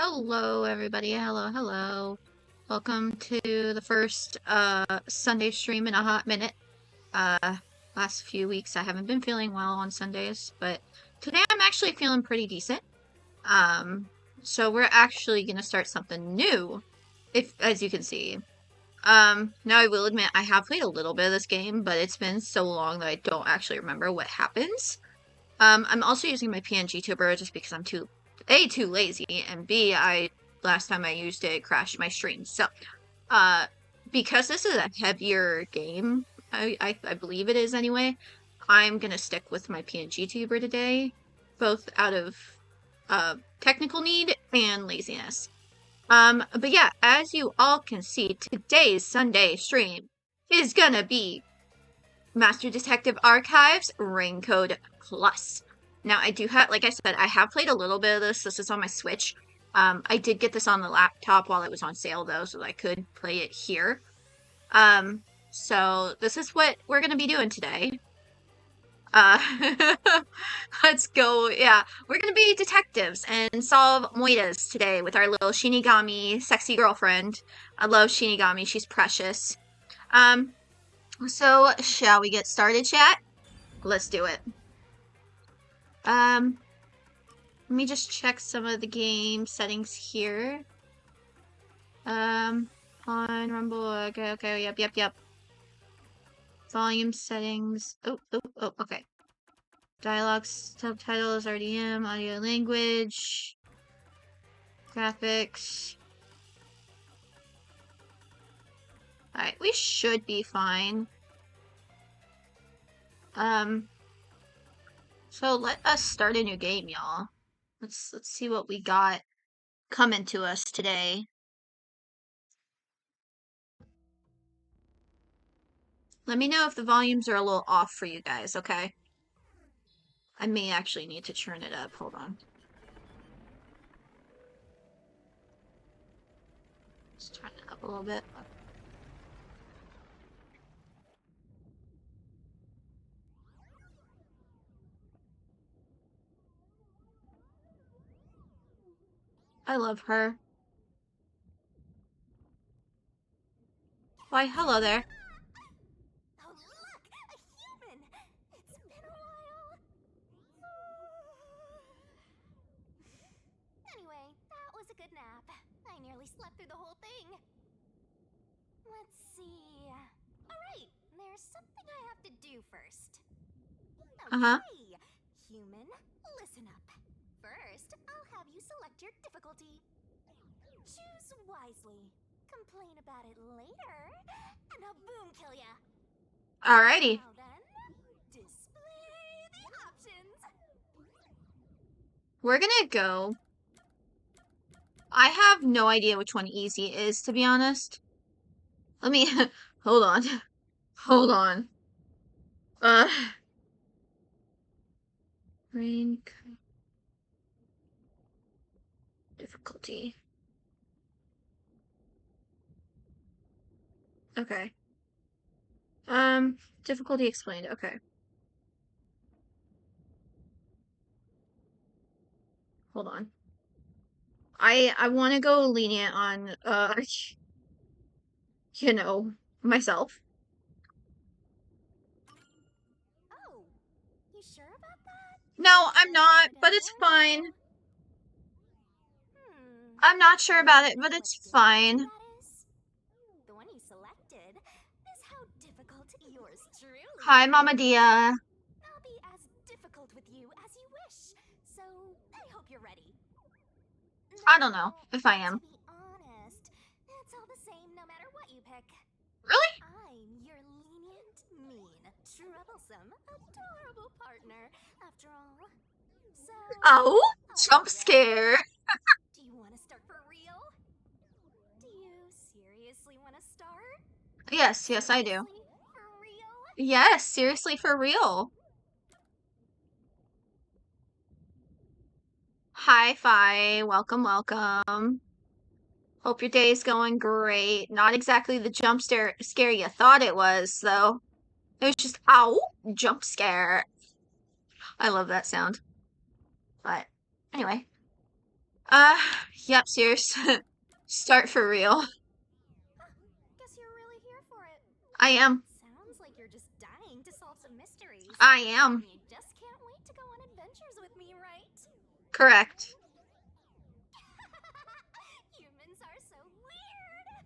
Hello, everybody. Hello, hello. Welcome to the first Sunday stream in a hot minute. Last few weeks I haven't been feeling well on Sundays, but today I'm actually feeling pretty decent. So we're actually gonna start something new, as you can see. Now I will admit I have played a little bit of this game, but it's been so long that I don't actually remember what happens. I'm also using my PNG tuber just because I'm too lazy, and B, last time I used it crashed my stream. So, because this is a heavier game, I believe it is anyway, I'm gonna stick with my PNG tuber today, both out of technical need and laziness. But yeah, as you all can see, today's Sunday stream is gonna be Master Detective Archives RAINCODE Plus. Now, I do have, like I said, I have played a little bit of this. This is on my Switch. I did get this on the laptop while it was on sale, though, so I could play it here. So this is what we're going to be doing today. Let's go. Yeah, we're going to be detectives and solve moidas today with our little Shinigami sexy girlfriend. I love Shinigami. She's precious. So, shall we get started, chat? Let's do it. Let me just check some of the game settings here. On Rumble, okay, yep. Volume settings, oh, okay. Dialogue, subtitles, RDM, audio language, graphics. Alright, we should be fine. So let us start a new game, y'all. Let's see what we got coming to us today. Let me know if the volumes are a little off for you guys, okay? I may actually need to turn it up. Hold on. Let's turn it up a little bit. I love her. Why, hello there. Oh, look! A human! It's been a while. Anyway, that was a good nap. I nearly slept through the whole thing. Let's see. Alright, there's something I have to do first. Okay, human, listen up. First, I'll have you select your difficulty. Choose wisely. Complain about it later, and I'll boom kill ya. Alrighty. Now then, display the options. We're gonna go. I have no idea which one easy is, to be honest. Let me hold on. Hold on. Rank difficulty. Okay. Difficulty explained. Okay. Hold on. I want to go lenient on you know, myself. Oh, you sure about that? No, I'm not, but it's fine. I'm not sure about it, but it's fine. The one you selected is how difficult yours truly. Hi, Mama Dia. I'll be as difficult with you as you wish, so I hope you're ready. I don't know if I am. To be honest, it's all the same no matter what you pick. Really? I'm your lenient, mean, troublesome, adorable partner, after all. So... Oh, jump scare. Do you want to start for real? Do you seriously want to start? Yes, I do. For real? Yes, seriously, for real. Hi, Fi. Welcome. Hope your day's going great. Not exactly the jump scare you thought it was, though. It was just, ow, jump scare. I love that sound. But, anyway. Yep, serious. Start for real. Guess you're really here for it. I am. Sounds like you're just dying to solve some mysteries. I am. And you just can't wait to go on adventures with me, right? Correct. Humans are so weird.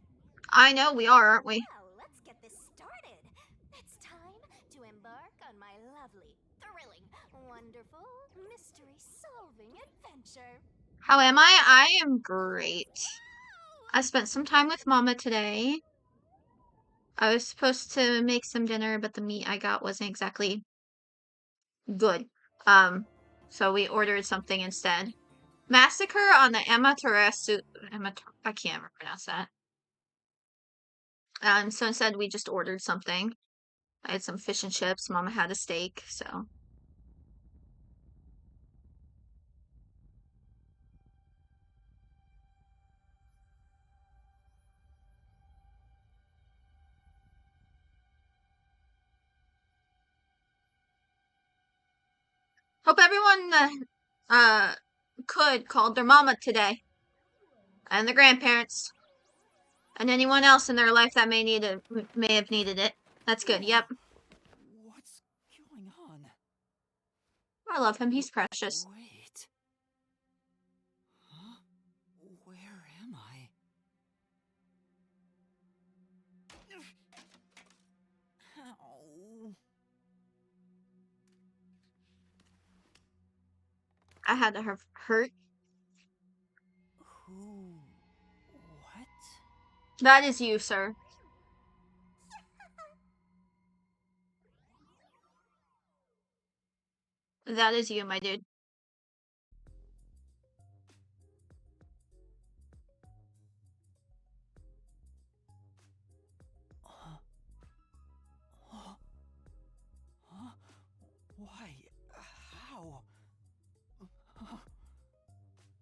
I know we are, aren't we? Well, let's get this started. It's time to embark on my lovely, thrilling, wonderful, mystery-solving adventure. How am I? I am great. Wow! I spent some time with Mama today. I was supposed to make some dinner, but the meat I got wasn't exactly good. So we ordered something instead. Massacre on the Amaterasu. I can't pronounce that. So instead we just ordered something. I had some fish and chips. Mama had a steak, so. Hope everyone called their mama today. And their grandparents. And anyone else in their life that may have needed it. That's good. Yep. What's going on? I love him. He's precious. Wait. Huh? Where am I? Ow. I had to have hurt. Who? What? That is you, sir. That is you, my dude. Huh? Why? How?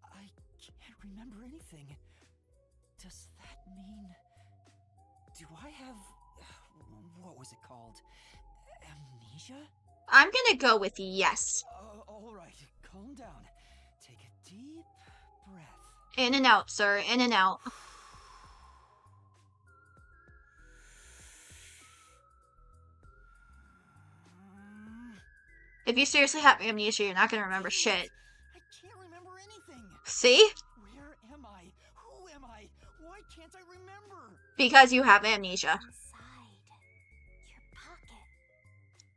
I can't remember anything. Does that mean... Do I have... What was it called? Amnesia? I'm gonna go with yes. Alright, calm down. Take a deep breath. In and out, sir. In and out. If you seriously have amnesia, you're not gonna remember shit. I can't remember anything. See? Where am I? Who am I? Why can't I remember? Because you have amnesia. Inside your pocket.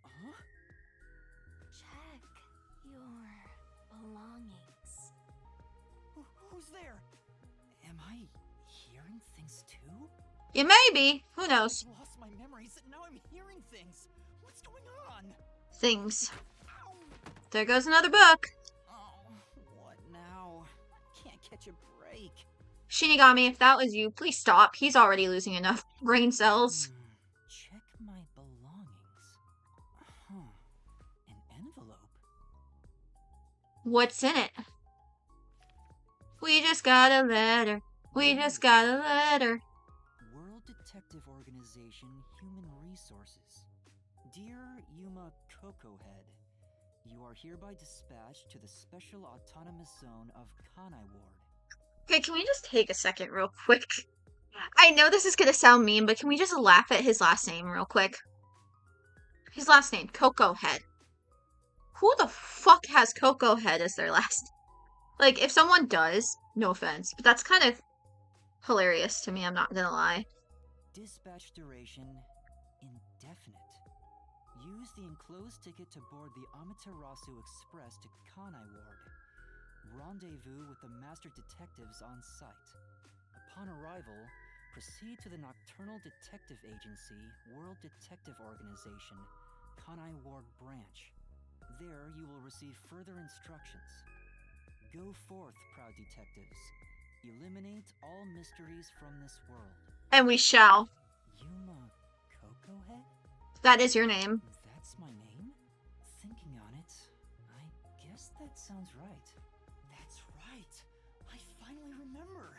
Huh? Check your belongings. Who's there? Am I hearing things too? You may be. Who knows? I lost my memories and now I'm hearing things. What's going on? Things. Ow. There goes another book. Oh, what now? Can't catch a break. Shinigami, if that was you, please stop. He's already losing enough brain cells. Check my belongings. Huh. An envelope. What's in it? We just got a letter. We just got a letter. World Detective Organization Human Resources. Dear Yuma Cocohead, you are hereby dispatched to the Special Autonomous Zone of Kanai Ward. Okay, can we just take a second real quick? I know this is gonna sound mean, but can we just laugh at his last name real quick? His last name, Coco Head. Who the fuck has Coco Head as their last? Like, if someone does, no offense, but that's kind of hilarious to me, I'm not gonna lie. Dispatch duration indefinite. Use the enclosed ticket to board the Amaterasu Express to Kanai Ward. Rendezvous with the master detectives on site. Upon arrival, proceed to the Nocturnal Detective Agency, World Detective Organization, Kanai Ward Branch. There you will receive further instructions. Go forth, proud detectives. Eliminate all mysteries from this world. And we shall. Yuma Cocohead? That is your name. That's my name? Thinking on it, I guess that sounds right. That's right. I finally remember.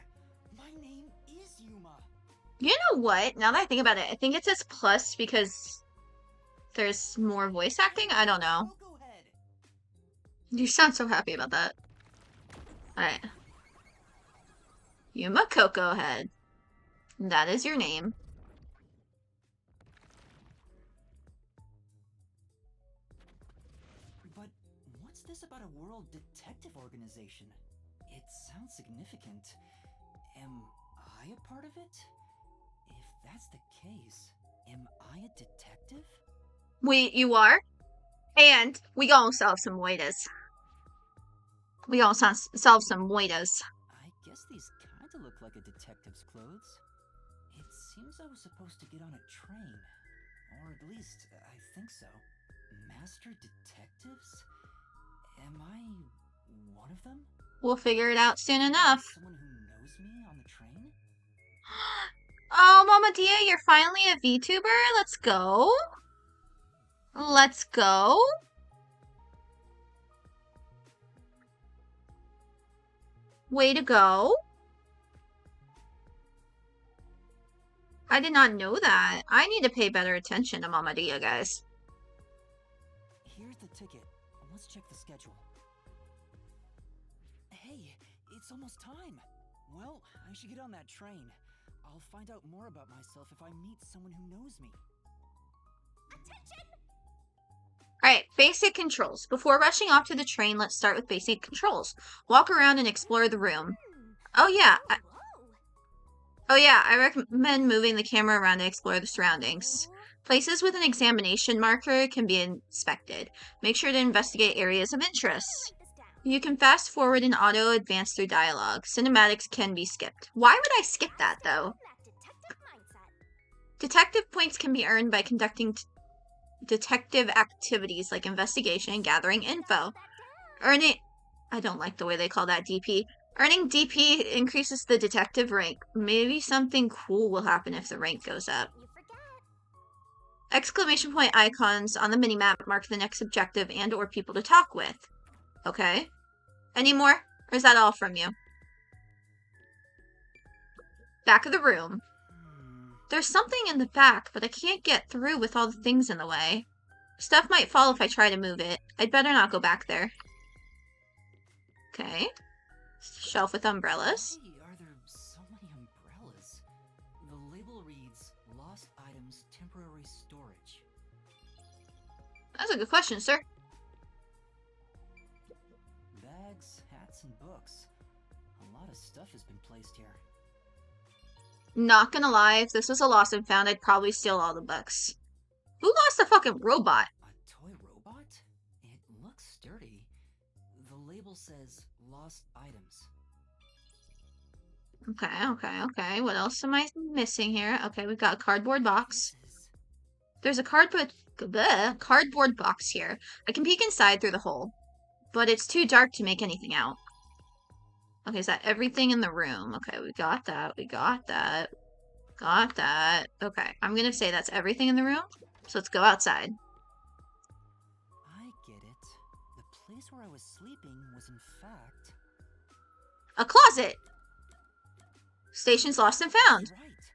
My name is Yuma. You know what? Now that I think about it, I think it says plus because there's more voice acting? I don't know. Cocohead. You sound so happy about that. Alright. Yuma Coco Head. That is your name. But what's this about a world detective organization? It sounds significant. Am I a part of it? If that's the case, am I a detective? You are? And we gonna solve some moidas. We gonna solve some moidas. I guess these kinda look like a detective's clothes. It seems I was supposed to get on a train. Or at least, I think so. Master detectives? Am I one of them? We'll figure it out soon enough. Someone who knows me on the train? Oh, Mama Dia, you're finally a VTuber? Let's go. Let's go. Way to go. I did not know that. I need to pay better attention to Mama Dia, guys. Here's the ticket. Let's check the schedule. Hey, it's almost time. Well, I should get on that train. I'll find out more about myself if I meet someone who knows me. Attention! Alright, basic controls. Before rushing off to the train, let's start with basic controls. Walk around and explore the room. Oh yeah, I recommend moving the camera around to explore the surroundings. Places with an examination marker can be inspected. Make sure to investigate areas of interest. You can fast forward and auto advance through dialogue. Cinematics can be skipped. Why would I skip that, though? Detective points can be earned by conducting detective activities like investigation and gathering info. I don't like the way they call that DP. Earning DP increases the detective rank. Maybe something cool will happen if the rank goes up. Exclamation point icons on the minimap mark the next objective and or people to talk with. Okay. Any more? Or is that all from you? Back of the room. There's something in the back, but I can't get through with all the things in the way. Stuff might fall if I try to move it. I'd better not go back there. Okay. Shelf with umbrellas. Why are there so many umbrellas? The label reads, Lost Items Temporary Storage. That's a good question, sir. Bags, hats, and books. A lot of stuff has been placed here. Not gonna lie, if this was a lost and found, I'd probably steal all the books. Who lost a fucking robot? A toy robot? It looks sturdy. The label says lost items. Okay. What else am I missing here? Okay, we've got a cardboard box. There's a cardboard box here. I can peek inside through the hole, but it's too dark to make anything out. Okay, is that everything in the room? Okay, we got that. Got that. Okay, I'm gonna say that's everything in the room. So let's go outside. I get it. The place where I was sleeping was in fact... A closet! Station's lost and found. That's right.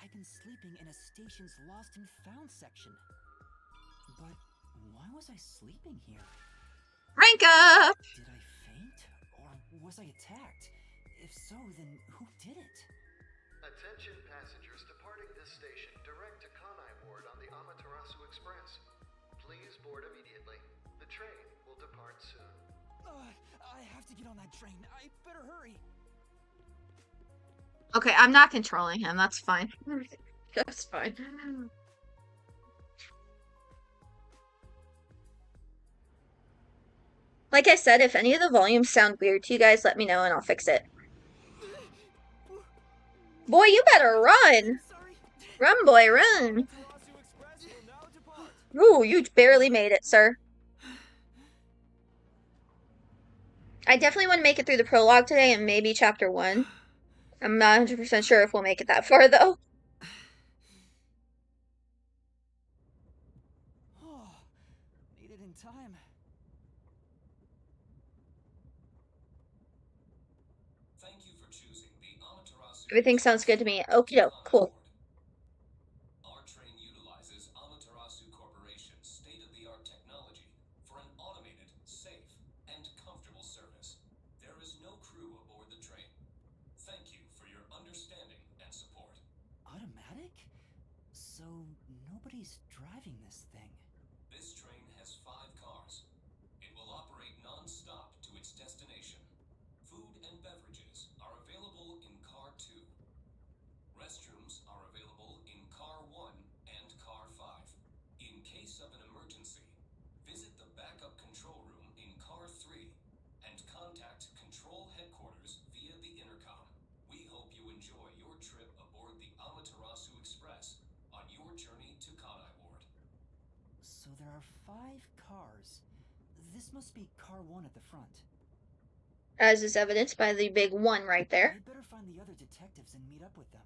I've been sleeping in a station's lost and found section. But why was I sleeping here? Rank up! Did I faint? Or was I attacked? If so, then who did it? Attention passengers departing this station direct to Kanai Ward on the Amaterasu Express. Please board immediately. The train will depart soon. I have to get on that train. I better hurry. Okay, I'm not controlling him. That's fine. That's fine. Like I said, if any of the volumes sound weird to you guys, let me know and I'll fix it. Boy, you better run! Run, boy, run! Ooh, you barely made it, sir. I definitely want to make it through the prologue today and maybe chapter 1. I'm not 100% sure if we'll make it that far, though. Oh, made it in time. Thank you for choosing the Amaterasu. Everything sounds good to me. Okie doke, cool. Our train utilizes Amaterasu Corporation's state-of-the-art technology for an automated, safe, and comfortable service. There is no crew aboard the train. Thank you for your nobody's driving this thing. This train has 5 cars. It will operate non-stop to its destination. Food and beverages are available in Car 2. Restrooms are available in Car 1 and Car 5. In case of an emergency, visit the backup control room in Car 3 and contact Control Headquarters via the intercom. We hope you enjoy your trip aboard the Amaterasu Express on your journey to Kanai Ward. So there are 5 cars. This must be car 1 at the front. As is evidenced by the big 1 right there. I'd better find the other detectives and meet up with them.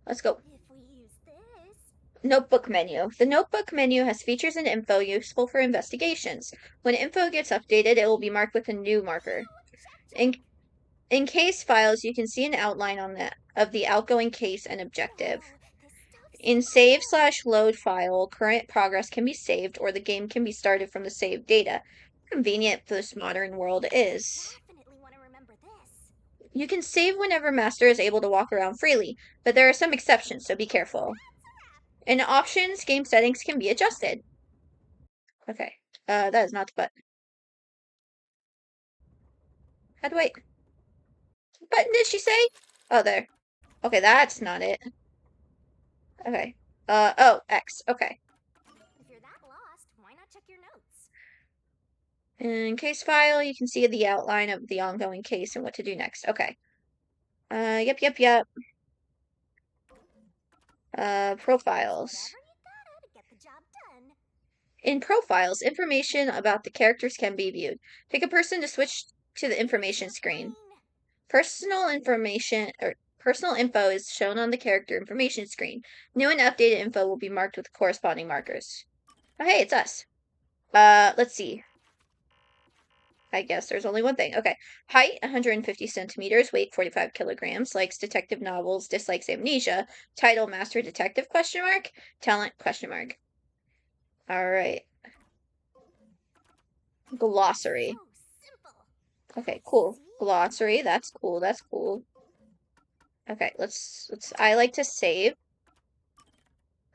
Let's go. If we use this. Notebook menu. The notebook menu has features and info useful for investigations. When info gets updated, it will be marked with a new marker. In case files, you can see an outline of the outgoing case and objective. In save/load file, current progress can be saved or the game can be started from the saved data. Convenient this modern world is. Definitely want to remember this. You can save whenever Master is able to walk around freely, but there are some exceptions, so be careful. In options, game settings can be adjusted. Okay, that is not the button. How do I... What button did she say? Oh, there. Okay, that's not it. Okay. Oh, X. Okay. If you're that lost, why not check your notes? In case file, you can see the outline of the ongoing case and what to do next. Okay. Yep. Profiles. Whatever you gotta to get the job done. In profiles, information about the characters can be viewed. Pick a person to switch to the information screen. Personal information or personal info is shown on the character information screen. New and updated info will be marked with corresponding markers. Oh, hey, it's us. Let's see. I guess there's only one thing. Okay. Height, 150 centimeters. Weight, 45 kilograms. Likes detective novels. Dislikes amnesia. Title, Master Detective, question mark. Talent, question mark. All right. Glossary. So simple. Okay, cool. Glossary. That's cool. That's cool. Okay, let's I like to save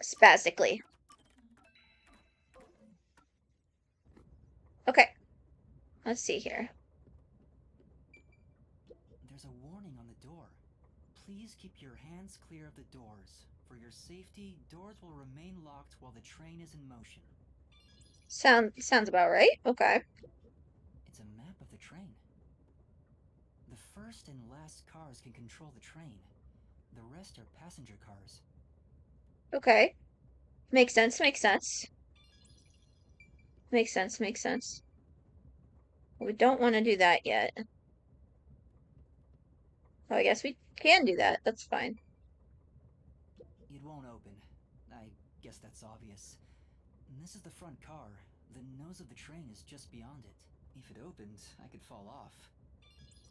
spastically. Okay. Let's see here. There's a warning on the door. Please keep your hands clear of the doors. For your safety, doors will remain locked while the train is in motion. Sounds about right. Okay. It's a map of the train. The first and last cars can control the train. The rest are passenger cars. Okay. Makes sense, makes sense. Makes sense. We don't want to do that yet. Oh, I guess we can do that. That's fine. It won't open. I guess that's obvious. This is the front car. The nose of the train is just beyond it. If it opened, I could fall off.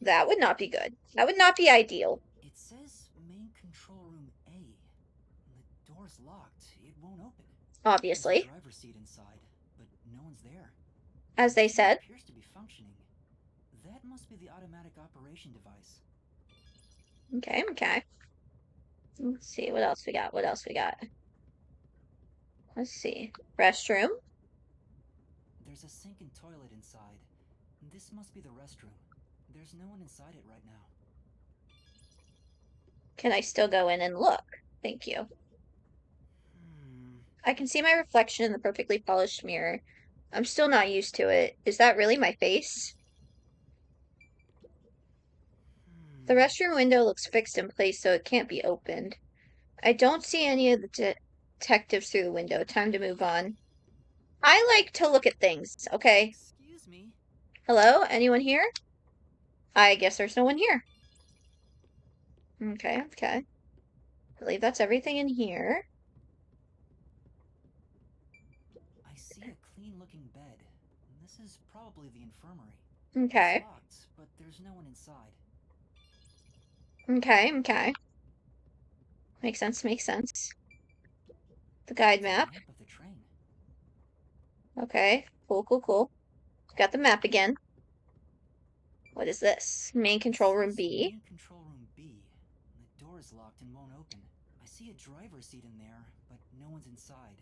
That would not be good. That would not be ideal. It says main control room A. The door's locked. It won't open. Obviously. There's a driver's seat inside, but no one's there. As they said. It appears to be functioning. That must be the automatic operation device. Okay. Let's see, what else we got? Let's see. Restroom. There's a sink and toilet inside. This must be the restroom. There's no one inside it right now. Can I still go in and look? Thank you. I can see my reflection in the perfectly polished mirror. I'm still not used to it. Is that really my face? The restroom window looks fixed in place, so it can't be opened. I don't see any of the detectives through the window. Time to move on. I like to look at things, okay? Excuse me. Hello? Anyone here? I guess there's no one here. Okay. I believe that's everything in here. I see a clean-looking bed. This is probably the infirmary. Okay. It's locked, but there's no one inside. Okay. Makes sense. The guide map. Map of the train. Okay. Cool. Got the map again. What is this? Main control room B. Main control room B. The door is locked and won't open. I see a driver's seat in there, but no one's inside.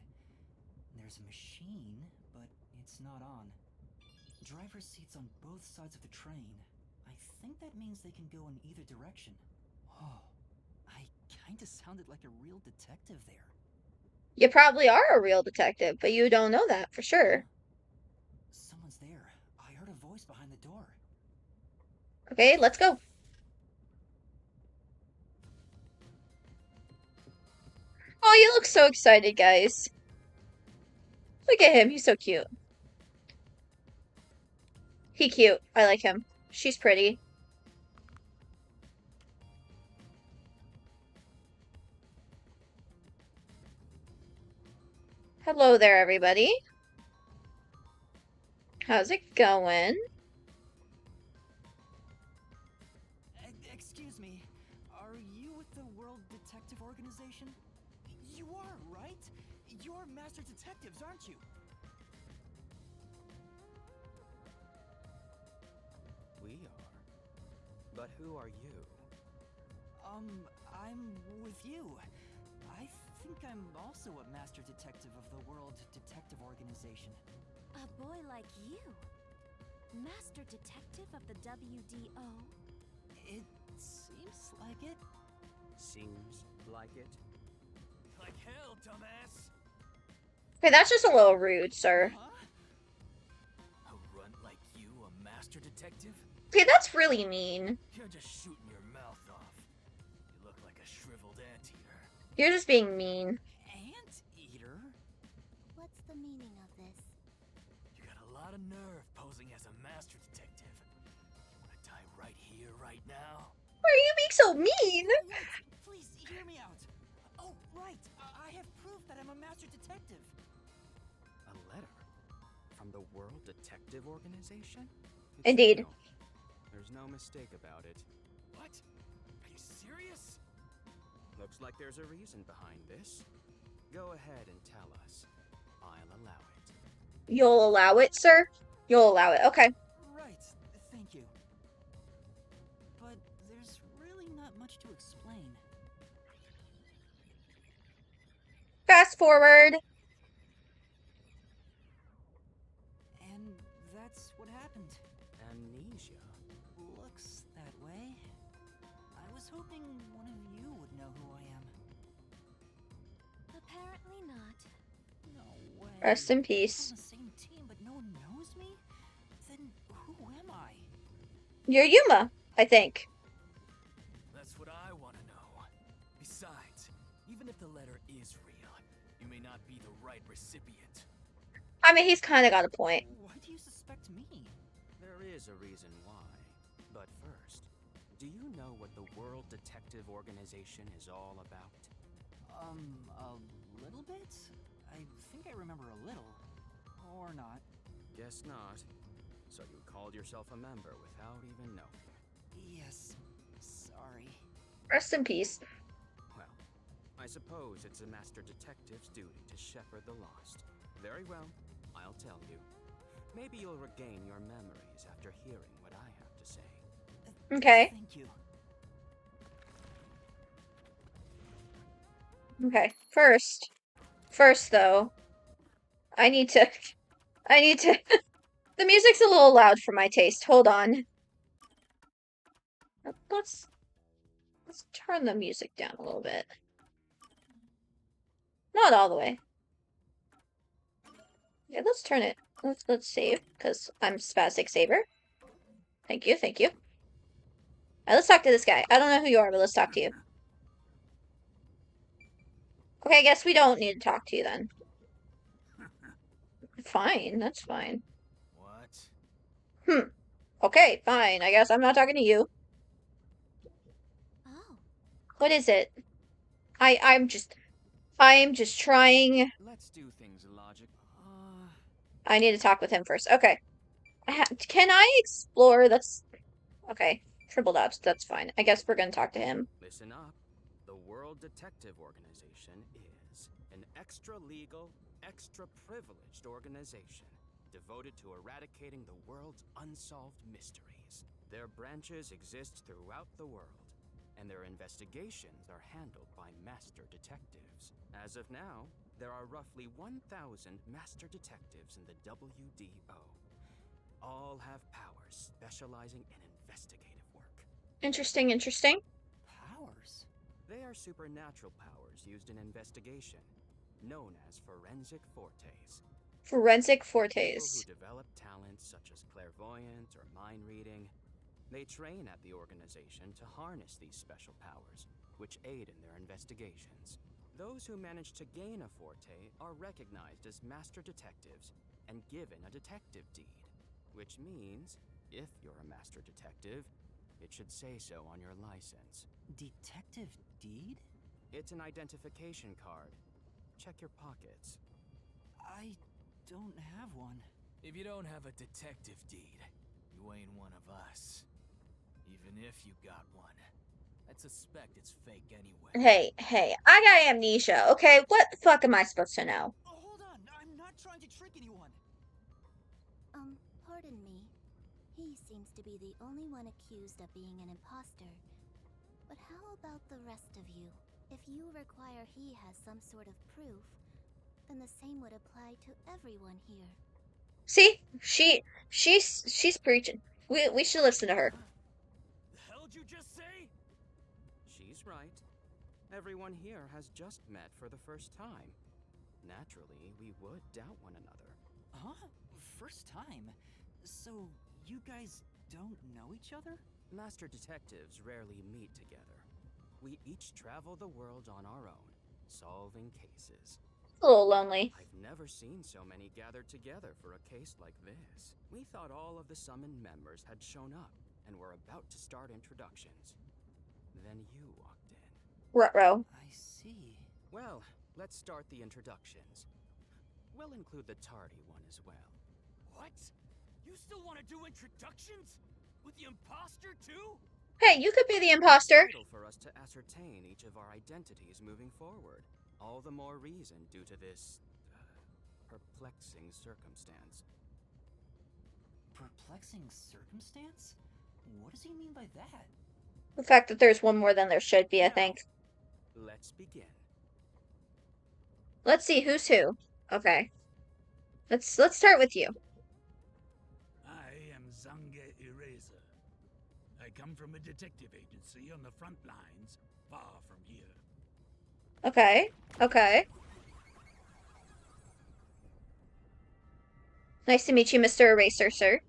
There's a machine, but it's not on. Driver's seats on both sides of the train. I think that means they can go in either direction. Oh, I kinda sounded like a real detective there. You probably are a real detective, but you don't know that for sure. Someone's there. I heard a voice behind the door. Okay, let's go. Oh, you look so excited, guys. Look at him. He's so cute. He cute. I like him. She's pretty. Hello there, everybody. How's it going? Excuse me, are you with the World Detective Organization? You are, right? You're master detectives, aren't you? We are. But who are you? I'm with you. I think I'm also a master detective of the World Detective Organization. A boy like you? Master detective of the WDO? It seems like it. Seems like it? Like hell, dumbass! Okay, that's just a little rude, sir. Huh? A runt like you, a master detective? Okay, that's really mean. You're just shooting your mouth off. You look like a shriveled anteater. You're just being mean. Anteater? What's the meaning of this? You got a lot of nerve posing as a master detective. You wanna die right here, right now? Why are you being so mean? Wait, please hear me out. Oh, right. I have proof that I'm a master detective. A letter? From the World Detective Organization? It's Indeed. real. There's no mistake about it. What? Are you serious? Looks like there's a reason behind this. Go ahead and tell us. I'll allow it. You'll allow it, sir? You'll allow it. Okay. Right. Thank you. But there's really not much to explain. Fast forward. And that's what happened. Amnesia. Looks that way. I was hoping one of you would know who I am. Apparently not. No way. Rest in We're peace. on the same team, but no one knows me? Then who am I? You're Yuma, I think. That's what I want to know. Besides, even if the letter is real, you may not be the right recipient. I mean, he's kind of got a point. Why do you suspect me? There is a reason why. But first, do you know what the World Detective Organization is all about? A little bit? I think I remember a little. Or not. Guess not. So you called yourself a member without even knowing. Yes. Sorry. Rest in peace. Well, I suppose it's a master detective's duty to shepherd the lost. Very well, I'll tell you. Maybe you'll regain your memories after hearing what I have to say. Okay. Thank you. Okay. First though, I need to the music's a little loud for my taste. Hold on. Let's turn the music down a little bit. Not all the way. Yeah, let's turn it. Let's save, because I'm Spastic Saber. Thank you, thank you. Alright, let's talk to this guy. I don't know who you are, but let's talk to you. Okay, I guess we don't need to talk to you then. Fine, that's fine. What? Okay, fine. I guess I'm not talking to you. Oh, What is it? I'm just trying. Let's do things logic. I need to talk with him first. Okay. Can I explore? That's okay. Triple dots. That's fine. I guess we're gonna talk to him. Listen up. The World Detective Organization is an extra-legal, extra-privileged organization devoted to eradicating the world's unsolved mysteries. Their branches exist throughout the world, and their investigations are handled by master detectives. As of now, there are roughly 1,000 master detectives in the WDO. All have powers specializing in investigative work. Interesting, interesting. Powers? They are supernatural powers used in investigation, known as forensic fortes. Forensic People who fortes. develop talents such as clairvoyance or mind reading, they train at the organization to harness these special powers, which aid in their investigations. Those who manage to gain a forte are recognized as master detectives and given a detective deed, which means, if you're a master detective, it should say so on your license. Detective deed? It's an identification card. Check your pockets. I don't have one. If you don't have a detective deed, you ain't one of us. Even if you got one, I'd suspect it's fake anyway. Hey, I got amnesia, okay? What the fuck am I supposed to know? Oh, hold on. I'm not trying to trick anyone. Pardon me. He seems to be the only one accused of being an imposter. But how about the rest of you? If you require he has some sort of proof, then the same would apply to everyone here. See? She's preaching. We should listen to her. The hell'd you just say? She's right. Everyone here has just met for the first time. Naturally, we would doubt one another. Huh? First time? So, you guys don't know each other? Master detectives rarely meet together. We each travel the world on our own, solving cases. A little lonely. I've never seen so many gathered together for a case like this. We thought all of the summoned members had shown up and were about to start introductions. Then you walked in. Ruh-roh. I see. Well, let's start the introductions. We'll include the tardy one as well. What? You still want to do introductions? With the imposter too? Hey, you could be the imposter. It's vital for us to ascertain each of our identities moving forward. All the more reason due to this perplexing circumstance. Perplexing circumstance? What does he mean by that? The fact that there's one more than there should be, I think. Let's begin. Let's see who's who. Okay. Let's start with you. I am Zange Eraser. I come from a detective agency on the front lines, far from here. Okay. Okay. Nice to meet you, Mr. Eraser, sir.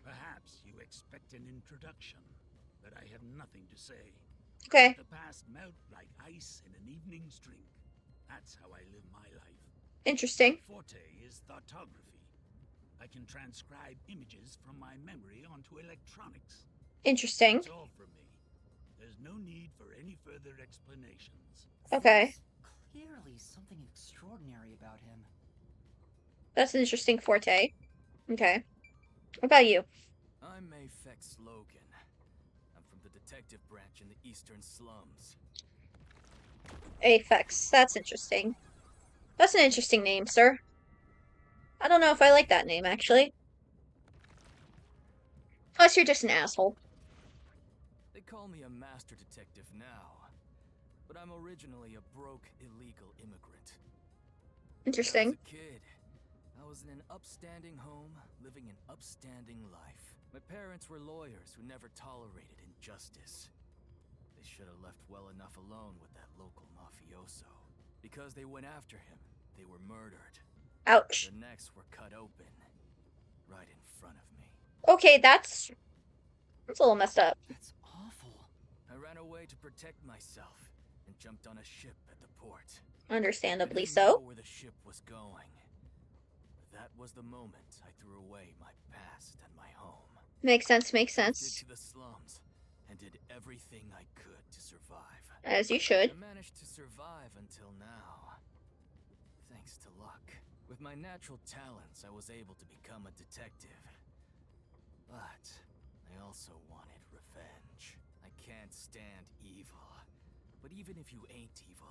Perhaps you expect an introduction, but I have nothing to say. Okay. The past melt like ice in an evening's drink. That's how I live my life. Interesting. My forte is thoughtography. I can transcribe images from my memory onto electronics. Interesting. That's all from me. There's no need for any further explanations. Okay. There's clearly something extraordinary about him. That's an interesting forte. Okay. What about you? I'm Mayfex Logan. I'm from the detective branch in the eastern slums. Aphex. That's interesting. That's an interesting name, sir. I don't know if I like that name, actually. Plus, you're just an asshole. They call me a master detective now, but I'm originally a broke, illegal immigrant. Interesting. When I was a kid, I was in an upstanding home, living an upstanding life. My parents were lawyers who never tolerated injustice. They should have left well enough alone with that local mafioso. Because they went after him, they were murdered. Ouch. Their necks were cut open, right in front of me. Okay, that's a little messed up. That's awful. I ran away to protect myself and jumped on a ship at the port. Understandably I didn't know so. where the ship was going. That was the moment I threw away my past and my home. Makes sense, makes Drifted sense. to the slums and did everything I could to survive. As you should. I managed to survive until now. Thanks to luck. With my natural talents, I was able to become a detective. But I also wanted revenge. I can't stand evil. But even if you ain't evil,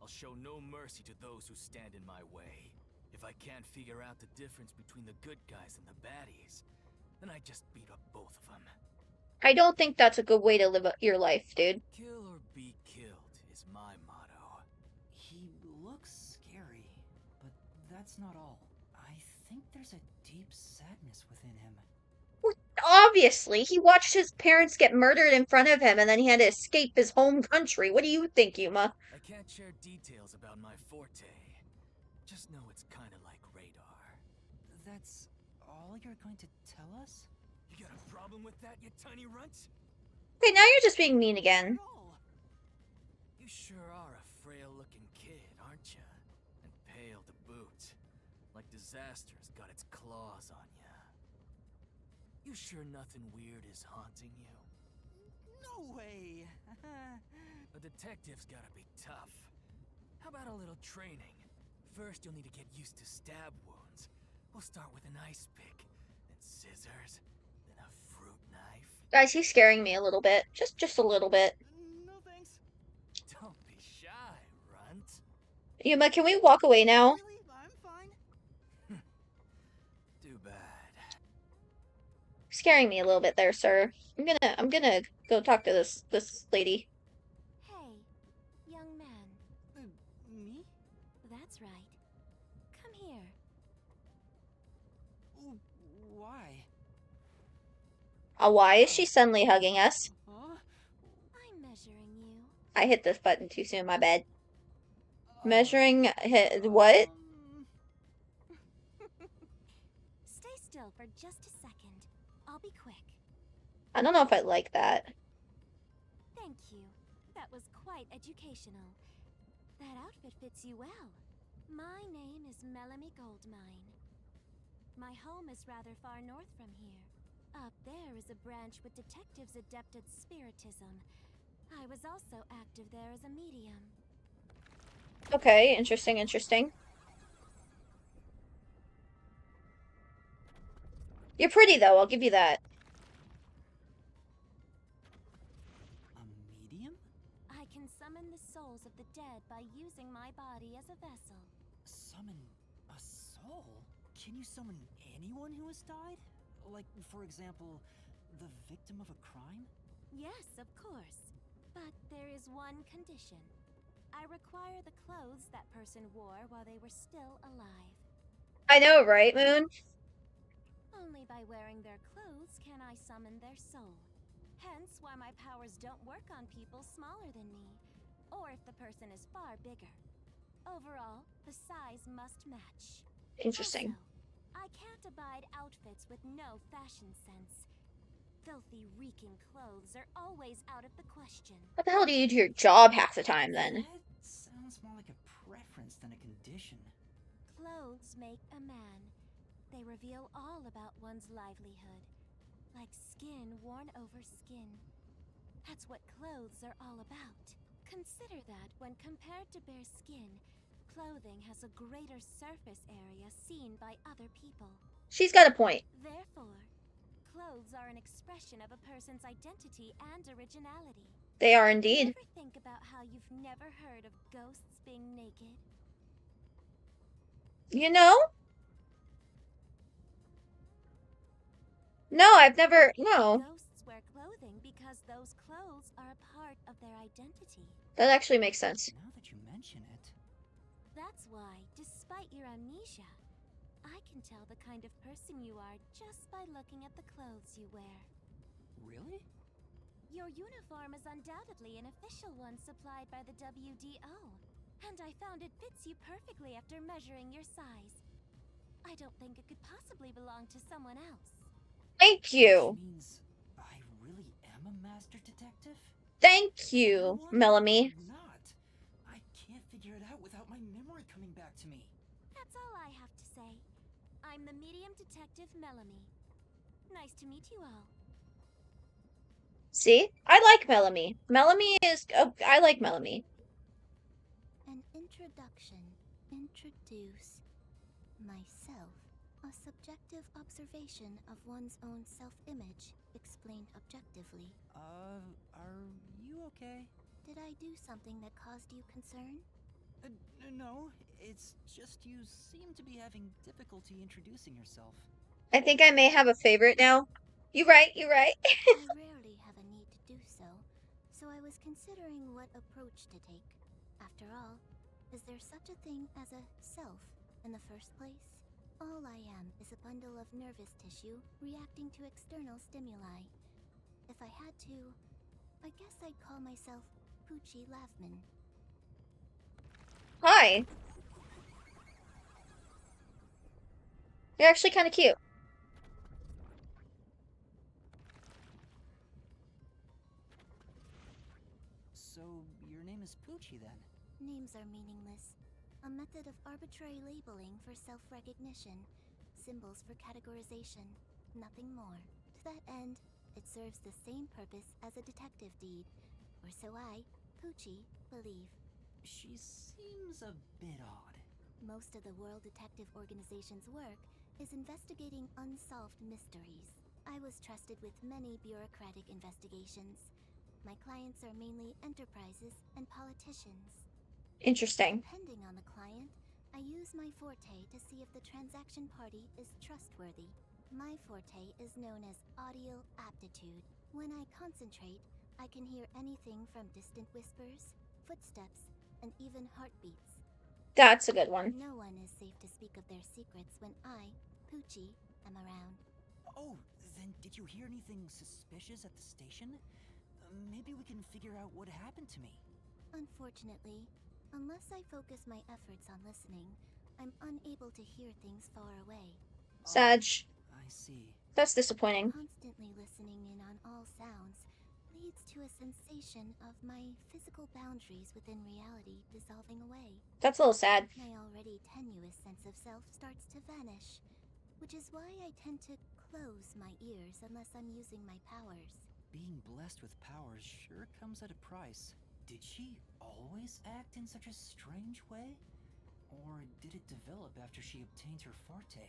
I'll show no mercy to those who stand in my way. If I can't figure out the difference between the good guys and the baddies, then I'd just beat up both of them. I don't think that's a good way to live your life, dude. Kill or be killed is my motto. He looks scary, but that's not all. I think there's a deep sadness within him. Well, obviously, he watched his parents get murdered in front of him and then he had to escape his home country. What do you think, Yuma? I can't share details about my forte. Just know it's kinda like radar. That's all you're going to tell us? You got a problem with that, you tiny runt? Okay, now you're just being mean again. You sure are a frail-looking kid, aren't ya? And pale to boot. Like disaster's got its claws on ya. You sure nothing weird is haunting you? No way! A detective's gotta be tough. How about a little training? First, you'll need to get used to stab wounds. We'll start with an ice pick, then scissors, then a fruit knife. Guys, he's scaring me a little bit. Just a little bit. No thanks. Don't be shy, runt. Yuma, can we walk away now? Really? I'm fine. Too bad. Scaring me a little bit there, sir. I'm gonna go talk to this lady. Hey, young man. Me? That's right. Come here. Why? Why is she suddenly hugging us? Huh? I'm measuring you. I hit this button too soon, my bad. Measuring what? Stay still for just a second. I'll be quick. I don't know if I like that. Thank you. That was quite educational. That outfit fits you well. My name is Melanie Goldmine. My home is rather far north from here. Up there is a branch with detectives adept at spiritism. I was also active there as a medium. Okay, interesting. You're pretty though, I'll give you that. A medium? I can summon the souls of the dead by using my body as a vessel. Summon a soul? Can you summon anyone who has died? Like, for example, the victim of a crime? Yes, of course. But there is one condition. I require the clothes that person wore while they were still alive. I know, right, Moon? Only by wearing their clothes can I summon their soul. Hence why my powers don't work on people smaller than me, or if the person is far bigger. Overall, the size must match. Interesting. Also, I can't abide outfits with no fashion sense. Filthy, reeking clothes are always out of the question. What the hell do you do your job half the time then? That sounds more like a preference than a condition. Clothes make a man. They reveal all about one's livelihood. Like skin worn over skin. That's what clothes are all about. Consider that when compared to bare skin, clothing has a greater surface area seen by other people. She's got a point. Therefore, clothes are an expression of a person's identity and originality. They are You indeed. ever think about how you've never heard of ghosts being naked? You know? No, I've never. No. Ghosts wear clothing because those clothes are a part of their identity. That actually makes sense. Now that you mention it. That's why, despite your amnesia, I can tell the kind of person you are just by looking at the clothes you wear. Really? Your uniform is undoubtedly an official one supplied by the WDO, and I found it fits you perfectly after measuring your size. I don't think it could possibly belong to someone else. Thank you. Which means I really am a master detective? Thank you, Everyone? Melanie. Or not? I can't figure it out without my memory coming back to me. That's all I have to say. I'm the medium detective Melanie. Nice to meet you all. See? I like Melanie. Melanie is. Oh, I like Melanie. An introduction. Introduce myself. A subjective observation of one's own self-image, explained objectively. Are you okay? Did I do something that caused you concern? No, it's just you seem to be having difficulty introducing yourself. I think I may have a favorite now. You right, you right. I rarely have a need to do so, so I was considering what approach to take. After all, is there such a thing as a self in the first place? All I am is a bundle of nervous tissue reacting to external stimuli. If I had to, I guess I'd call myself Poochie Laughman. Hi. You're actually kind of cute. So, your name is Poochie then? Names are meaningless. A method of arbitrary labeling for self-recognition. Symbols for categorization. Nothing more. To that end, it serves the same purpose as a detective deed. Or so I, Poochie, believe. She seems a bit odd. Most of the World Detective Organization's work is investigating unsolved mysteries. I was trusted with many bureaucratic investigations. My clients are mainly enterprises and politicians. Interesting. Depending on the client, I use my forte to see if the transaction party is trustworthy. My forte is known as audio aptitude. When I concentrate, I can hear anything from distant whispers, footsteps, and even heartbeats. That's a good one. No one is safe to speak of their secrets when I, Poochie, am around. Oh, then did you hear anything suspicious at the station? Maybe we can figure out what happened to me. Unfortunately, unless I focus my efforts on listening, I'm unable to hear things far away. Sag. I see. That's disappointing. Constantly listening in on all sounds leads to a sensation of my physical boundaries within reality dissolving away. That's a little sad. My already tenuous sense of self starts to vanish, which is why I tend to close my ears unless I'm using my powers. Being blessed with powers sure comes at a price. Did she always act in such a strange way? Or did it develop after she obtained her forte?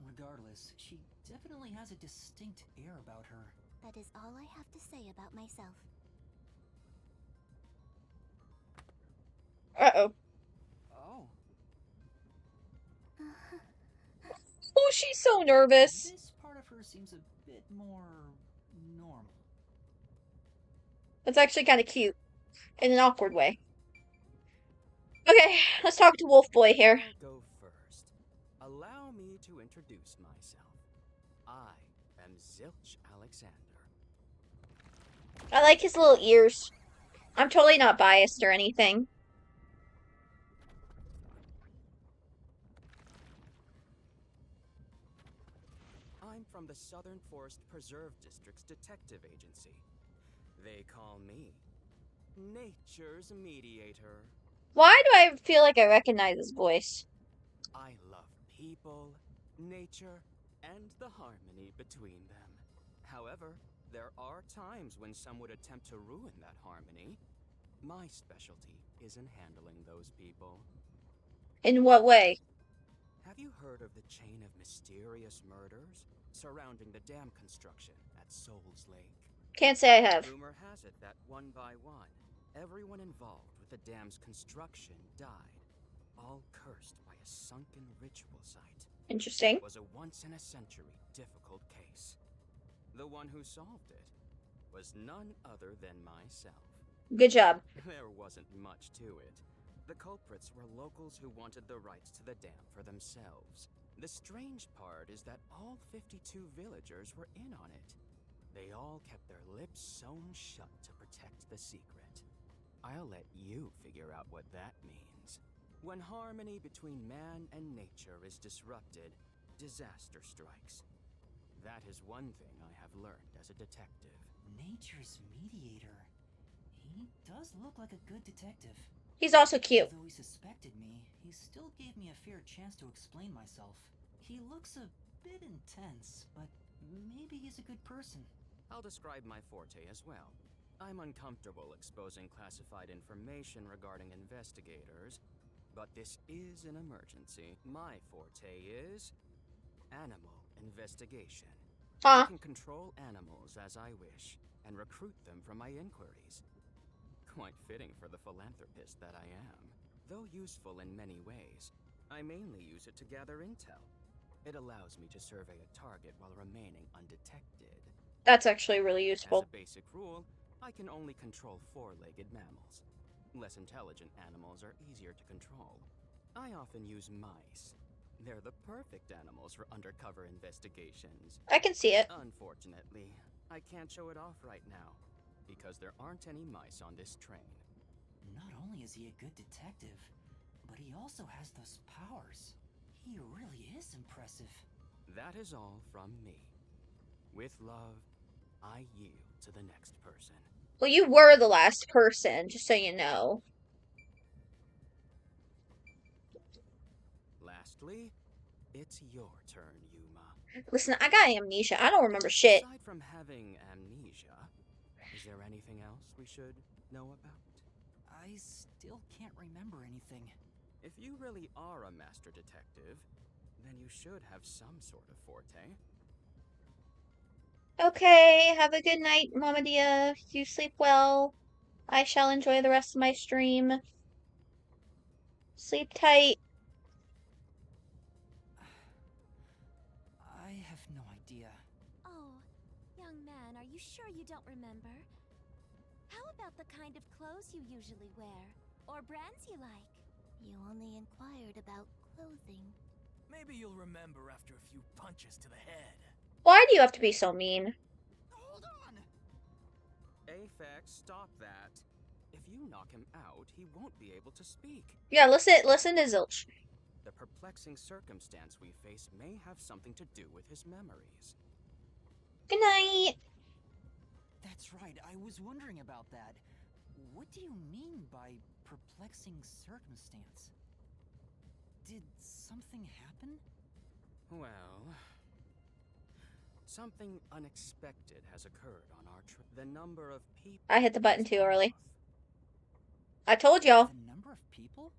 Regardless, she definitely has a distinct air about her. That is all I have to say about myself. Uh-oh. Oh. Oh, she's so nervous. This part of her seems a bit more normal. That's actually kind of cute. In an awkward way. Okay, let's talk to Wolf Boy here. I'll go first. Allow me to introduce myself. I am Zilch Alexander. I like his little ears. I'm totally not biased or anything. I'm from the Southern Forest Preserve District's detective agency. They call me Nature's Mediator. Why do I feel like I recognize his voice? I love people, nature, and the harmony between them. However, there are times when some would attempt to ruin that harmony. My specialty is in handling those people. In what way? Have you heard of the chain of mysterious murders surrounding the dam construction at Souls Lake? Can't say I have. Rumor has it that one by one, everyone involved with the dam's construction died, all cursed by a sunken ritual site. Interesting. It was a once-in-a-century difficult case. The one who solved it was none other than myself. Good job. There wasn't much to it. The culprits were locals who wanted the rights to the dam for themselves. The strange part is that all 52 villagers were in on it. They all kept their lips sewn shut to protect the secret. I'll let you figure out what that means. When harmony between man and nature is disrupted, disaster strikes. That is one thing I have learned as a detective. Nature's mediator. He does look like a good detective. He's also cute. Though he suspected me, he still gave me a fair chance to explain myself. He looks a bit intense, but maybe he's a good person. I'll describe my forte as well. I'm uncomfortable exposing classified information regarding investigators, but this is an emergency. My forte is animal investigation. I can control animals as I wish and recruit them for my inquiries. Quite fitting for the philanthropist that I am. Though useful in many ways, I mainly use it to gather intel. It allows me to survey a target while remaining undetected. That's actually really As useful. a basic rule, I can only control four-legged mammals. Less intelligent animals are easier to control. I often use mice. They're the perfect animals for undercover investigations. I can see it. Unfortunately, I can't show it off right now, because there aren't any mice on this train. Not only is he a good detective, but he also has those powers. He really is impressive. That is all from me. With love, I yield to the next person. Well, you were the last person, just so you know. Lastly, it's your turn, Yuma. Listen, I got amnesia. I don't remember shit. Aside from having amnesia, is there anything else we should know about? I still can't remember anything. If you really are a master detective, then you should have some sort of forte. Okay, have a good night, Mama Dia. You sleep well. I shall enjoy the rest of my stream. Sleep tight. I have no idea. Oh, young man, are you sure you don't remember? How about the kind of clothes you usually wear? Or brands you like? You only inquired about clothing. Maybe you'll remember after a few punches to the head. Why do you have to be so mean? Hold on! Aphex, stop that. If you knock him out, he won't be able to speak. Yeah, listen to Zilch. The perplexing circumstance we face may have something to do with his memories. Good night. That's right, I was wondering about that. What do you mean by perplexing circumstance? Did something happen? Well, something unexpected has occurred on our trip. The number of people... I hit the button too has gone early. off. I told y'all. The number of people?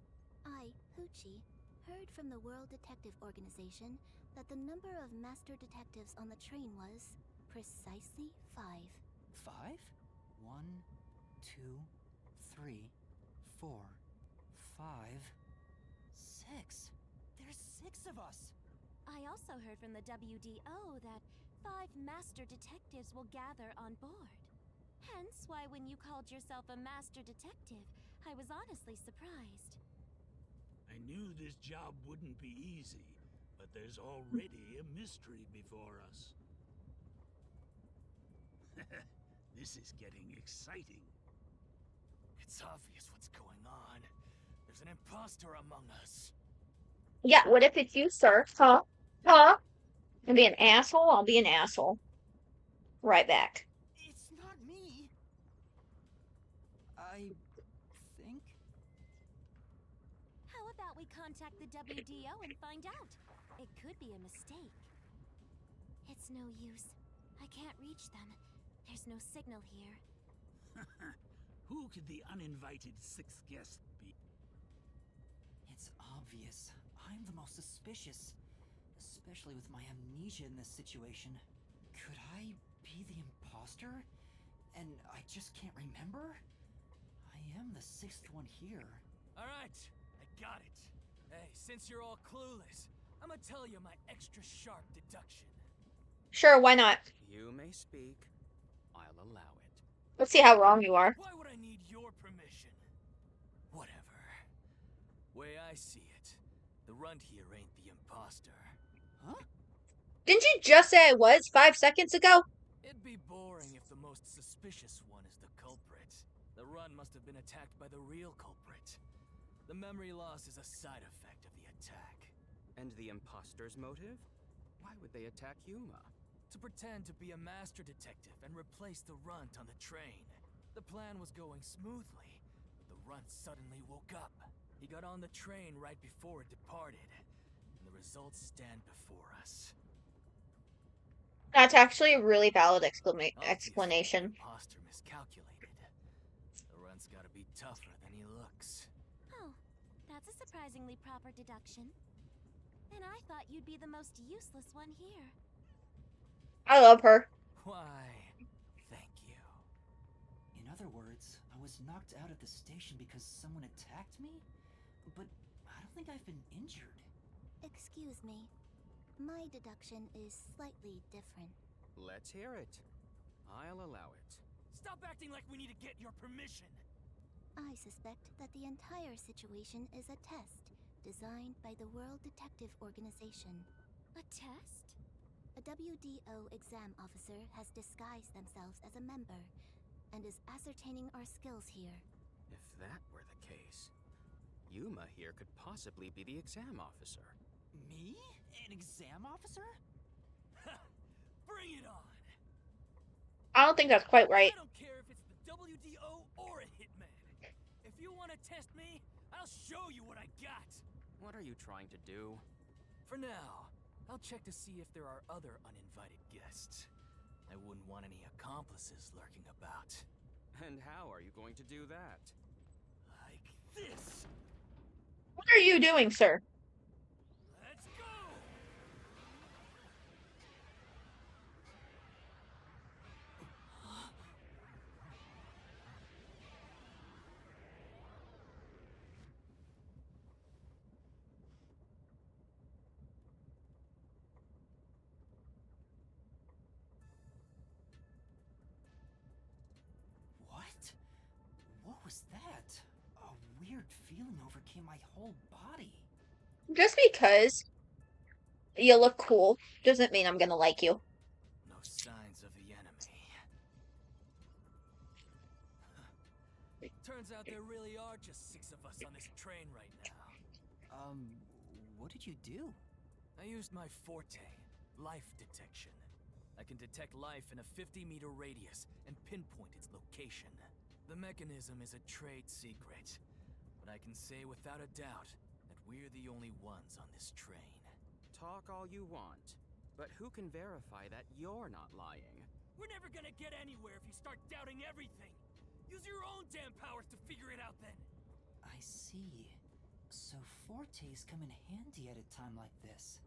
I, Hoochie, heard from the World Detective Organization that the number of master detectives on the train was precisely 5. 5? 1, 2, 3, 4, 5, 6. There's 6 of us. I also heard from the WDO that 5 master detectives will gather on board. Hence why when you called yourself a master detective, I was honestly surprised. I knew this job wouldn't be easy, but there's already a mystery before us. This is getting exciting. It's obvious what's going on. There's an imposter among us. Yeah, what if it's you, sir? Huh? Huh? Gonna be an asshole? I'll be an asshole. Right back. It's not me. I think. How about we contact the WDO and find out? It could be a mistake. It's no use. I can't reach them. There's no signal here. Who could the uninvited 6th guest be? It's obvious. I'm the most suspicious. Especially with my amnesia in this situation. Could I be the imposter? And I just can't remember? I am the 6th one here. Alright, I got it. Hey, since you're all clueless, I'm gonna tell you my extra sharp deduction. Sure, why not? You may speak. I'll allow it. Let's see how wrong you are. Why would I need your permission? Whatever. Way I see it, the runt here ain't the imposter. Huh? Didn't you just say I was 5 seconds ago? It'd be boring if the most suspicious one is the culprit. The run must have been attacked by the real culprit. The memory loss is a side effect of the attack. And the imposter's motive? Why would they attack Yuma? To pretend to be a master detective and replace the runt on the train. The plan was going smoothly, but the runt suddenly woke up. He got on the train right before it departed, and the results stand before us. That's actually a really valid Obviously, explanation. the imposter miscalculated. The runt's gotta be tougher than he looks. Oh, that's a surprisingly proper deduction. And I thought you'd be the most useless one here. I love her. Why, thank you. In other words, I was knocked out at the station because someone attacked me? But I don't think I've been injured. Excuse me. my deduction is slightly different. Let's hear it. I'll allow it. Stop acting like we need to get your permission! I suspect that the entire situation is a test designed by the World Detective Organization. A test? A WDO exam officer has disguised themselves as a member and is ascertaining our skills here. If that were the case, Yuma here could possibly be the exam officer. Me? An exam officer? Bring it on! I don't think that's quite right. I don't care if it's the WDO or a hitman. If you want to test me, I'll show you what I got. What are you trying to do? For now, I'll check to see if there are other uninvited guests. I wouldn't want any accomplices lurking about. And how are you going to do that? Like this! What are you doing, sir? Let's go! What? What was that? A weird feeling overcame my whole body. Just because you look cool doesn't mean I'm gonna like you. No signs of the enemy. Turns out there really are just 6 of us on this train right now. What did you do? I used my forte, life detection. I can detect life in a 50-meter radius and pinpoint its location. The mechanism is a trade secret, but I can say without a doubt that we're the only ones on this train. Talk all you want, but who can verify that you're not lying? We're never gonna get anywhere if you start doubting everything. Use your own damn powers to figure it out then. I see. So fortes come in handy at a time like this.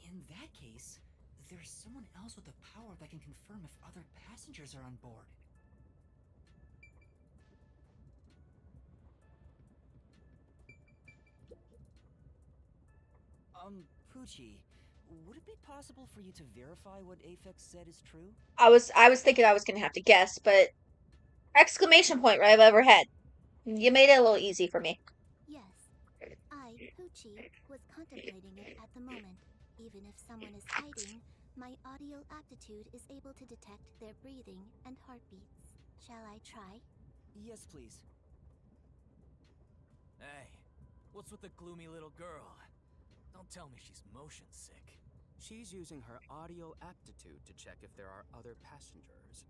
In that case, there's someone else with the power that can confirm if other passengers are on board. Poochie, would it be possible for you to verify what Aphex said is true? I was thinking I was gonna have to guess, but exclamation point right above her head. You made it a little easy for me. Yes, I, Poochie, was contemplating it at the moment. Even if someone is hiding, my audio aptitude is able to detect their breathing and heartbeats. Shall I try? Yes, please. Hey, what's with the gloomy little girl? Don't tell me she's motion sick. She's using her audio aptitude to check if there are other passengers.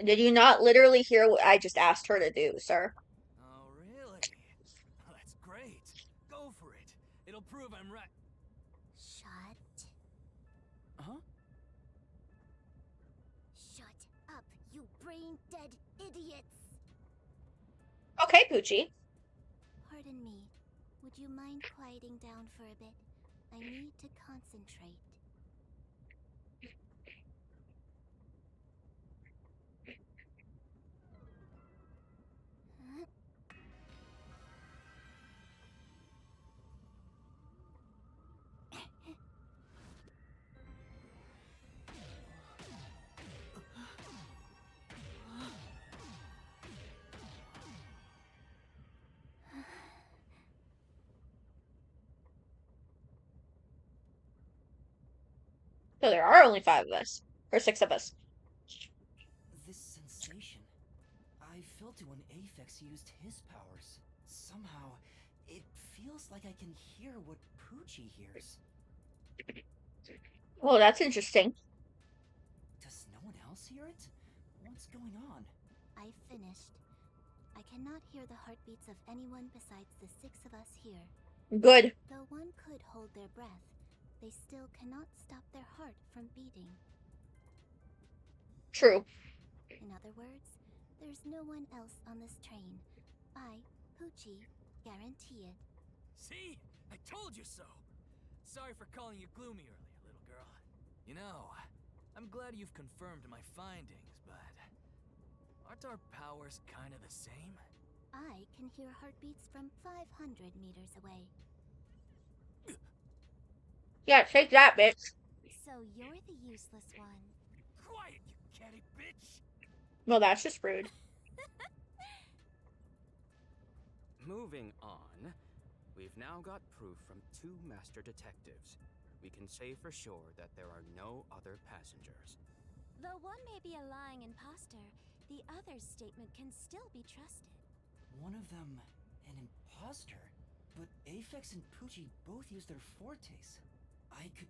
Did you not literally hear what I just asked her to do, sir? Oh, really? That's great. Go for it. It'll prove I'm right. Shut. Huh? Shut up, you brain-dead idiots! Okay, Poochie. Pardon me. Would you mind quieting down for a bit? I need to concentrate. Huh? So there are only 5 of us. Or 6 of us. This sensation. I felt it when Aphex used his powers. Somehow, it feels like I can hear what Poochie hears. Oh, that's interesting. Does no one else hear it? What's going on? I finished. I cannot hear the heartbeats of anyone besides the 6 of us here. Good. Though one could hold their breath, they still cannot stop their heart from beating. True. In other words, there's no one else on this train. I, Poochie, guarantee it. See? I told you so. Sorry for calling you gloomy earlier, little girl. You know, I'm glad you've confirmed my findings, but aren't our powers kind of the same? I can hear heartbeats from 500 meters away. Yeah, take that, bitch. you're the useless one. Quiet, you catty bitch! Well, that's just rude. Moving on, we've now got proof from 2 master detectives. We can say for sure that there are no other passengers. Though one may be a lying imposter, the other's statement can still be trusted. One of them, an imposter? But Aphex and Poochie both use their fortes. I could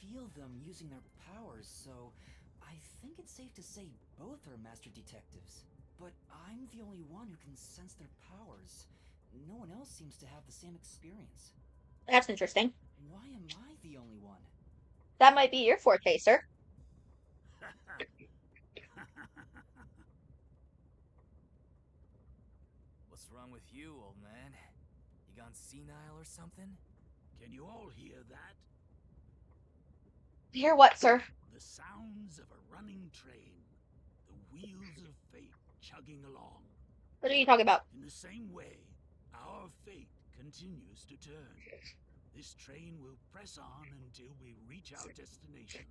feel them using their powers, so I think it's safe to say both are master detectives. But I'm the only one who can sense their powers. No one else seems to have the same experience. That's interesting. Why am I the only one? That might be your forte, sir. What's wrong with you, old man? You gone senile or something? Can you all hear that? Hear what, sir? The sounds of a running train. The wheels of fate chugging along. What are you talking about? In the same way, our fate continues to turn. This train will press on until we reach our destination.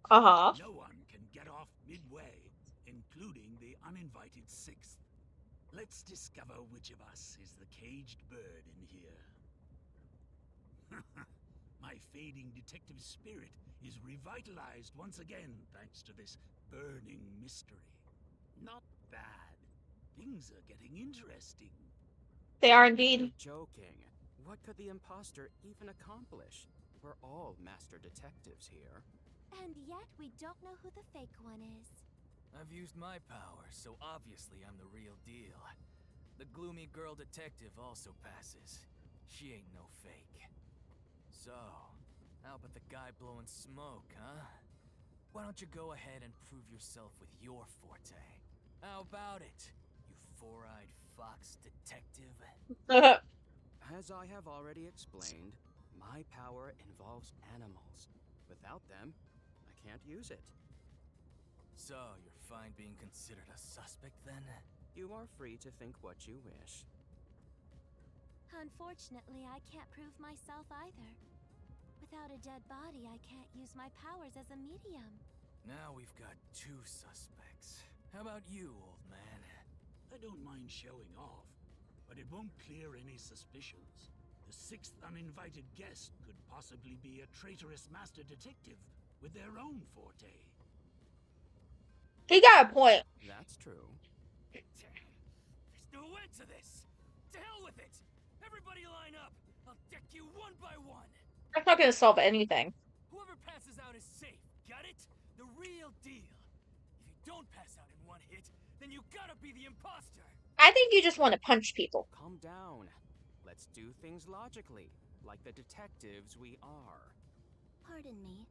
Uh-huh. No one can get off midway, including the uninvited 6th. Let's discover which of us is the caged bird in here. My fading detective spirit is revitalized once again thanks to this burning mystery. Not bad. Things are getting interesting. They are You're indeed. joking. What could the imposter even accomplish? We're all master detectives here. And yet we don't know who the fake one is. I've used my power, so obviously I'm the real deal. The gloomy girl detective also passes. She ain't no fake. So, how about the guy blowing smoke, huh? Why don't you go ahead and prove yourself with your forte? How about it, you four-eyed fox detective? As I have already explained, my power involves animals. Without them, I can't use it. So, you're fine being considered a suspect then? You are free to think what you wish. Unfortunately, I can't prove myself either. Without a dead body, I can't use my powers as a medium. Now we've got 2 suspects. How about you, old man? I don't mind showing off, but it won't clear any suspicions. The 6th uninvited guest could possibly be a traitorous master detective with their own forte. He got a point. That's true. There's no end to this! To hell with it! Everybody line up! I'll deck you one by one! That's not gonna solve anything. Whoever passes out is safe, got it? The real deal. If you don't pass out in one hit, then you gotta be the imposter! I think you just want to punch people. Calm down. Let's do things logically, like the detectives we are. Pardon me.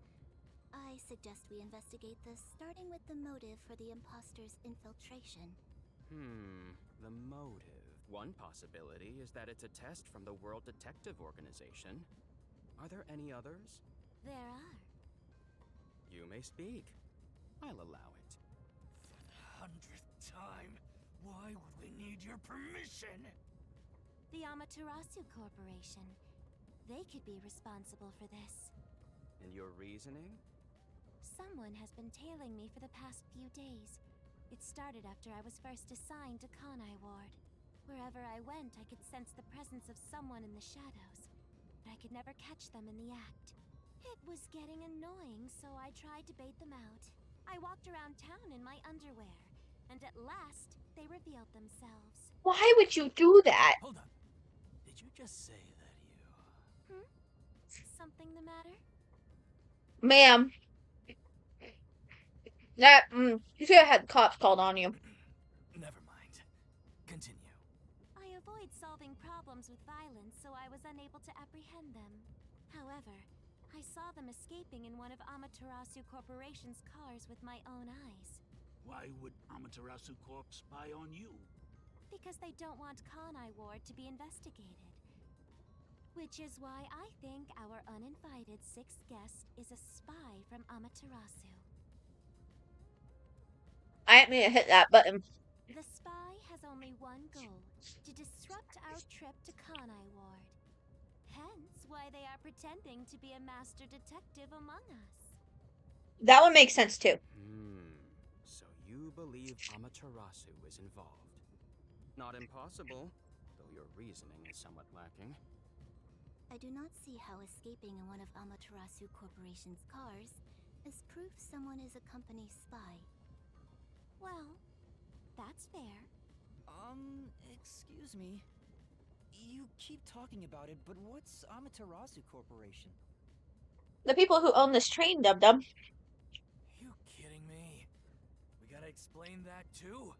I suggest we investigate this, starting with the motive for the imposter's infiltration. The motive. One possibility is that it's a test from the World Detective Organization. Are there any others? There are. You may speak. I'll allow it. For the 100th time, why would we need your permission? The Amaterasu Corporation. They could be responsible for this. And your reasoning? Someone has been tailing me for the past few days. It started after I was first assigned to Kanai Ward. Wherever I went, I could sense the presence of someone in the shadows, but I could never catch them in the act. It was getting annoying, so I tried to bait them out. I walked around town in my underwear, and at last, they revealed themselves. Why would you do that? Hold up. Did you just say that you... Something the matter? Ma'am. That, you should have had the cops called on you. Never mind. Continue. I avoid solving problems with violence, so I was unable to apprehend them. However, I saw them escaping in one of Amaterasu Corporation's cars with my own eyes. Why would Amaterasu Corp spy on you? Because they don't want Kanai Ward to be investigated. Which is why I think our uninvited 6th guest is a spy from Amaterasu. I didn't mean to hit that button. The spy has only one goal, to disrupt our trip to Kanai Ward. Hence why they are pretending to be a master detective among us. That would make sense too. So you believe Amaterasu is involved. Not impossible, though your reasoning is somewhat lacking. I do not see how escaping in one of Amaterasu Corporation's cars is proof someone is a company spy. Well, that's fair. Excuse me. You keep talking about it, but what's Amaterasu Corporation? The people who own this train, dum-dum. You kidding me? We gotta explain that too?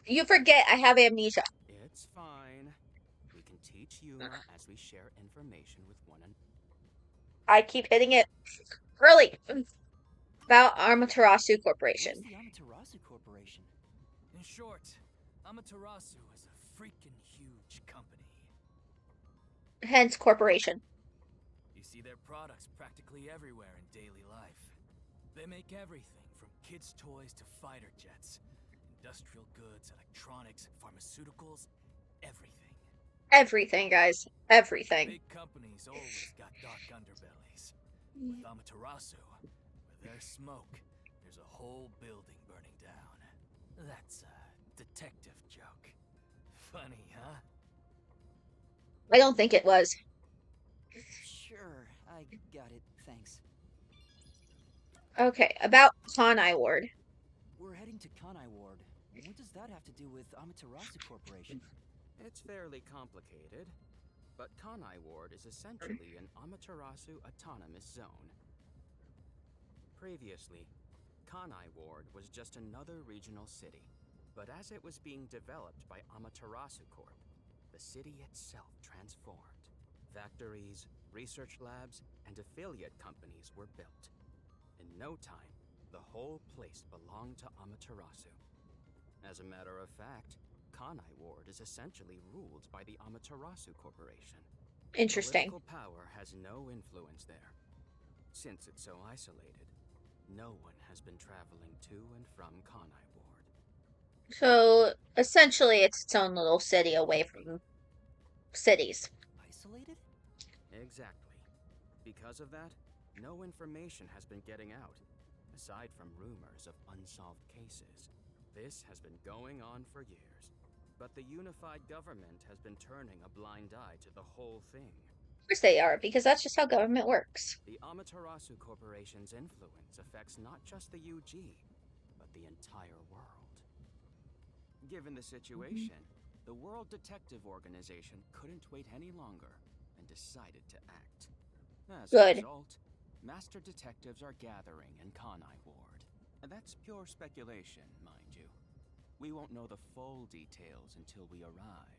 You forget I have amnesia. It's fine. We can teach Yuma as we share information with one another. I keep hitting it early. About Amaterasu What's Corporation. the Amaterasu Corporation? In short, Amaterasu is a freaking huge company. Hence, corporation. You see their products practically everywhere in daily life. They make everything from kids' toys to fighter jets, industrial goods, electronics, pharmaceuticals, everything. Everything, guys. Everything. Big companies always got dark underbellies. With Amaterasu, where there's smoke, there's a whole building burning down. That's a detective joke. Funny, huh? I don't think it was. Sure, I got it, thanks. Okay, about Kanai Ward. We're heading to Kanai Ward. What does that have to do with Amaterasu Corporation? It's fairly complicated, but Kanai Ward is essentially an Amaterasu autonomous zone. Previously, Kanai Ward was just another regional city, but as it was being developed by Amaterasu Corp, the city itself transformed. Factories, research labs, and affiliate companies were built. In no time, the whole place belonged to Amaterasu. As a matter of fact, Kanai Ward is essentially ruled by the Amaterasu Corporation. Interesting. Political power has no influence there. Since it's so isolated, no one has been traveling to and from Kanai Ward. So, essentially, it's its own little city away from cities. Isolated? Exactly. Because of that, no information has been getting out, aside from rumors of unsolved cases. This has been going on for years, but the unified government has been turning a blind eye to the whole thing. Of course they are, because that's just how government works. The Amaterasu Corporation's influence affects not just the UG, but the entire world. Given the situation, the World Detective Organization couldn't wait any longer and decided to act. As a Good. result, master detectives are gathering in Kanai Ward. And that's pure speculation, mind you. We won't know the full details until we arrive.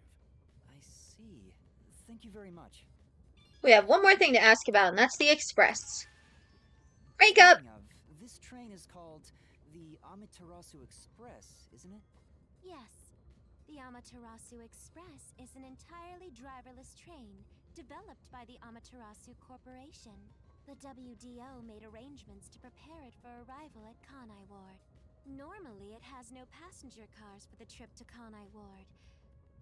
I see. Thank you very much. We have one more thing to ask about, and that's the Express. Rank up! Speaking of, this train is called the Amaterasu Express, isn't it? Yes. The Amaterasu Express is an entirely driverless train developed by the Amaterasu Corporation. The WDO made arrangements to prepare it for arrival at Kanai Ward. Normally, it has no passenger cars for the trip to Kanai Ward,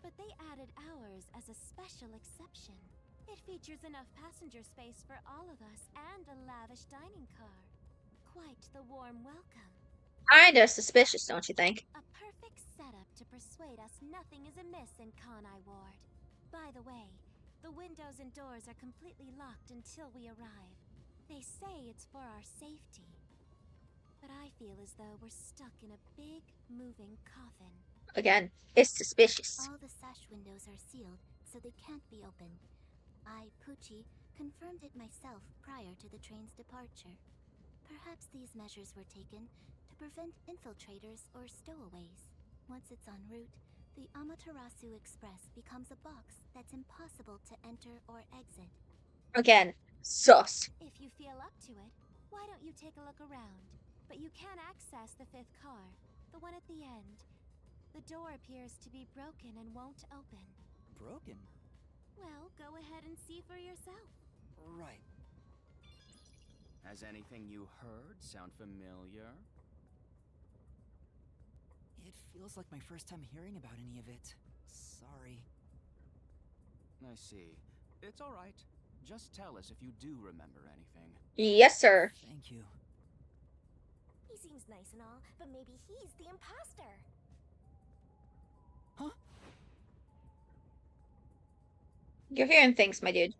but they added ours as a special exception. It features enough passenger space for all of us and a lavish dining car. Quite the warm welcome. Kinda suspicious, don't you think? A perfect setup to persuade us nothing is amiss in Kanai Ward. By the way, the windows and doors are completely locked until we arrive. They say it's for our safety. But I feel as though we're stuck in a big, moving coffin. Again, it's suspicious. All the sash windows are sealed, so they can't be opened. I, Pucci, confirmed it myself prior to the train's departure. Perhaps these measures were taken to prevent infiltrators or stowaways. Once it's en route, the Amaterasu Express becomes a box that's impossible to enter or exit. Again, sus. If you feel up to it, why don't you take a look around? But you can access the fifth car, the one at the end. The door appears to be broken and won't open. Broken? Well, go ahead and see for yourself. Right. Has anything you heard sound familiar? It feels like my first time hearing about any of it. Sorry. I see. It's all right. Just tell us if you do remember anything. Yes, sir. Thank you. seems nice and all, but maybe he's the imposter. Huh? You're hearing things, my dude.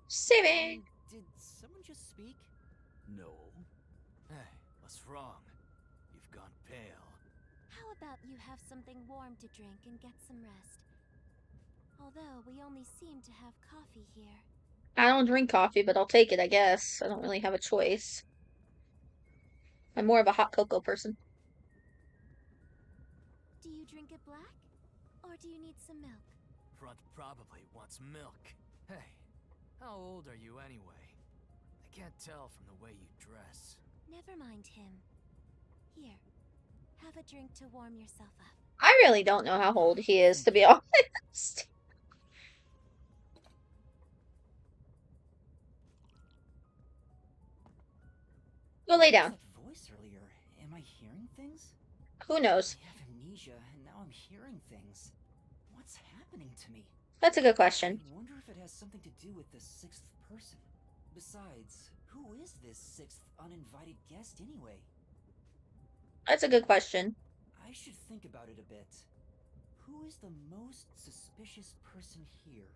Saving. Did someone just speak? No. Hey, what's wrong? You've gone pale. How about you have something warm to drink and get some rest? Although we only seem to have coffee here. I don't drink coffee, but I'll take it, I guess. I don't really have a choice. I'm more of a hot cocoa person. Do you drink it black? Or do you need some milk? Front probably wants milk. Hey, how old are you anyway? I can't tell from the way you dress. Never mind him. Here, have a drink to warm yourself up. I really don't know how old he is, to be honest. Go lay down. That voice earlier. Am I hearing things? Who knows? I have amnesia, and now I'm hearing things. What's happening to me? That's a good question. I wonder if it has something to do with the sixth person. Besides, who is this sixth uninvited guest anyway? That's a good question. I should think about it a bit. Who is the most suspicious person here?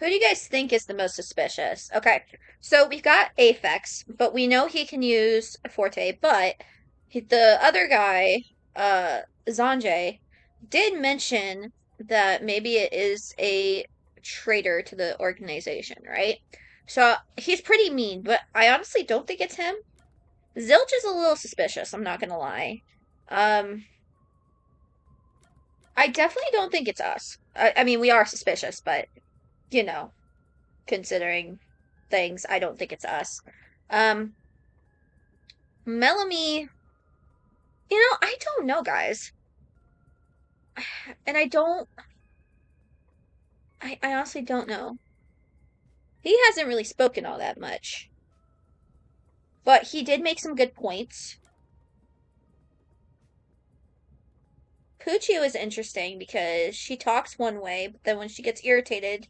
Who do you guys think is the most suspicious? Okay, so we've got Aphex, but we know he can use Forte, but the other guy, Zanjay, did mention that maybe it is a traitor to the organization, right? So he's pretty mean, but I honestly don't think it's him. Zilch is a little suspicious, I'm not gonna lie. I definitely don't think it's us. I mean, we are suspicious, but you know, considering things, I don't think it's us. Melanie, I don't know, guys. And I honestly don't know. He hasn't really spoken all that much. But he did make some good points. Puccio is interesting because she talks one way, but then when she gets irritated,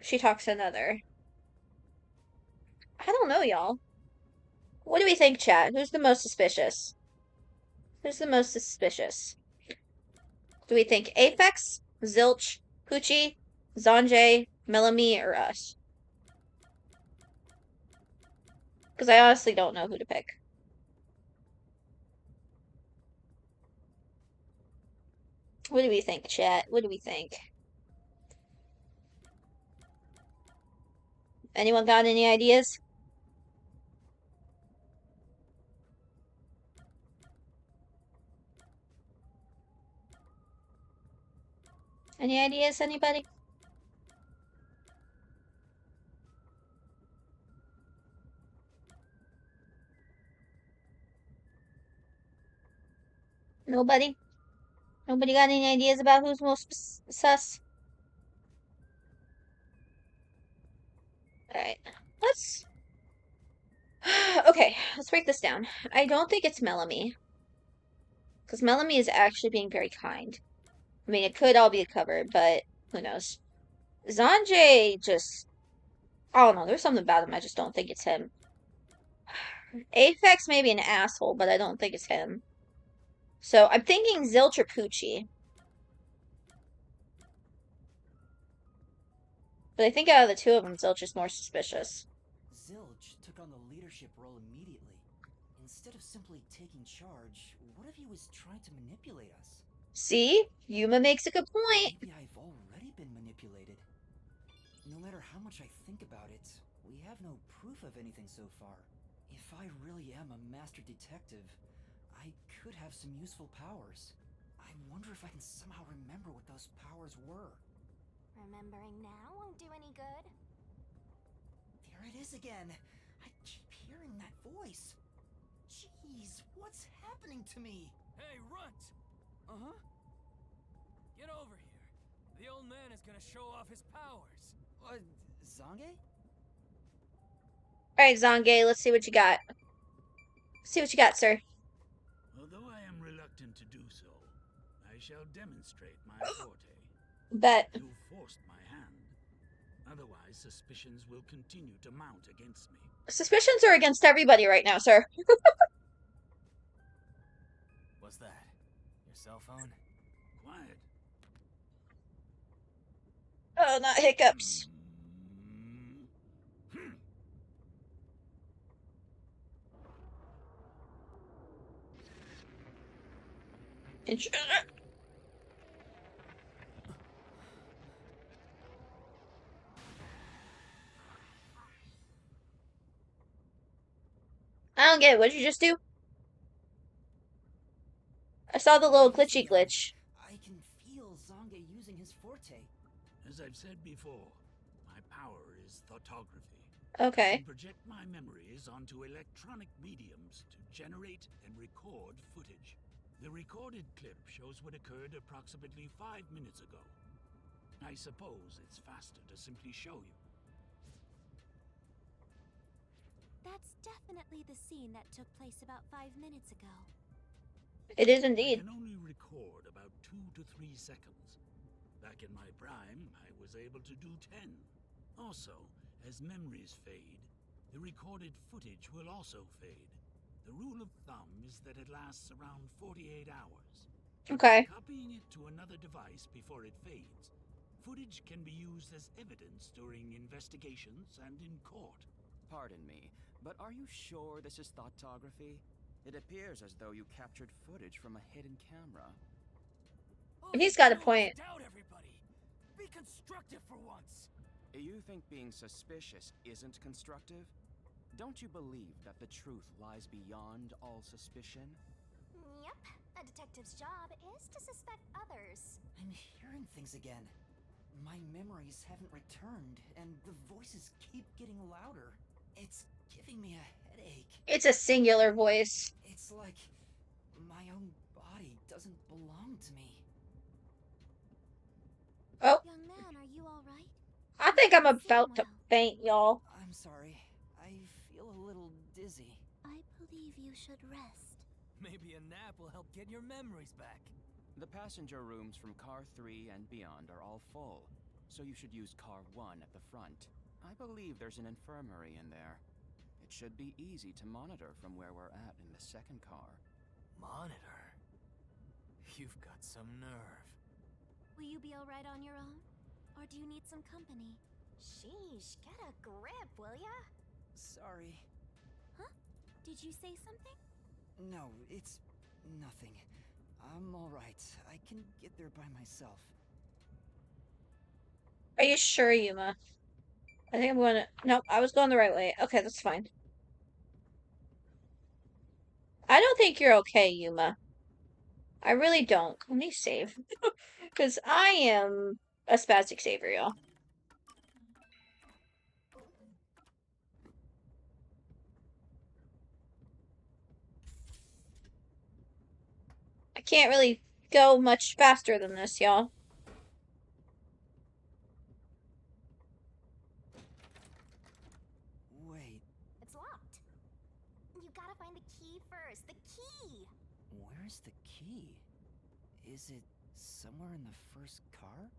she talks another. I don't know, y'all. What do we think, chat? Who's the most suspicious? Who's the most suspicious? Do we think Aphex, Zilch, Poochie, Zanjay, Melanie, or us? Because I honestly don't know who to pick. What do we think, chat? What do we think? Anyone got any ideas? Any ideas, anybody? Nobody? Nobody got any ideas about who's most sus? Alright, let's... Okay, let's break this down. I don't think it's Melanie. Because Melanie is actually being very kind. I mean, it could all be a cover, but who knows. Zanjay just... I don't know, there's something about him, I just don't think it's him. Aphex may be an asshole, but I don't think it's him. So I'm thinking Zilch or Poochie. But I think out of the two of them, Zilch is more suspicious. Zilch took on the leadership role immediately. Instead of simply taking charge, what if he was trying to manipulate us? See? Yuma makes a good point. Maybe I've already been manipulated. No matter how much I think about it, we have no proof of anything so far. If I really am a master detective, I could have some useful powers. I wonder if I can somehow remember what those powers were. Remembering now won't do any good. There it is again. I keep hearing that voice. Jeez, what's happening to me? Hey, Runt! Uh-huh? Get over here. The old man is gonna show off his powers. Zange? Alright, Zange, let's see what you got. See what you got, sir. Although I am reluctant to do so, I shall demonstrate my forte. Bet. You forced my hand. Otherwise, suspicions will continue to mount against me. Suspicions are against everybody right now, sir. What's that? Your cell phone? Quiet. Oh, not hiccups. Intruder. I don't get it. What did you just do? I saw the little glitchy glitch. I can feel Zonge using his forte. As I've said before, my power is thoughtography. Okay. I can project my memories onto electronic mediums to generate and record footage. The recorded clip shows what occurred approximately 5 minutes ago. I suppose it's faster to simply show you. That's definitely the scene that took place about 5 minutes ago. It is I indeed. can only record about 2 to 3 seconds. Back in my prime, I was able to do 10. Also, as memories fade, the recorded footage will also fade. The rule of thumb is that it lasts around 48 hours. Okay. Copying it to another device before it fades, footage can be used as evidence during investigations and in court. Pardon me, but are you sure this is thoughtography? It appears as though you captured footage from a hidden camera. He's got a point. Doubt everybody. Be constructive for once. You think being suspicious isn't constructive? Don't you believe that the truth lies beyond all suspicion? Yep, a detective's job is to suspect others. I'm hearing things again. My memories haven't returned, and the voices keep getting louder. It's giving me a headache. It's a singular voice. It's like my own body doesn't belong to me. Oh, Young man, are you alright? I think I'm about to faint, y'all. I'm sorry. I feel a little dizzy. I believe you should rest. Maybe a nap will help get your memories back. The passenger rooms from Car 3 and beyond are all full, so you should use Car 1 at the front. I believe there's an infirmary in there. It should be easy to monitor from where we're at in the second car. Monitor? You've got some nerve. Will you be alright on your own? Or do you need some company? Sheesh, get a grip, will ya? Sorry. Huh? Did you say something? No, it's nothing. I'm alright. I can get there by myself. Are you sure, Yuma? I think I'm going to... Nope, I was going the right way. Okay, that's fine. I don't think you're okay, Yuma. I really don't. Let me save. Because I am a spastic saver, y'all. I can't really go much faster than this, y'all. Wait, It's locked. You gotta find the key first. The key! where's the key? Is it somewhere in the first car?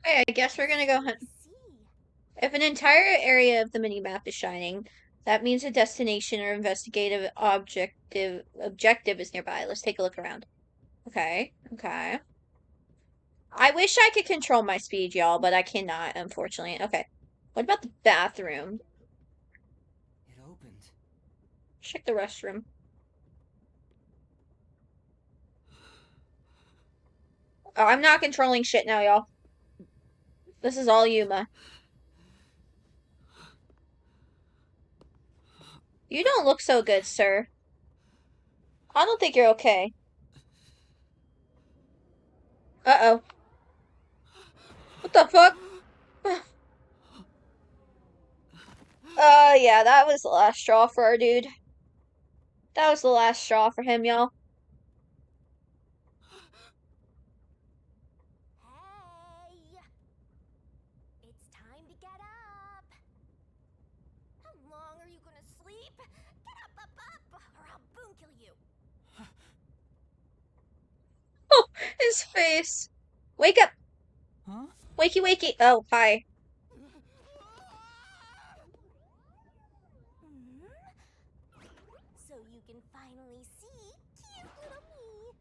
Okay, I guess we're gonna go hunt. See. If an entire area of the minimap is shining, that means a destination or investigative objective is nearby. Let's take a look around. Okay, okay. I wish I could control my speed, y'all, but I cannot, unfortunately. Okay. What about the bathroom? It opened. Check the restroom. Oh, I'm not controlling shit now, y'all. This is all Yuma. You don't look so good, sir. I don't think you're okay. Uh-oh. What the fuck? Yeah, that was the last straw for our dude. That was the last straw for him, y'all. Hey! It's time to get up! How long are you gonna sleep? Get up, or I'll boom kill you! Oh, his face. Wake up. Huh? Wakey, wakey. Oh, hi. So you can finally see cute little me.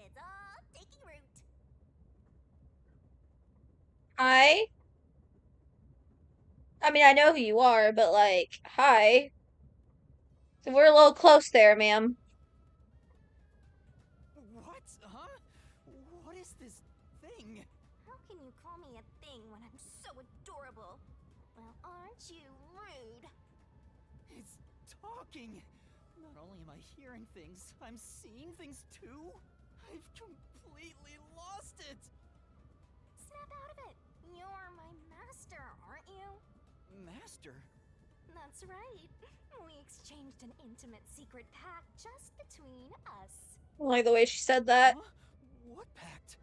It's all taking root. Hi. I mean, I know who you are, but like, hi. We're a little close there, ma'am. What? Huh? What is this thing? How can you call me a thing when I'm so adorable? Well, aren't you rude? It's talking. Not only am I hearing things, I'm seeing things too. I've completely lost it. Snap out of it. You're my master, aren't you? Master? That's right. We exchanged an intimate secret pact just between us. I like the way she said that. Huh? What pact?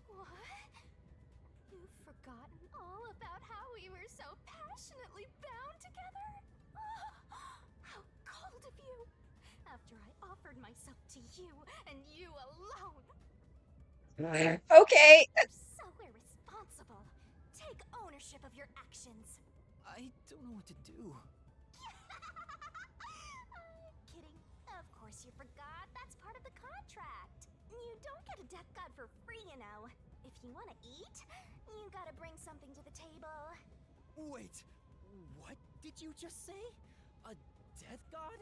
What? You've forgotten all about how we were so passionately bound together? How cold of you! After I offered myself to you, and you alone! Okay. You're so irresponsible. Take ownership of your actions. I don't know what to do. Kidding. Of course you forgot. That's part of the contract. You don't get a death god for free, you know. If you want to eat, you gotta bring something to the table. Wait, what did you just say? A death god?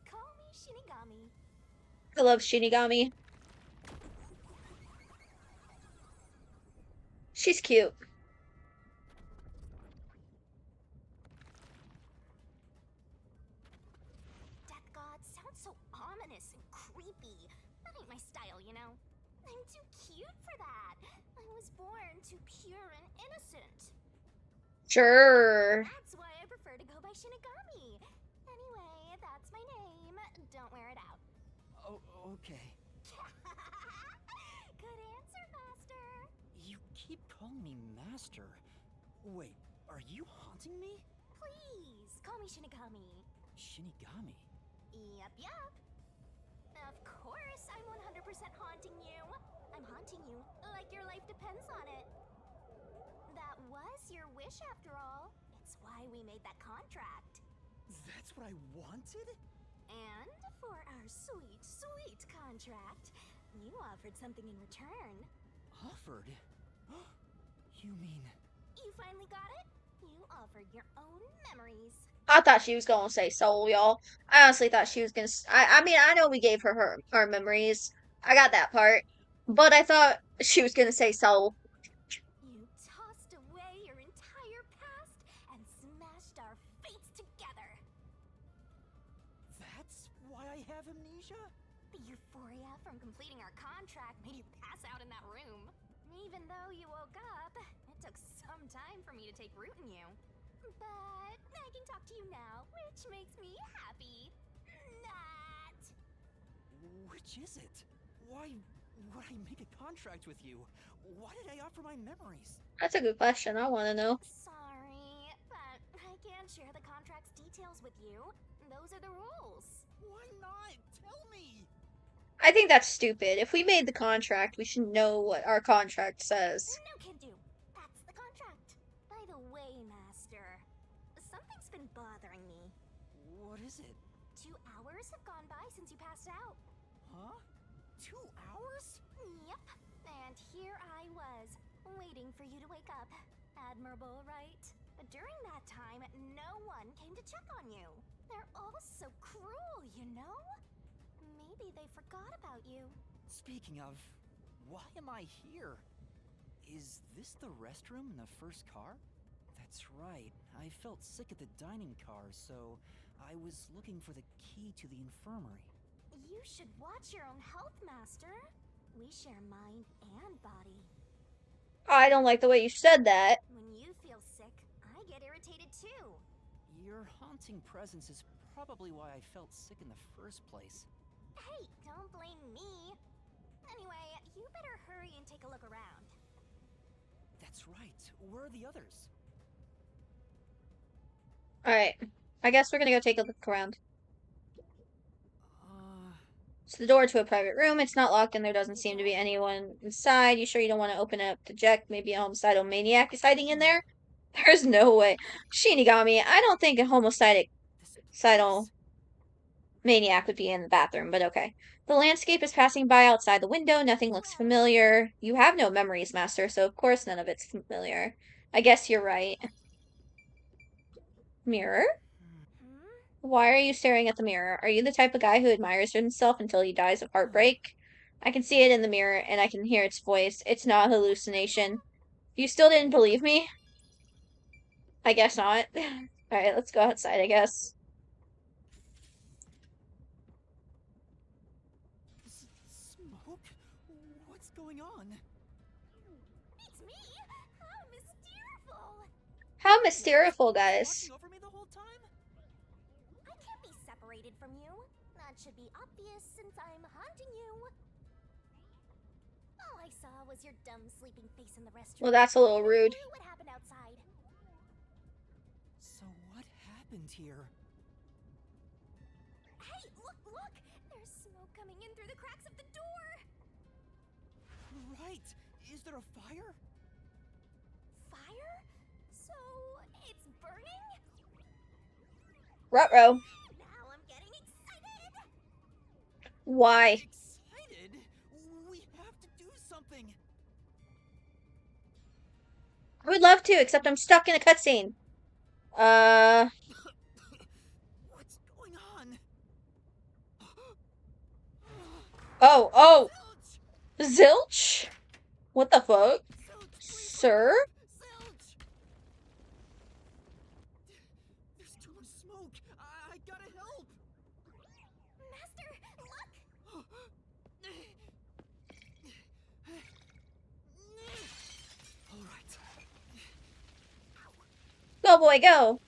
Call me Shinigami. I love Shinigami. She's cute. Death god sounds so ominous and creepy. That ain't my style, you know. I'm too cute for that. I was born too pure and innocent. Sure. That's why I prefer to go by Shinigami. Anyway, that's my name. Don't wear it out. Oh, okay. Good answer, Master. You keep calling me Master. Wait, are you haunting me? Please, call me Shinigami. Shinigami? Yup. Of course, I'm 100% haunting you. I'm haunting you like your life depends on it. That was your wish after all. It's why we made that contract. That's what I wanted? And for our sweet, sweet contract, you offered something in return. Offered? You mean... You finally got it? You offered your own memories. I thought she was gonna say soul, y'all. I honestly thought she was gonna. I mean, I know we gave her her memories. I got that part, but I thought she was gonna say soul. You tossed away your entire past and smashed our fates together. That's why I have amnesia? The euphoria from completing our contract made you pass out in that room. Even though you woke up, it took some time for me to take root in you. But I can talk to you now, which makes me happy. Not. Which is it? Why would I make a contract with you? Why did I offer my memories? That's a good question. I want to know. Sorry, but I can't share the contract's details with you. Those are the rules. Why not? Tell me! I think that's stupid. If we made the contract, we should know what our contract says. No can do. That's the contract. By the way, Master, something's been bothering me. What is it? 2 hours have gone by since you passed out. Huh? 2 hours? Yep. And here I was, waiting for you to wake up. Admirable, right? But during that time, no one came to check on you. They're all so cruel, you know? Maybe they forgot about you. Speaking of, why am I here? Is this the restroom in the first car? That's right. I felt sick at the dining car, so I was looking for the key to the infirmary. You should watch your own health, Master. We share mind and body. I don't like the way you said that. When you feel sick, I get irritated too. Your haunting presence is probably why I felt sick in the first place. Hey, don't blame me. Anyway, you better hurry and take a look around. That's right. Where are the others? Alright. I guess we're gonna go take a look around. It's the door to a private room. It's not locked and there doesn't seem to be anyone inside. You sure you don't want to open it up to check? Maybe a homicidal maniac is hiding in there? There's no way. Shinigami, I don't think a homicidal This maniac would be in the bathroom, but okay. The landscape is passing by outside the window. Nothing looks familiar. You have no memories, Master, so of course none of it's familiar. I guess you're right. Mirror? Hmm? Why are you staring at the mirror? Are you the type of guy who admires himself until he dies of heartbreak? I can see it in the mirror, and I can hear its voice. It's not a hallucination. You still didn't believe me? I guess not. Alright, let's go outside, I guess. smoke? What's going on? It's me! How mysteriful! How What? mysterious, You were guys. watching over me the whole time? I can't be separated from you. That should be obvious since I'm haunting you. All I saw was your dumb sleeping face in the restroom. Well, that's a little No rude. clue what happened outside. So what happened here? Hey, look! There's smoke coming in through the cracks of the door. Right. Is there a fire? Fire? So it's burning? Ruh-roh. Now I'm getting excited. Why? Excited? We have to do something. I would love to, except I'm stuck in a cutscene. What's going on? Oh! Zilch! Zilch? What the fuck? Zilch, please Sir? wake up! Zilch! There's too much smoke. I gotta help. Master, look! All right. Go, boy, go.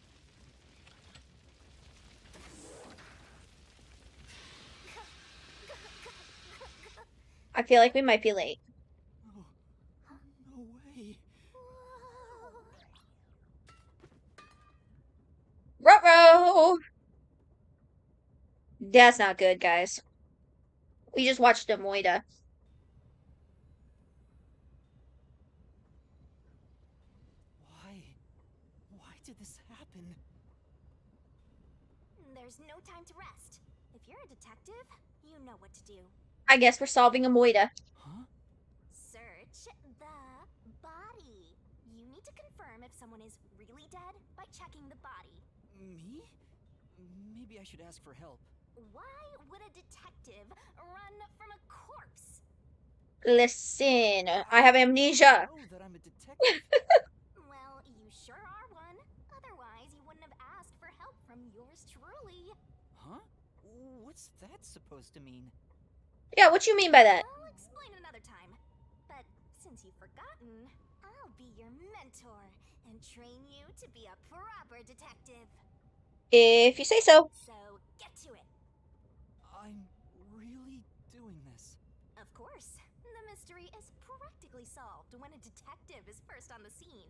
I feel like we might be late. Oh, no way. Ruh-roh! That's not good, guys. We just watched a moida. Why did this happen? There's no time to rest. If you're a detective, you know what to do. I guess we're solving a moida. Huh? Search the body. You need to confirm if someone is really dead by checking the body. Me? Maybe I should ask for help. Why would a detective run from a corpse? Listen, I have amnesia. I know that I'm a detective. Well, you sure are one. Otherwise, you wouldn't have asked for help from yours truly. Huh? What's that supposed to mean? Yeah, what you mean by that? I'll explain another time. But since you've forgotten, I'll be your mentor and train you to be a proper detective. If you say so. So, get to it. I'm really doing this. Of course. The mystery is practically solved when a detective is first on the scene.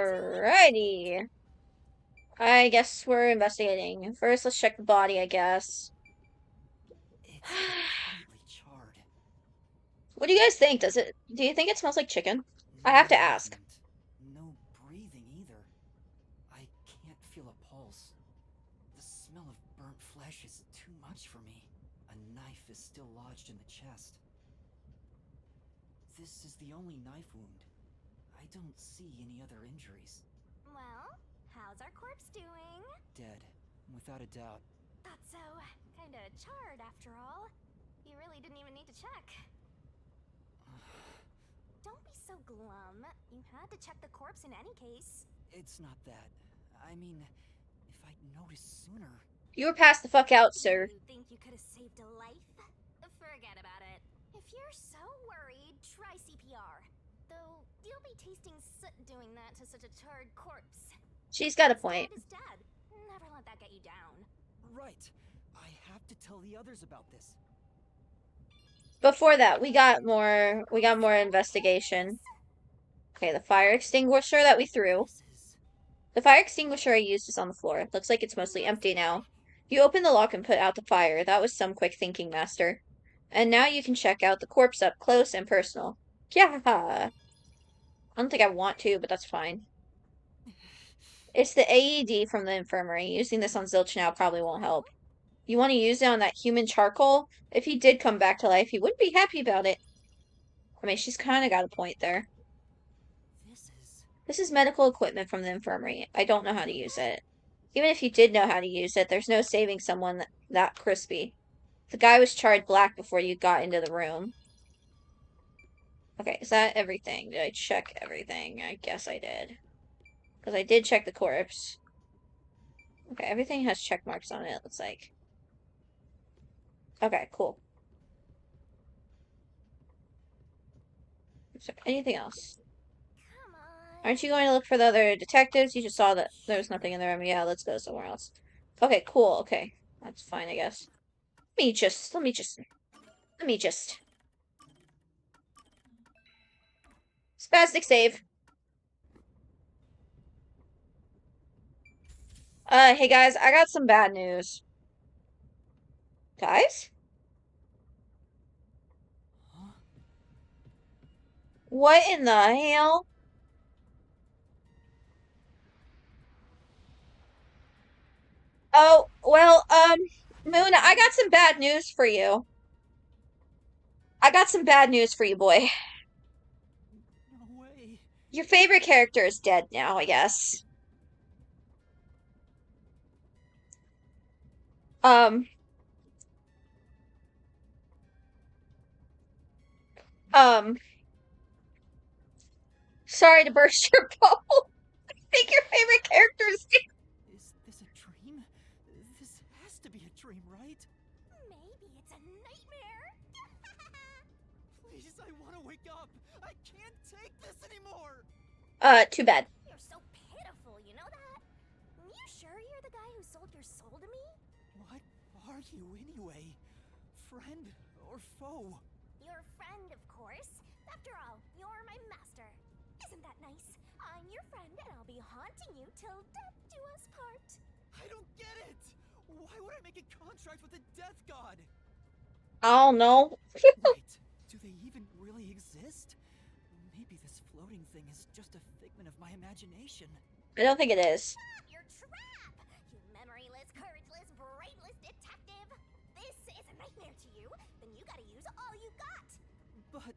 Alrighty. I guess we're investigating. First, let's check the body, I guess. It's completely charred. What do you guys think? Do you think it smells like chicken? I No have to ask. movement, no breathing either. I can't feel a pulse. The smell of burnt flesh is too much for me. A knife is still lodged in the chest. This is the only knife wound. I don't see any other injuries. Well, how's our corpse doing? Dead, without a doubt. Thought so. Kinda charred after all. You really didn't even need to check. Don't be so glum. You had to check the corpse in any case. It's not that. I mean, if I'd noticed sooner. You were passed the fuck out, sir. You think you could have saved a life? Forget about it. If you're so worried, try CPR. Though, you'll be tasting soot doing that to such a charred corpse. She's got a point. Dead is dead. Never let that get you down. Right. I have to tell the others about this. Before that, we got more investigation. Okay, the fire extinguisher that we threw. This The fire extinguisher I used is on the floor. Looks like it's mostly empty now. You opened the lock and put out the fire. That was some quick thinking, Master. And now you can check out the corpse up close and personal. Yeah. I don't think I want to, but that's fine. It's the AED from the infirmary. Using this on Zilch now probably won't help. You want to use it on that human charcoal? If he did come back to life, he wouldn't be happy about it. I mean, she's kind of got a point there. This is medical equipment from the infirmary. I don't know how to use it. Even if you did know how to use it, there's no saving someone that crispy. The guy was charred black before you got into the room. Okay, is that everything? Did I check everything? I guess I did. Because I did check the corpse. Okay, everything has check marks on it, it looks like. Okay, cool. Is there anything else? Come on. Aren't you going to look for the other detectives? You just saw that there was nothing in the room. Yeah, let's go somewhere else. Okay, cool. Okay, that's fine, I guess. Let me just. Spastic save. Hey guys, I got some bad news. Guys? What in the hell? Oh, well, Moon, I got some bad news for you. I got some bad news for you, boy. No way. Your favorite character is dead now, I guess. Um, um, sorry to burst your bubble. I think your favorite character is dead. Is this a dream? This has to be a dream, right? Maybe it's a nightmare. Please, I want to wake up. I can't take this anymore. Too bad. You're so pitiful, you know that? You sure you're the guy who sold your soul to me? What are you anyway? Friend or foe? Your friend, of course. After all, you're my master. Isn't that nice? I'm your friend, and I'll be haunting you till death do us part. I don't get it. Why would I make a contract with a death god? I don't know. Wait, do they even really exist? Maybe this floating thing is just a figment of my imagination. I don't think it is. Stop your trap! You memoryless, courageless, brainless detective! This is a nightmare to you, then you gotta use all you got! But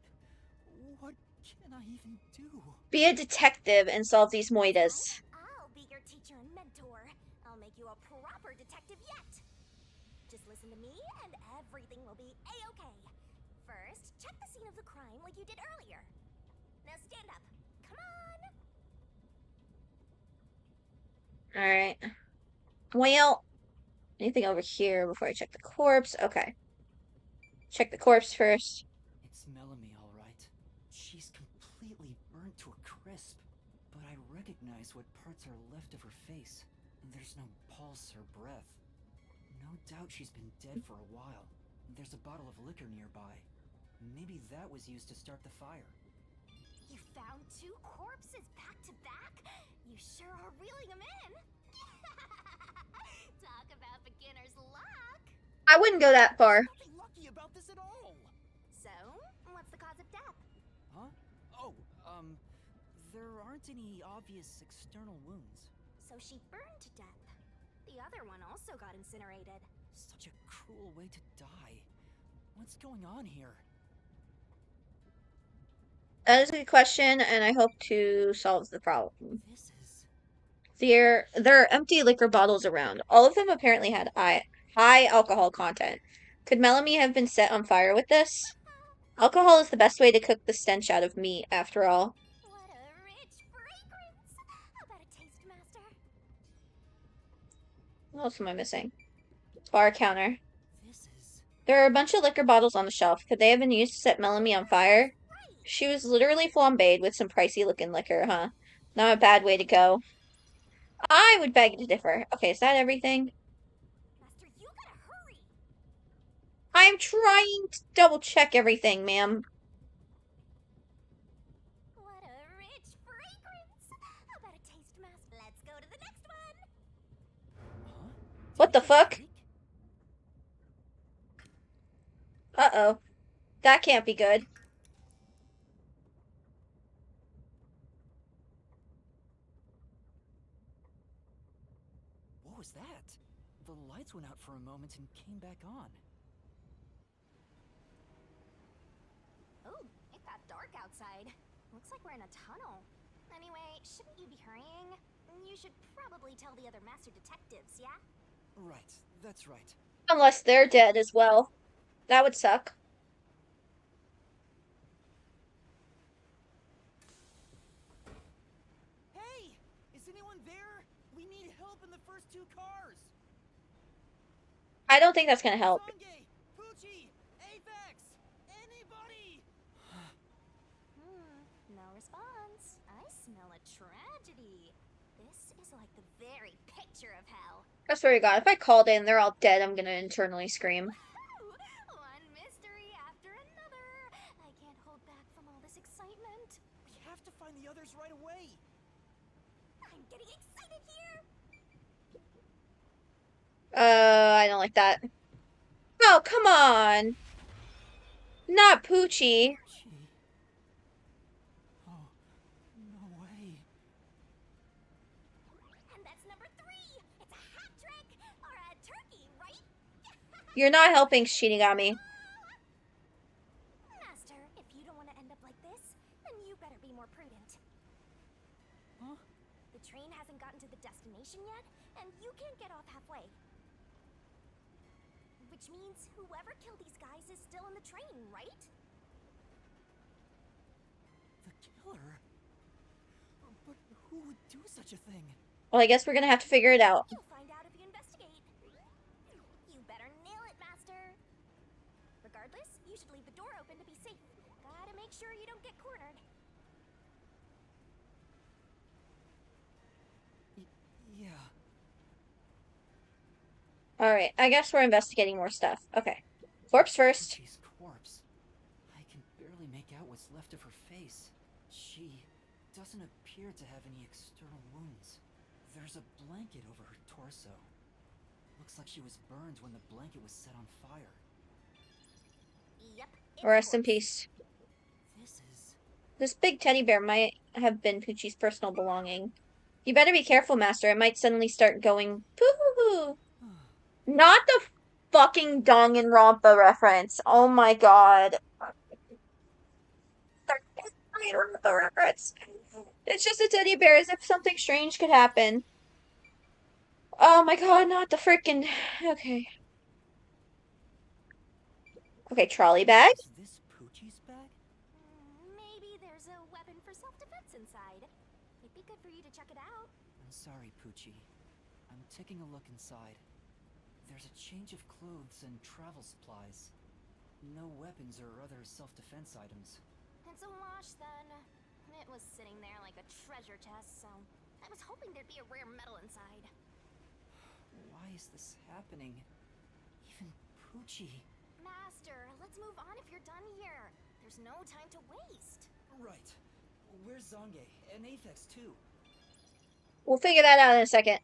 what can I even do? Be a detective and solve these moidas. I'll be your teacher and mentor. I'll make you a proper detective yet. Just listen to me and everything will be a-okay. First, check the scene of the crime like you did earlier. Now stand up. Come on! Alright. Well, anything over here before I check the corpse? Okay. Check the corpse first. It's Melanie, all right. She's completely burnt to a crisp, but I recognize what parts are left of her face, and there's no pulse or breath. No doubt she's been dead for a while. There's a bottle of liquor nearby. Maybe that was used to start the fire. You found two corpses back to back? You sure are reeling them in. Talk about beginner's luck. I wouldn't go that far. There's nothing lucky about this at all. So, what's the cause of death? Huh? Oh, there aren't any obvious external wounds. So she burned to death. The other one also got incinerated. Such a cruel way to die. What's going on here? That is a good question, and I hope to solve the problem. This is... There are empty liquor bottles around. All of them apparently had high alcohol content. Could Melanie have been set on fire with this? Alcohol is the best way to cook the stench out of meat, after all. What a rich fragrance! How about a taste, Master? What else am I missing? Bar counter. This is... There are a bunch of liquor bottles on the shelf. Could they have been used to set Melanie on fire? She was literally flambéed with some pricey-looking liquor, huh? Not a bad way to go. I would beg to differ. Okay, is that everything? Master, you gotta hurry! I'm trying to double-check everything, ma'am. What a rich fragrance! How about a taste, Master? Let's go to What the fuck? Uh-oh. That can't be good. What was that? The lights went out for a moment and came back on. Oh, it got dark outside. Looks like we're in a tunnel. Anyway, shouldn't you be hurrying? You should probably tell the other master detectives, yeah? Right, that's right. Unless they're dead as well. That would suck. Hey! Is anyone there? We need help in the first two cars! I don't think that's gonna help. Sange! Pucci! Apex! Anybody! No response. I smell a tragedy. This is like the very picture of hell. I swear to God, if I called in, they're all dead, I'm gonna internally scream. Woohoo! One mystery after another. I can't hold back from all this excitement. We have to find the others right away! I'm getting excited here! I don't like that. Oh, come on! Not Poochie. Pucci? Oh, no way. And that's number 3! It's a hat trick! Or a turkey, right? You're not helping, Shinigami. Master, if you don't want to end up like this, then you better be more prudent. Huh? The train hasn't gotten to the destination yet, and you can't get off halfway. Which means whoever killed these guys is still in the train, right? The killer? But who would do such a thing? Well, I guess we're gonna have to figure it out. You'll find out if you investigate. You better nail it, Master. Regardless, you should leave the door open to be safe. Gotta make sure you don't get cornered. Yeah. Alright, I guess we're investigating more stuff. Okay. Corpse first. Pucci's corpse. I can barely make out what's left of her face. She doesn't appear to have any external wounds. There's a blanket over her torso. Looks like she was burned when the blanket was set on fire. Yep. Rest in peace. This is... This big teddy bear might have been Poochie's personal belonging. You better be careful, Master. It might suddenly start going poo-hoo-hoo. Not the fucking Danganronpa reference. Oh my god. Danganronpa reference. It's just a teddy bear as if something strange could happen. Oh my god, not the freaking... Okay. Okay, trolley bag. Is this Pucci's bag? Maybe there's a weapon for self-defense inside. It'd be good for you to check it out. I'm sorry, Pucci. I'm taking a look inside. There's a change of clothes and travel supplies. No weapons or other self-defense items. It's a wash, then. It was sitting there like a treasure chest, so I was hoping there'd be a rare metal inside. Why is this happening? Even Pucci. Master, let's move on if you're done here. There's no time to waste. Right. Where's Zange? And Aphex, too. We'll figure that out in a second.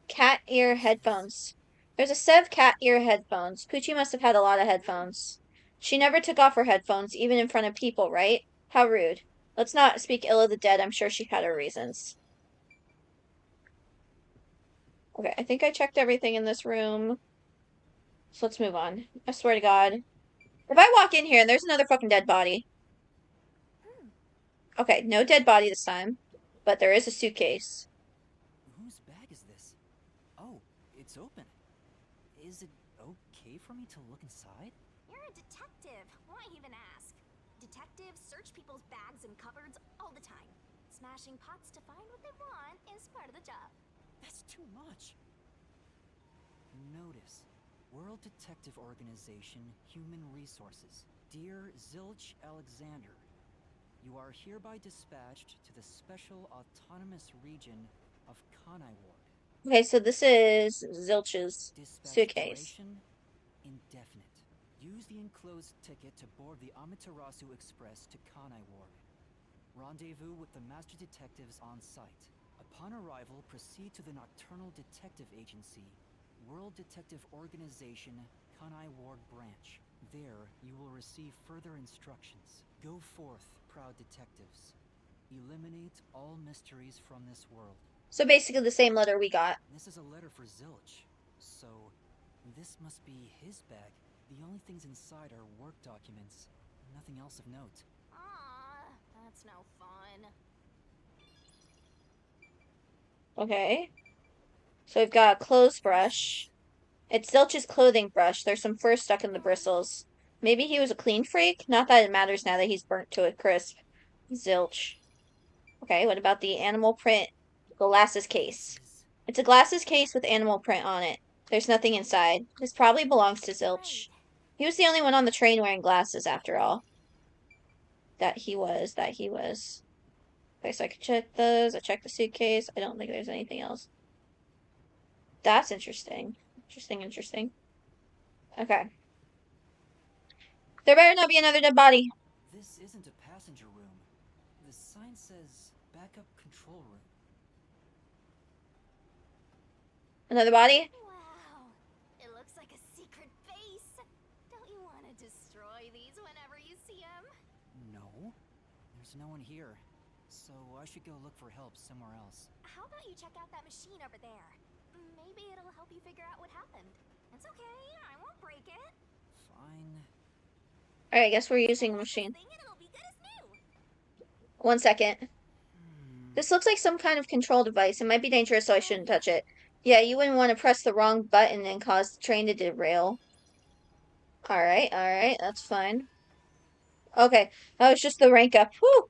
Cat ear headphones. There's a set of cat ear headphones. Poochie must have had a lot of headphones. She never took off her headphones, even in front of people, right? How rude. Let's not speak ill of the dead. I'm sure she had her reasons. Okay, I think I checked everything in this room. So let's move on. I swear to God. If I walk in here and there's another fucking dead body. Okay, no dead body this time. But there is a suitcase. Whose bag is this? Oh, it's open. Is it okay for me to look inside? You're a detective. Why even ask? Detectives search people's bags and cupboards all the time. Smashing pots to find what they want is part of the job. That's too much. Notice. World Detective Organization, Human Resources. Dear Zilch Alexander, you are hereby dispatched to the Special Autonomous Region of Kanai Ward. Okay, so this is Zilch's Dispatch suitcase. duration, indefinite. Use the enclosed ticket to board the Amaterasu Express to Kanai Ward. Rendezvous with the Master Detectives on site. Upon arrival, proceed to the Nocturnal Detective Agency, World Detective Organization, Kanai Ward Branch. There, you will receive further instructions. Go forth, proud detectives. Eliminate all mysteries from this world. So basically the same letter we got. This is a letter for Zilch. So, this must be his bag. The only things inside are work documents. Nothing else of note. Aw, that's no fun. Okay. So we've got a clothes brush. It's Zilch's clothing brush. There's some fur stuck in the bristles. Maybe he was a clean freak? Not that it matters now that he's burnt to a crisp. Zilch. Okay, what about the animal print glasses case? It's a glasses case with animal print on it. There's nothing inside. This probably belongs to Zilch. He was the only one on the train wearing glasses, after all. That he was. Okay, so I can check those. I checked the suitcase. I don't think there's anything else. That's interesting. Interesting. Okay. There better not be another dead body. This isn't a passenger room. The sign says backup control room. Another body? Wow, it looks like a secret base. Don't you want to destroy these whenever you see them? No. There's no one here. So I should go look for help somewhere else. How about you check out that machine over there? Maybe it'll help you figure out what happened. It's okay, I won't break it. Fine. Alright, I guess we're using the machine. 1 second. This looks like some kind of control device. It might be dangerous, so I shouldn't touch it. Yeah, you wouldn't want to press the wrong button and cause the train to derail. Alright, that's fine. Okay, that was just the rank up. Whew!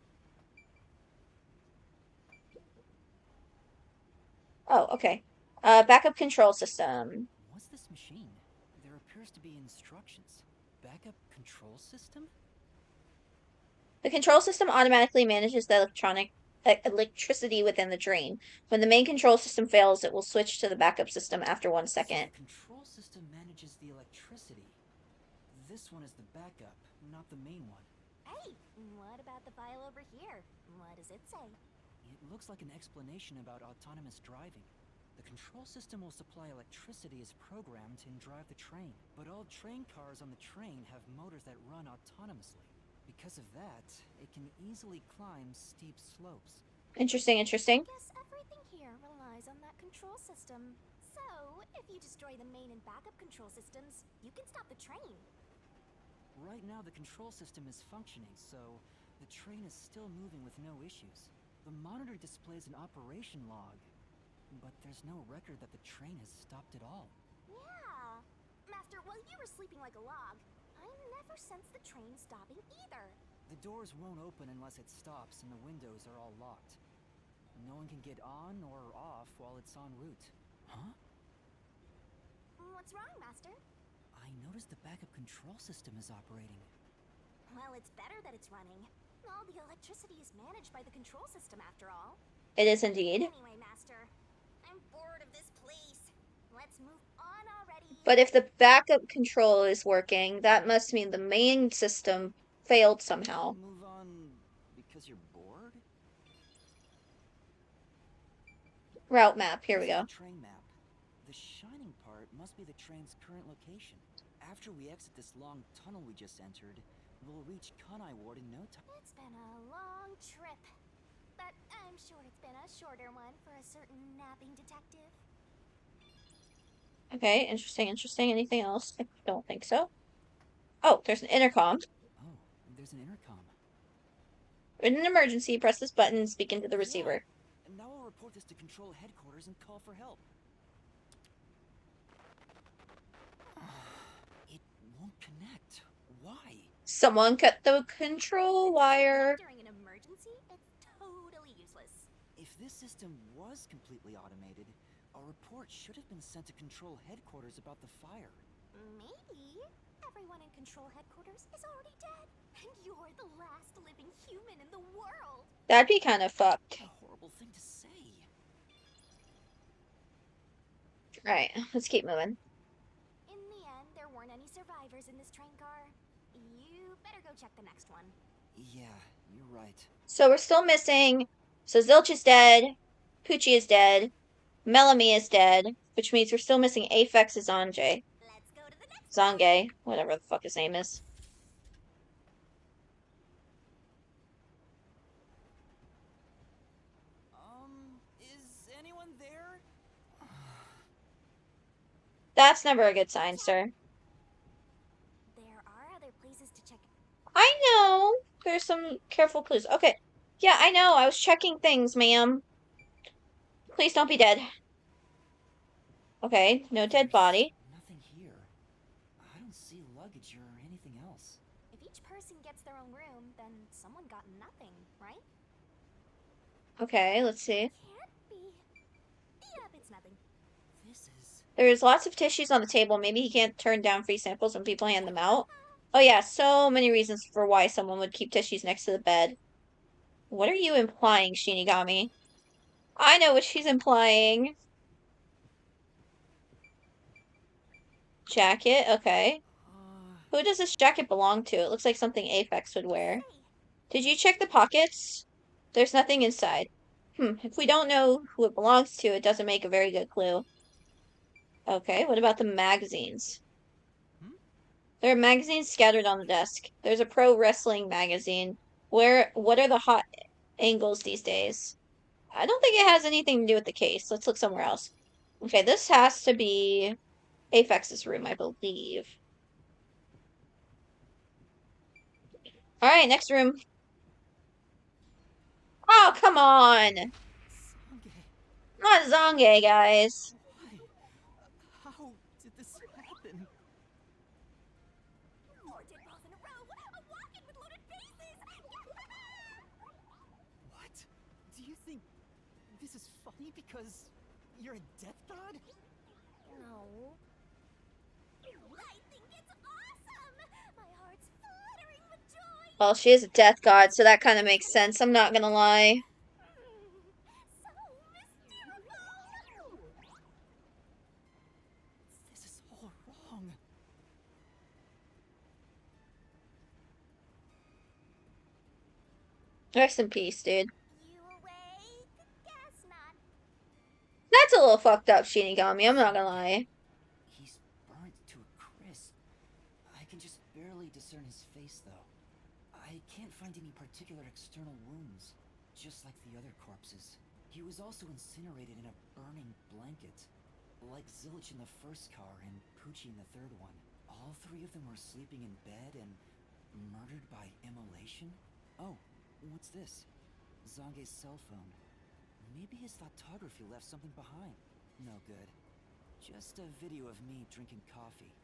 Oh, okay. Backup control system. What's this machine? There appears to be instructions. Backup control system? The control system automatically manages the electricity within the train. When the main control system fails, it will switch to the backup system after 1 second. So the control system manages the electricity. This one is the backup, not the main one. Hey, what about the file over here? What does it say? It looks like an explanation about autonomous driving. The control system will supply electricity as programmed and drive the train. But all train cars on the train have motors that run autonomously. Because of that, it can easily climb steep slopes. Interesting. I guess everything here relies on that control system. So, if you destroy the main and backup control systems, you can stop the train. Right now, the control system is functioning, so the train is still moving with no issues. The monitor displays an operation log, but there's no record that the train has stopped at all. Yeah. Master, while you were sleeping like a log, I never sensed the train stopping either. The doors won't open unless it stops and the windows are all locked. No one can get on or off while it's en route. Huh? What's wrong, Master? I noticed the backup control system is operating. Well, it's better that it's running. All the electricity is managed by the control system after all. It is indeed. Anyway, Master, I'm bored of this place. Let's move on already. But if the backup control is working, that must mean the main system failed somehow. Move on because you're bored? Route map, here we This is go. the train map. The shining part must be the train's current location. After we exit this long tunnel we just entered, we'll reach Kanai Ward in no time. It's been a long trip, but I'm sure it's been a shorter one for a certain napping detective. Okay, interesting. Anything else? I don't think so. Oh, there's an intercom. Oh, there's an intercom. In an emergency, press this button and speak into the receiver. And now I'll report this to Control Headquarters and call for help. It won't connect. Why? Someone cut the control wire. During an emergency, it's totally useless. If this system was completely automated, a report should have been sent to Control Headquarters about the fire. Maybe everyone in Control Headquarters is already dead, and you're the last living human in the world. That'd be kind of fucked. A horrible thing to say. Right, let's keep moving. In the end, there weren't any survivors in this train car. You better go check the next one. Yeah, you're right. So we're still missing. So Zilch is dead. Poochie is dead. Melanie is dead, which means we're still missing Aphex Zange. Let's go to the next one. Zange, whatever the fuck his name is. Is anyone there? That's never a good sign, sir. There are other places to check. I know. There's some careful clues. Okay. Yeah, I know. I was checking things, ma'am. Please don't be dead. Okay, no dead There's body. nothing here. I don't see luggage or anything else. If each person gets their own room, then someone got nothing, right? Okay, let's see. Can't be. Yep, it's nothing. This is... There's lots of tissues on the table. Maybe he can't turn down free samples when people hand them out. Oh yeah, so many reasons for why someone would keep tissues next to the bed. What are you implying, Shinigami? I know what she's implying. Jacket, okay. Who does this jacket belong to? It looks like something Aphex would wear. Say, Did you check the pockets? There's nothing inside. If we don't know who it belongs to, it doesn't make a very good clue. Okay, what about the magazines? There are magazines scattered on the desk. There's a pro wrestling magazine. What are the hot angles these days? I don't think it has anything to do with the case. Let's look somewhere else. Okay, this has to be Aphex's room, I believe. Alright, next room. Oh, come on! Sange, Not Zange, guys. why? How did this happen? 4 dead balls in a row. A walk-in with loaded faces. What? Do you think this is funny because you're a death god? No. I think it's awesome. My heart's fluttering with joy. Well, she is a death god, so that kind of makes sense. I'm not gonna lie. So mystical. This is all wrong. Rest in peace, dude. You awake? Guess not. That's a little fucked up, Shinigami. I'm not gonna lie. He's burnt to a crisp. I can just barely discern his face, though. I can't find any particular external wounds, just like the other corpses. He was also incinerated in a burning blanket, like Zilch in the first car and Poochie in the third one. All 3 of them were sleeping in bed and murdered by immolation? Oh, what's this? Zange's cell phone. Maybe his photography left something behind. No good. Just a video of me drinking coffee.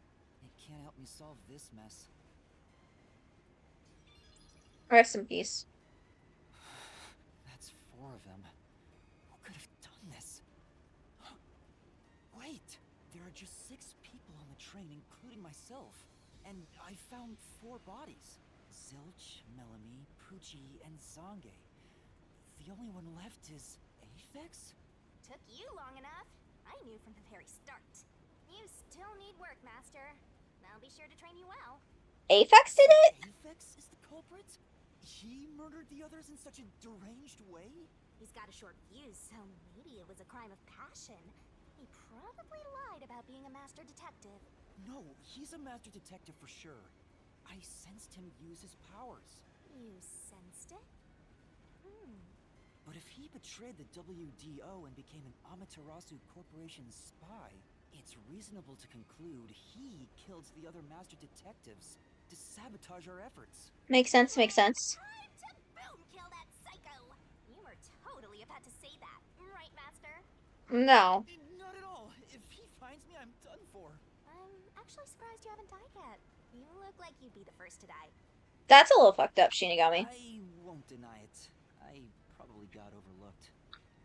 It can't help me solve this mess. Rest in peace. That's 4 of them. Who could have done this? Wait! There are just 6 people on the train, including myself. And I found 4 bodies. Zilch, Melanie, Poochie, and Zange. The only one left is... Aphex? Took you long enough. I knew from the very start. You still need work, Master. I'll be sure to train you well. Aphex did it? Aphex is the culprit? He murdered the others in such a deranged way? He's got a short fuse, so maybe it was a crime of passion. He probably lied about being a master detective. No, he's a master detective for sure. I sensed him use his powers. You sensed it? But if he betrayed the WDO and became an Amaterasu Corporation spy, it's reasonable to conclude he killed the other master detectives to sabotage our efforts. Makes sense, makes sense. Time to boom kill that psycho! You were totally about to say that, right, Master? No. Not at all. If he finds me, I'm done for. I'm actually surprised you haven't died yet. You look like you'd be the first to die. That's a little fucked up, Shinigami. I won't deny it. I probably got overlooked.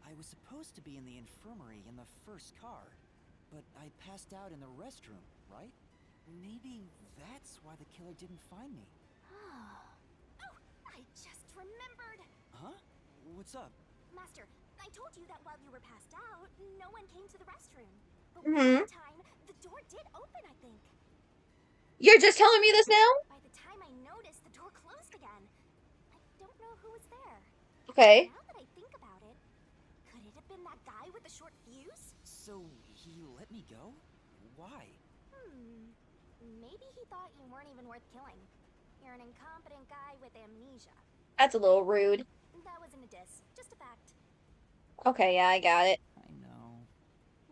I was supposed to be in the infirmary in the first car, but I passed out in the restroom, right? Maybe that's why the killer didn't find me. Oh, I just remembered! Huh? What's up? Master, I told you that while you were passed out, no one came to the restroom. But Mhm. one time, the door did open, I think. You're just telling me this now? By the time I noticed, the door closed again. I don't know who was there. Okay. Now that I think about it, could it have been that So he let me go? Why? Maybe he thought you weren't even worth killing. You're an incompetent guy with amnesia. That's a little rude. That wasn't a diss, just a fact. Okay, yeah, I got it. I know.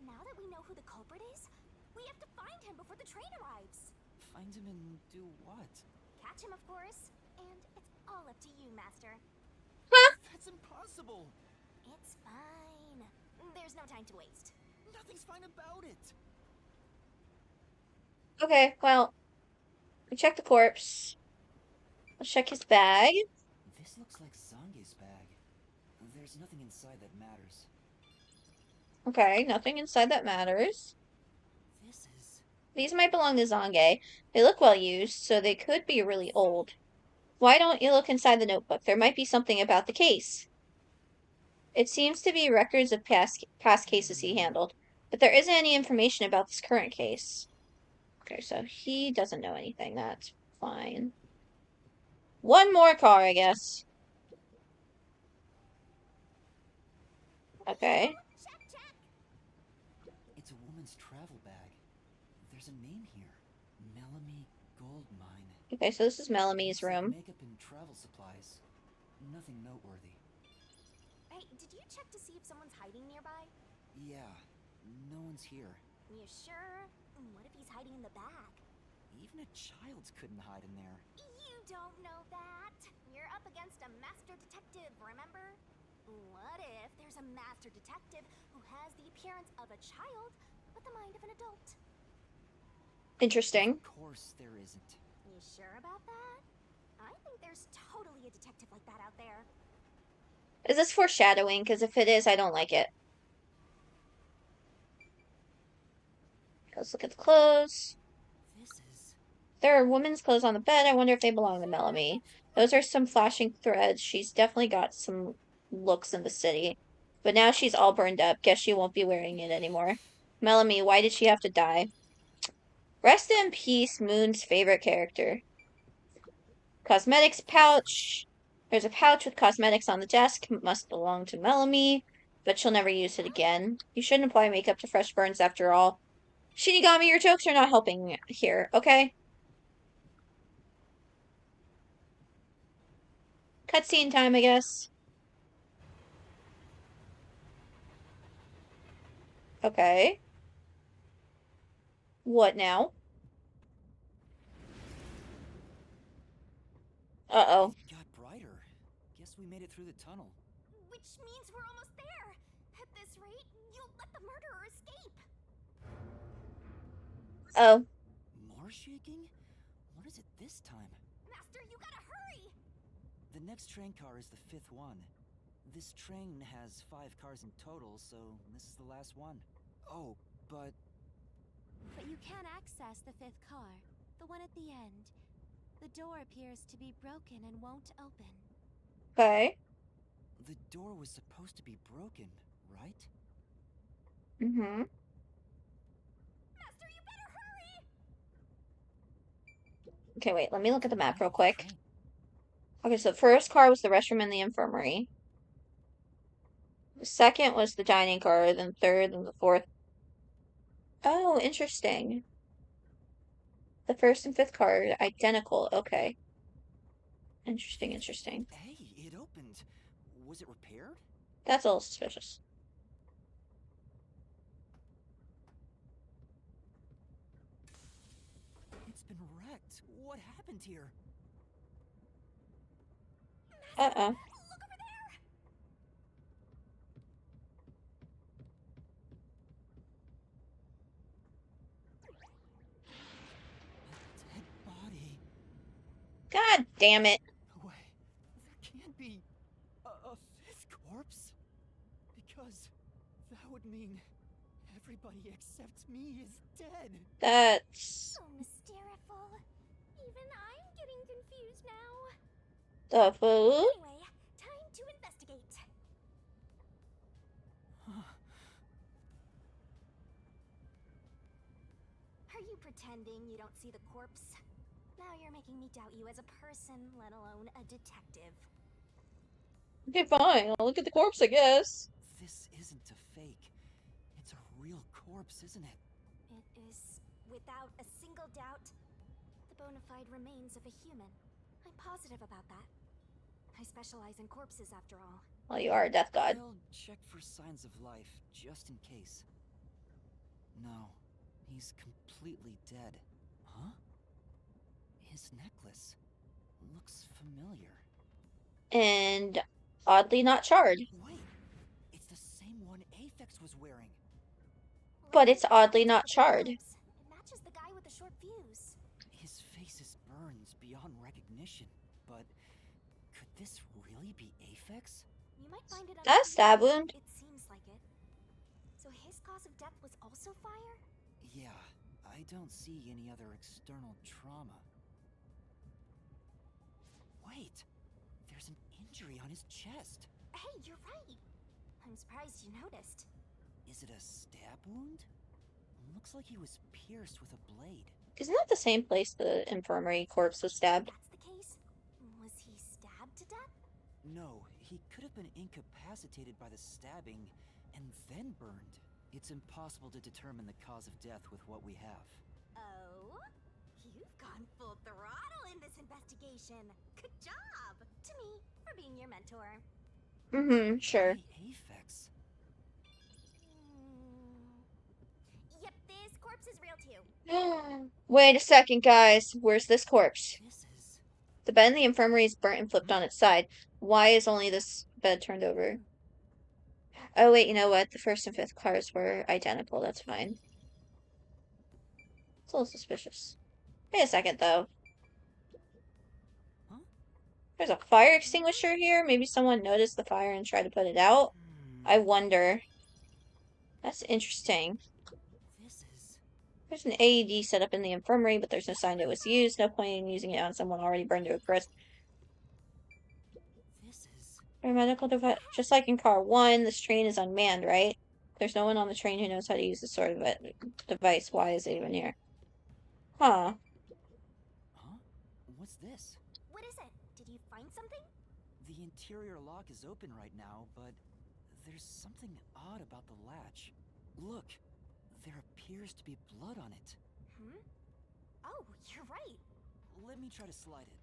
Now that we know who the culprit is, we have to find him before the train arrives. Find him and do what? Catch him, of course. And it's all up to you, Master. That's impossible! It's fine. There's no time to waste. Nothing's fine about it! Okay, well, we check the corpse. Let's check his bag. This looks like Zange's bag. There's nothing inside that matters. Okay, nothing inside that matters. This is... These might belong to Zange. They look well used, so they could be really old. Why don't you look inside the notebook? There might be something about the case. It seems to be records of past cases he handled, but there isn't any information about this current case. Okay, so he doesn't know anything. That's fine. One more car, I guess. Okay. Check! It's a woman's travel bag. There's a name here. Melanie Goldmine. Okay, so this is Melamie's Looks like room. makeup and travel supplies. Nothing noteworthy. Hey, did you check to see if someone's hiding nearby? Yeah, no one's here. You sure? What if he's hiding in the bag? Even a child couldn't hide in there. You don't know that. You're up against a master detective, remember? What if there's a master detective who has the appearance of a child, but the mind of an adult? Interesting. Of course there isn't. You sure about that? I think there's totally a detective like that out there. Is this foreshadowing? Because if it is, I don't like it. Let's look at the clothes. This is... There are women's clothes on the bed. I wonder if they belong to Melanie. Those are some flashing threads. She's definitely got some looks in the city. But now she's all burned up. Guess she won't be wearing it anymore. Melanie, why did she have to die? Rest in peace, Moon's favorite character. Cosmetics pouch. There's a pouch with cosmetics on the desk. Must belong to Melanie, but she'll never use it again. You shouldn't apply makeup to fresh burns after all. Shinigami, your jokes are not helping here, okay? Cutscene time, I guess. Okay. What now? Uh-oh. It got brighter. Guess we made it through the tunnel. Which means we're almost there. At this rate, you'll let the murderer escape. Oh. More shaking? What is it this time? Master, you gotta hurry! The next train car is the 5th one. This train has 5 cars in total, so this is the last one. Oh, but... But you can't access the 5th car, the one at the end. The door appears to be broken and won't open. Okay. The door was supposed to be broken, right? Mm-hmm. Master, you better hurry! Okay, wait, let me look at the map real quick. Okay, so the first car was the restroom and the infirmary. The second was the dining car, then third, and the fourth. Oh, interesting. The first and fifth car are identical. Okay. Interesting, interesting. Hey, it opened. Was it repaired? That's a little suspicious. It's been wrecked. What happened here? Uh-uh. Look over there! A dead body. God damn it. No way. There can't be a 5th corpse. Because that would mean everybody except me is dead. That's... So mysterious. Even I'm getting confused now. the food? Anyway, time to investigate. Are you pretending you don't see the corpse? Now you're making me doubt you as a person, let alone a detective. Okay, fine. I'll look at the corpse, I guess. This isn't a fake. It's a real corpse, isn't it? It is, without a single doubt, the bona fide remains of a human. I'm positive about that. I specialize in corpses, after all. Well, you are a death god. I'll check for signs of life, just in case. No, he's completely dead. Huh? His necklace looks familiar. And oddly not charred. Wait, it's the same one Aphex was wearing. But it's oddly not Look at the charred. corpse. It matches the guy with the short fuse. His face is burned beyond recognition, but could this really be Aphex? You might find it That's a stab wound. It seems like it. So his cause of death was also fire? Yeah, I don't see any other external trauma. Wait, there's an injury on his chest. Hey, you're right. I'm surprised you noticed. Is it a stab wound? Looks like he was pierced with a blade. Isn't that the same place the infirmary corpse was stabbed? That's the case? Was he stabbed to death? No, he could have been incapacitated by the stabbing and then burned. It's impossible to determine the cause of death with what we have. Oh? You've gone full throttle in this investigation. Good job! To me, for being your mentor. Mm-hmm, sure. Aphex. Yep, this corpse is real too. Wait a second, guys. Where's this corpse? This is... The bed in the infirmary is burnt and flipped on its side. Why is only this bed turned over? Oh, wait, you know what? The first and fifth cars were identical. That's fine. It's a little suspicious. Wait a second, though. Huh? There's a fire extinguisher here. Maybe someone noticed the fire and tried to put it out. I wonder. That's interesting. This is... There's an AED set up in the infirmary, but there's no sign it was used. No point in using it on someone already burned to a crisp. This is... Medical device. Just like in car 1, this train is unmanned, right? There's no one on the train who knows how to use this sort of a device. Why is it even here? Huh. Huh? What's this? What is it? Did you find something? The interior lock is open right now, but there's something odd about the latch. Look, there appears to be blood on it. Oh, you're right. Let me try to slide it.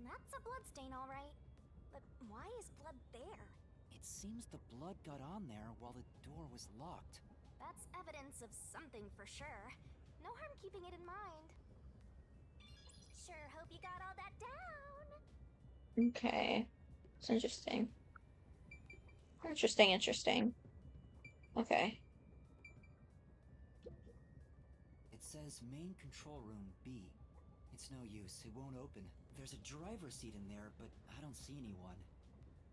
That's a blood stain, all right. But why is blood there? It seems the blood got on there while the door was locked. That's evidence of something for sure. No harm keeping it in mind. Sure hope you got all that down. Okay. It's interesting. Interesting. Okay. It says main control room B. It's no use, it won't open. There's a driver's seat in there, but I don't see anyone.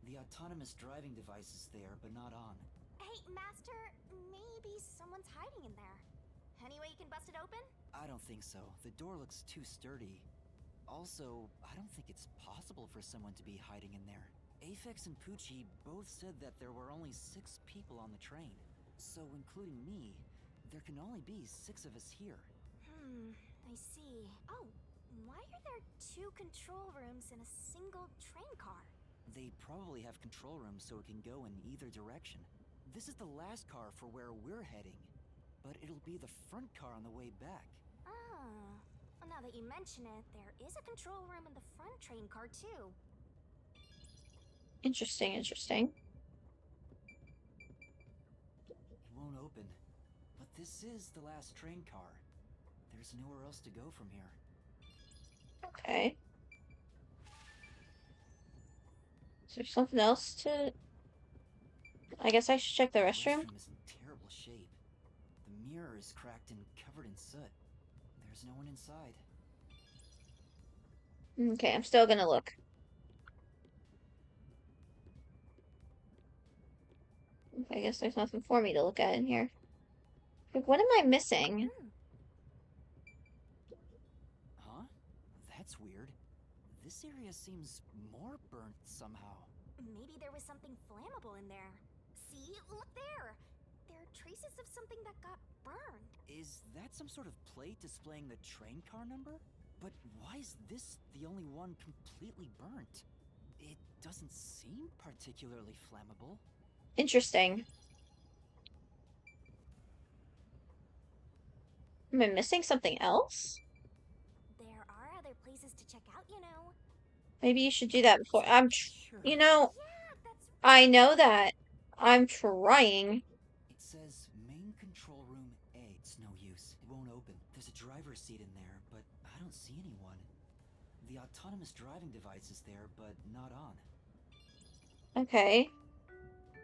The autonomous driving device is there, but not on. Hey, Master, maybe someone's hiding in there. Any way you can bust it open? I don't think so. The door looks too sturdy. Also, I don't think it's possible for someone to be hiding in there. Aphex and Poochie both said that there were only 6 people on the train. So, including me, there can only be 6 of us here. I see. Oh, why are there 2 control rooms in a single train car? They probably have control rooms so it can go in either direction. This is the last car for where we're heading, but it'll be the front car on the way back. Oh. Well, now that you mention it, there is a control room in the front train car, too. Interesting. It won't open, but this is the last train car. There's nowhere else to go from here. Okay. Is there something else to... I guess I should check the restroom? The restroom is in terrible shape. The mirror is cracked and covered in soot. There's no one inside. Okay, I'm still gonna look. I guess there's nothing for me to look at in here. What am I missing? Huh? That's weird. This area seems more burnt somehow. Maybe there was something flammable in there. See? Look there! There are traces of something that got burned. Is that some sort of plate displaying the train car number? But why is this the only one completely burnt? It doesn't seem particularly flammable. Interesting. Am I missing something else? There are other places to check out, you know. Maybe you should do that before. Sure. You know, Yeah, that's I know that. I'm trying. It says main control room A. It's no use. It won't open. There's a driver's seat in there, but I don't see anyone. The autonomous driving device is there, but not on. Okay.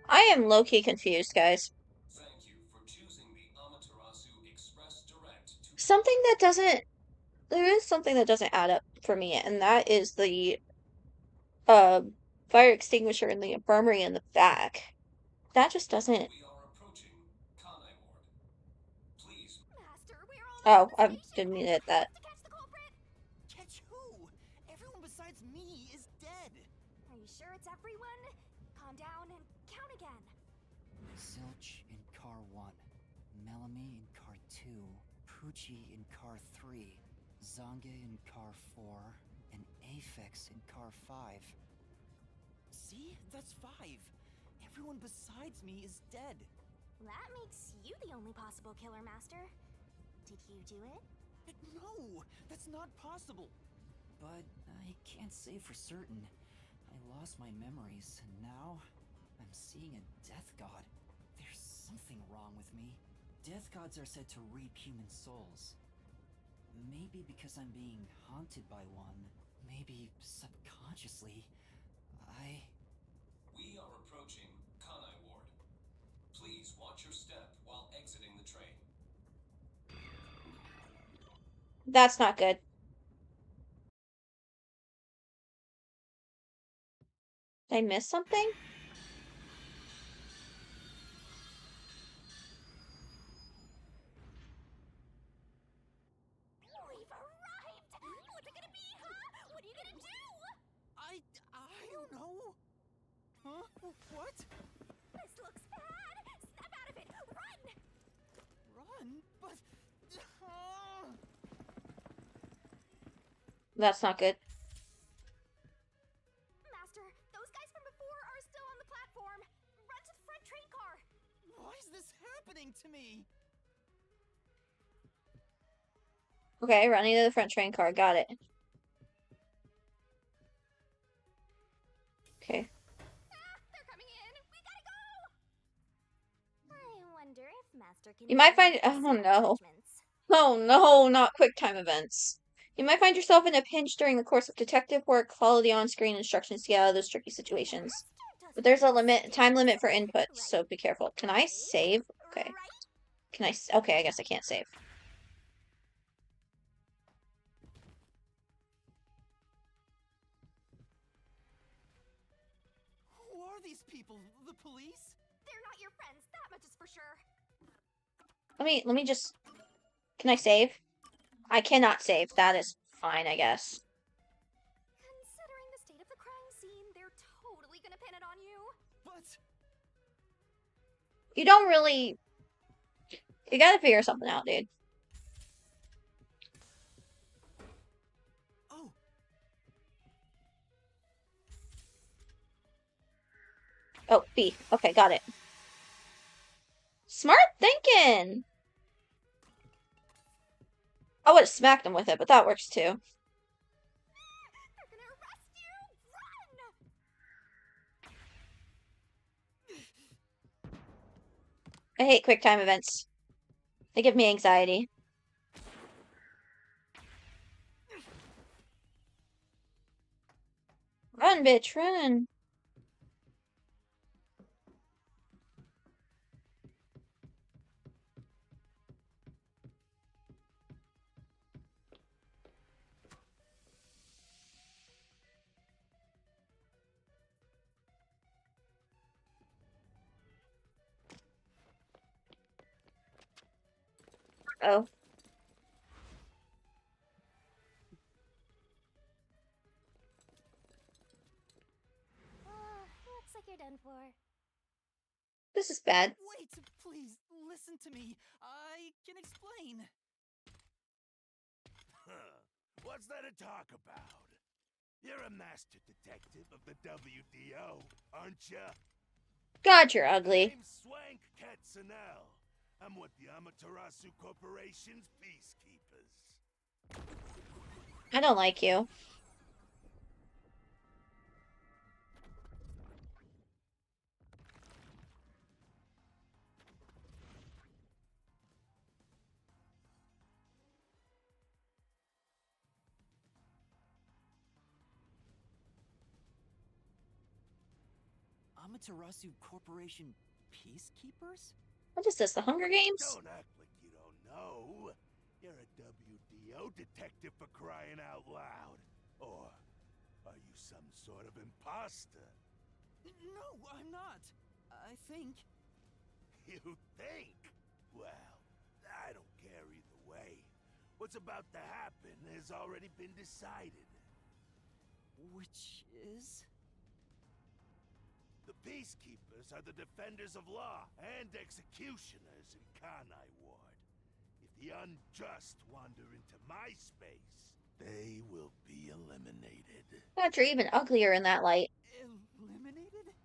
I am low-key confused, guys. Thank you for choosing the Amaterasu Express Direct to Something that doesn't... There is something that doesn't add up for me, and that is the, uh, fire extinguisher in the infirmary in the back. That just doesn't... We are approaching Kanai Ward. Please. Master, we're almost Oh, at the I station. didn't mean to hit We that. have to catch the culprit. Catch who? Everyone besides me is dead. Are you sure it's everyone? Calm down and count again. Zilch in car 1, Melamy in car 2, Poochie in car 3, Zange in car 4, and Aphex in car 5. See? That's 5. Everyone besides me is dead. That makes you the only possible killer, Master. Did you do it? No, that's not possible. But I can't say for certain. I lost my memories, and now I'm seeing a death god. There's something wrong with me. Death gods are said to reap human souls. Maybe because I'm being haunted by one. Maybe subconsciously. We are approaching Kanai Ward. Please watch your step while exiting the train. That's not good. Did I miss something? We've arrived! What's it gonna be, huh? What are you gonna do? I don't know. Huh? What? This looks bad! Snap out of it! Run! Run? But... That's not good. Master, those guys from before are still on the platform. Run to the front train car. Why is this happening to me? Okay, running to the front train car. Got it. Okay. Ah, they're coming in. We gotta go. I wonder if Master can You might find... make Oh snap no. judgments. Oh no, not quick time events. You might find yourself in a pinch during the course of detective work. Follow the on-screen instructions to get out of those tricky situations. Master But doesn't there's a make time limit for mistakes, input, right? so be careful. Can I save? Okay. Right? Can I... Okay, I guess I can't save. Who are these people? The police? They're not your friends, that much is for sure. Let me just... Can I save? I cannot save. That is fine, I guess. Considering the state of the crime scene, they're totally gonna pin it on you. But... You don't really... You gotta figure something out, dude. Oh! Oh, B. Okay, got it. Smart thinking! I would've smacked him with it, but that works too. They're gonna arrest you! Run! I hate quick time events. They give me anxiety. Run, bitch, run! Oh. Looks like you're done for. This is bad. Wait, please, listen to me. I can explain. Huh. What's there to talk about? You're a master detective of the WDO, aren't ya? God, you're ugly. Name's Swank Katzenell. I'm with the Amaterasu Corporation's peacekeepers. I don't like you. Amaterasu Corporation peacekeepers? What is this, the Hunger Games? Don't act like you don't know. You're a WDO detective for crying out loud. Or are you some sort of imposter? No, I'm not. I think. You think? Well, I don't care either way. What's about to happen has already been decided. Which is? The peacekeepers are the defenders of law and executioners in Kanai Ward. If the unjust wander into my space, they will be eliminated. God, you're even uglier in that light. Eliminated?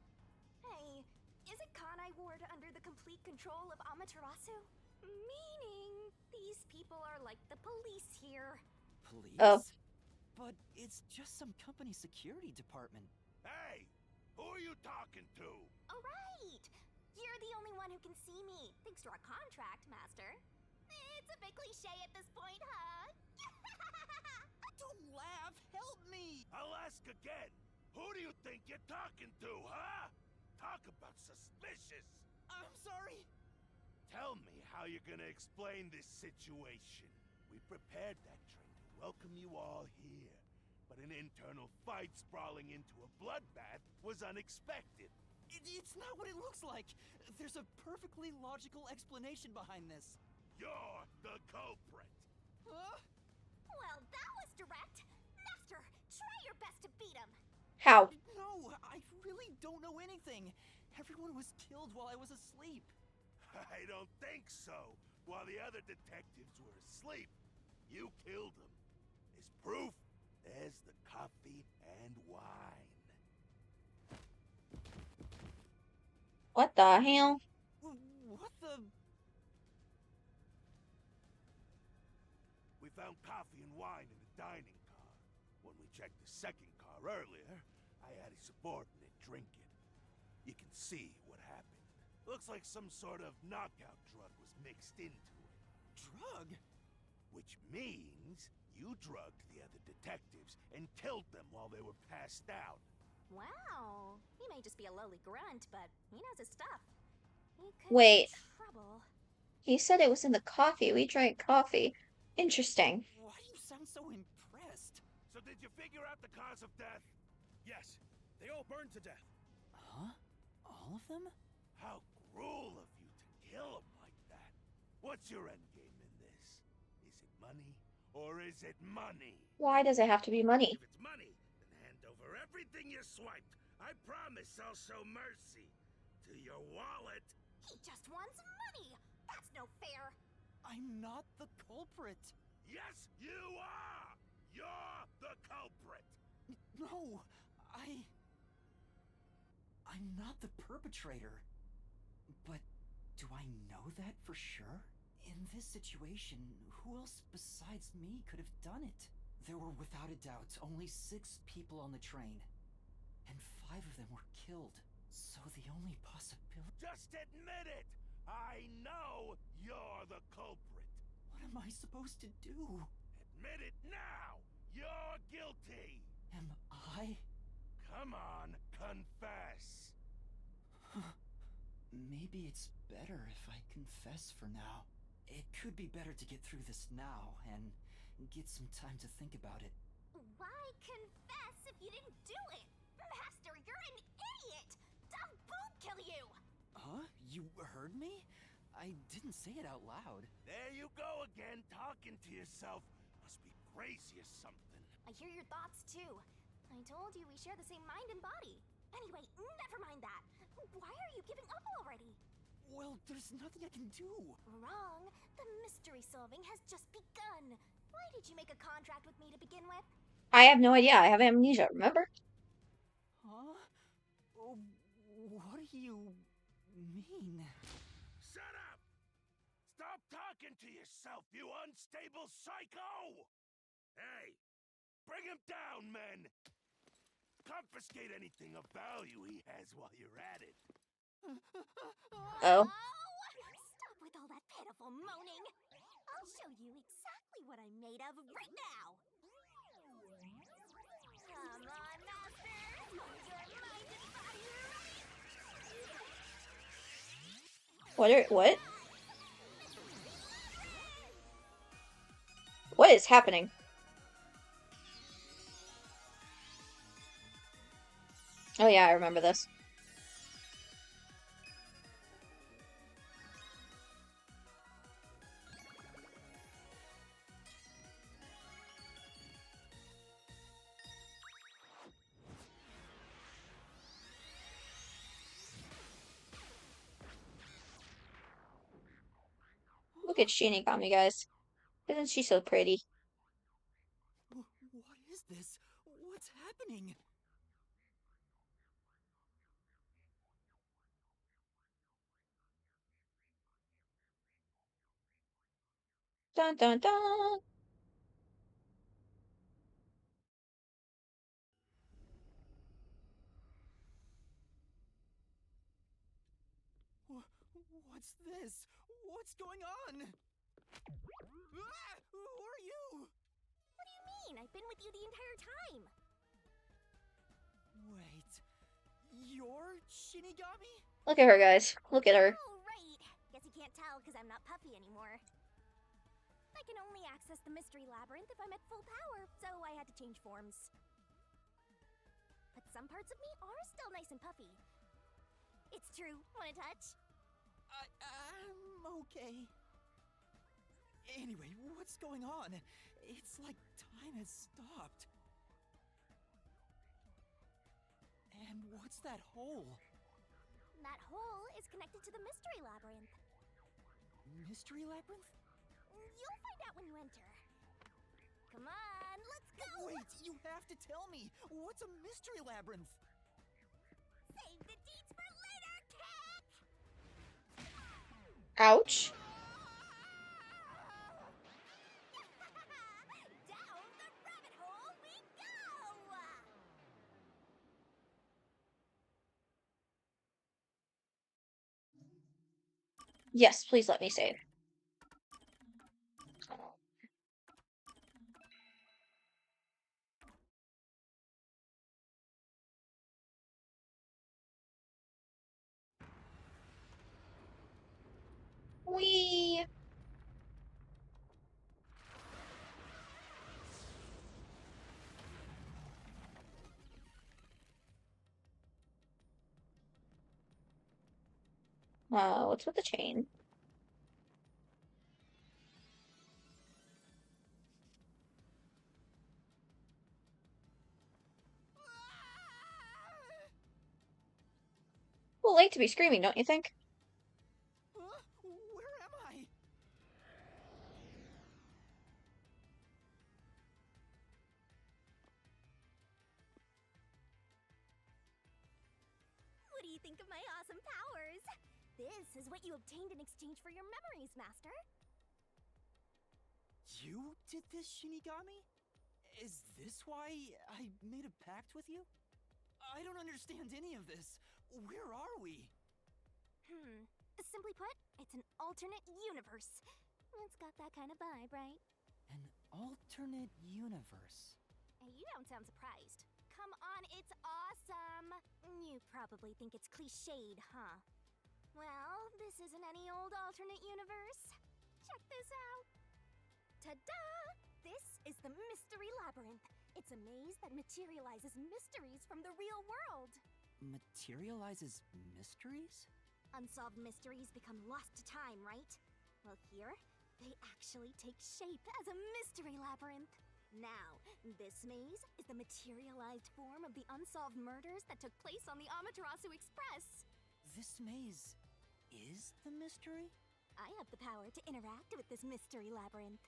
Hey, isn't Kanai Ward under the complete control of Amaterasu? Meaning, these people are like the police here. Police? Oh. But it's just some company security department. Hey! Who are you talking to? Oh, right! You're the only one who can see me, thanks to our contract, Master. It's a bit cliche at this point, huh? Don't laugh! Help me! I'll ask again. Who do you think you're talking to, huh? Talk about suspicious. I'm sorry! Tell me how you're gonna explain this situation. We prepared that train to welcome you all here. But an internal fight sprawling into a bloodbath was unexpected. It's not what it looks like! There's a perfectly logical explanation behind this. You're the culprit! Huh? Well, that was direct. Master, try your best to beat him. How? No, I really don't know anything. Everyone was killed while I was asleep. I don't think so. While the other detectives were asleep, you killed them. As proof, there's the coffee and wine. What the hell? What the? We found coffee and wine in the dining car. When we checked the second car earlier, I had a subordinate drink it. You can see what happened. Looks like some sort of knockout drug was mixed into it. Drug? Which means you drugged the other detectives and killed them while they were passed out. Wow. He may just be a lowly grunt, but he knows his stuff. He could Wait. be trouble. He said it was in the coffee. We drank coffee. Interesting. Why do you sound so impressed? So did you figure out the cause of death? Yes, they all burned to death. Huh? All of them? How cruel of you to kill them like that. What's your endgame in this? Is it money or is it money? Why does it have to be money? If it's money, then hand over everything you swiped. I promise I'll show mercy. To your wallet. He just wants money. That's no fair. I'm not the culprit. Yes, you are! You're the culprit! No, I'm not the perpetrator. But do I know that for sure? In this situation, who else besides me could have done it? There were without a doubt only 6 people on the train. And 5 of them were killed. So the only possibility... Just admit it! I know you're the culprit! What am I supposed to do? Admit it now! You're guilty! Am I? Come on, confess! Maybe it's better if I confess for now. It could be better to get through this now and get some time to think about it. Why confess if you didn't do it? Master, you're an idiot! Dumb boob kill you! Huh? You heard me? I didn't say it out loud. There you go again, talking to yourself. Must be crazy or something. I hear your thoughts too. I told you we share the same mind and body. Anyway, never mind that. Why are you giving up already? Well, there's nothing I can do. Wrong. The mystery solving has just begun. Why did you make a contract with me to begin with? I have no idea. I have amnesia, remember? Huh? Oh, what do you mean? Shut up! Stop talking to yourself, you unstable psycho! Hey, bring him down, men! Confiscate anything of value he has while you're at it. Oh. Stop with all that pitiful moaning. I'll show you exactly what I'm made of right now. Come on, Master. Hold your mind and body right. What? What is happening? Oh yeah, I remember this. Look at Shinigami, guys. Isn't she so pretty? What is this? What's happening? Dun dun dun! What's this? What's going on? Ah! Who are you? What do you mean? I've been with you the entire time. Wait, you're Shinigami? Look at her, guys. Look at her. Oh, right. Guess you can't tell because I'm not puffy anymore. I can only access the mystery labyrinth if I'm at full power, so I had to change forms. But some parts of me are still nice and puffy. It's true. Want a touch? I'm okay. Anyway, what's going on? It's like time has stopped. And what's that hole? That hole is connected to the mystery labyrinth. Mystery labyrinth? You'll find out when you enter. Come on, let's go! Wait, you have to tell me. What's a mystery labyrinth? Save the deets for later, cat! Ouch. Down the rabbit hole we go! Yes, please let me save. Whee! What's with the chain? Well, late to be screaming, don't you think? Huh? Where am I? What do you think of my awesome powers? This is what you obtained in exchange for your memories, Master. You did this, Shinigami? Is this why I made a pact with you? I don't understand any of this. Where are we? Simply put, it's an alternate universe. It's got that kind of vibe, right? An alternate universe. You don't sound surprised. Come on, it's awesome! You probably think it's cliched, huh? Well, this isn't any old alternate universe. Check this out! Ta-da! This is the Mystery Labyrinth. It's a maze that materializes mysteries from the real world. Materializes mysteries? Unsolved mysteries become lost to time, right? Well, here, they actually take shape as a mystery labyrinth. Now, this maze is the materialized form of the unsolved murders that took place on the Amaterasu Express. This maze is the mystery? I have the power to interact with this mystery labyrinth.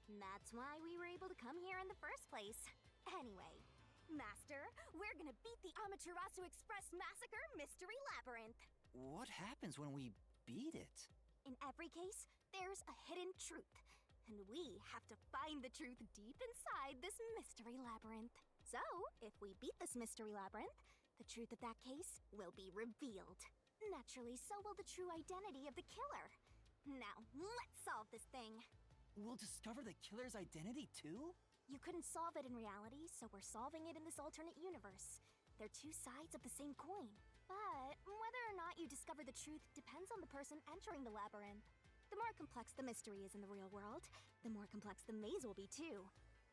That's why we were able to come here in the first place. Anyway, Master, we're gonna beat the Amaterasu Express Massacre Mystery Labyrinth. What happens when we beat it? In every case, there's a hidden truth. And we have to find the truth deep inside this mystery labyrinth. So, if we beat this mystery labyrinth, the truth of that case will be revealed. Naturally, so will the true identity of the killer. Now, let's solve this thing. We'll discover the killer's identity too? You couldn't solve it in reality, so we're solving it in this alternate universe. They're two sides of the same coin. But whether or not you discover the truth depends on the person entering the labyrinth. The more complex the mystery is in the real world, the more complex the maze will be too.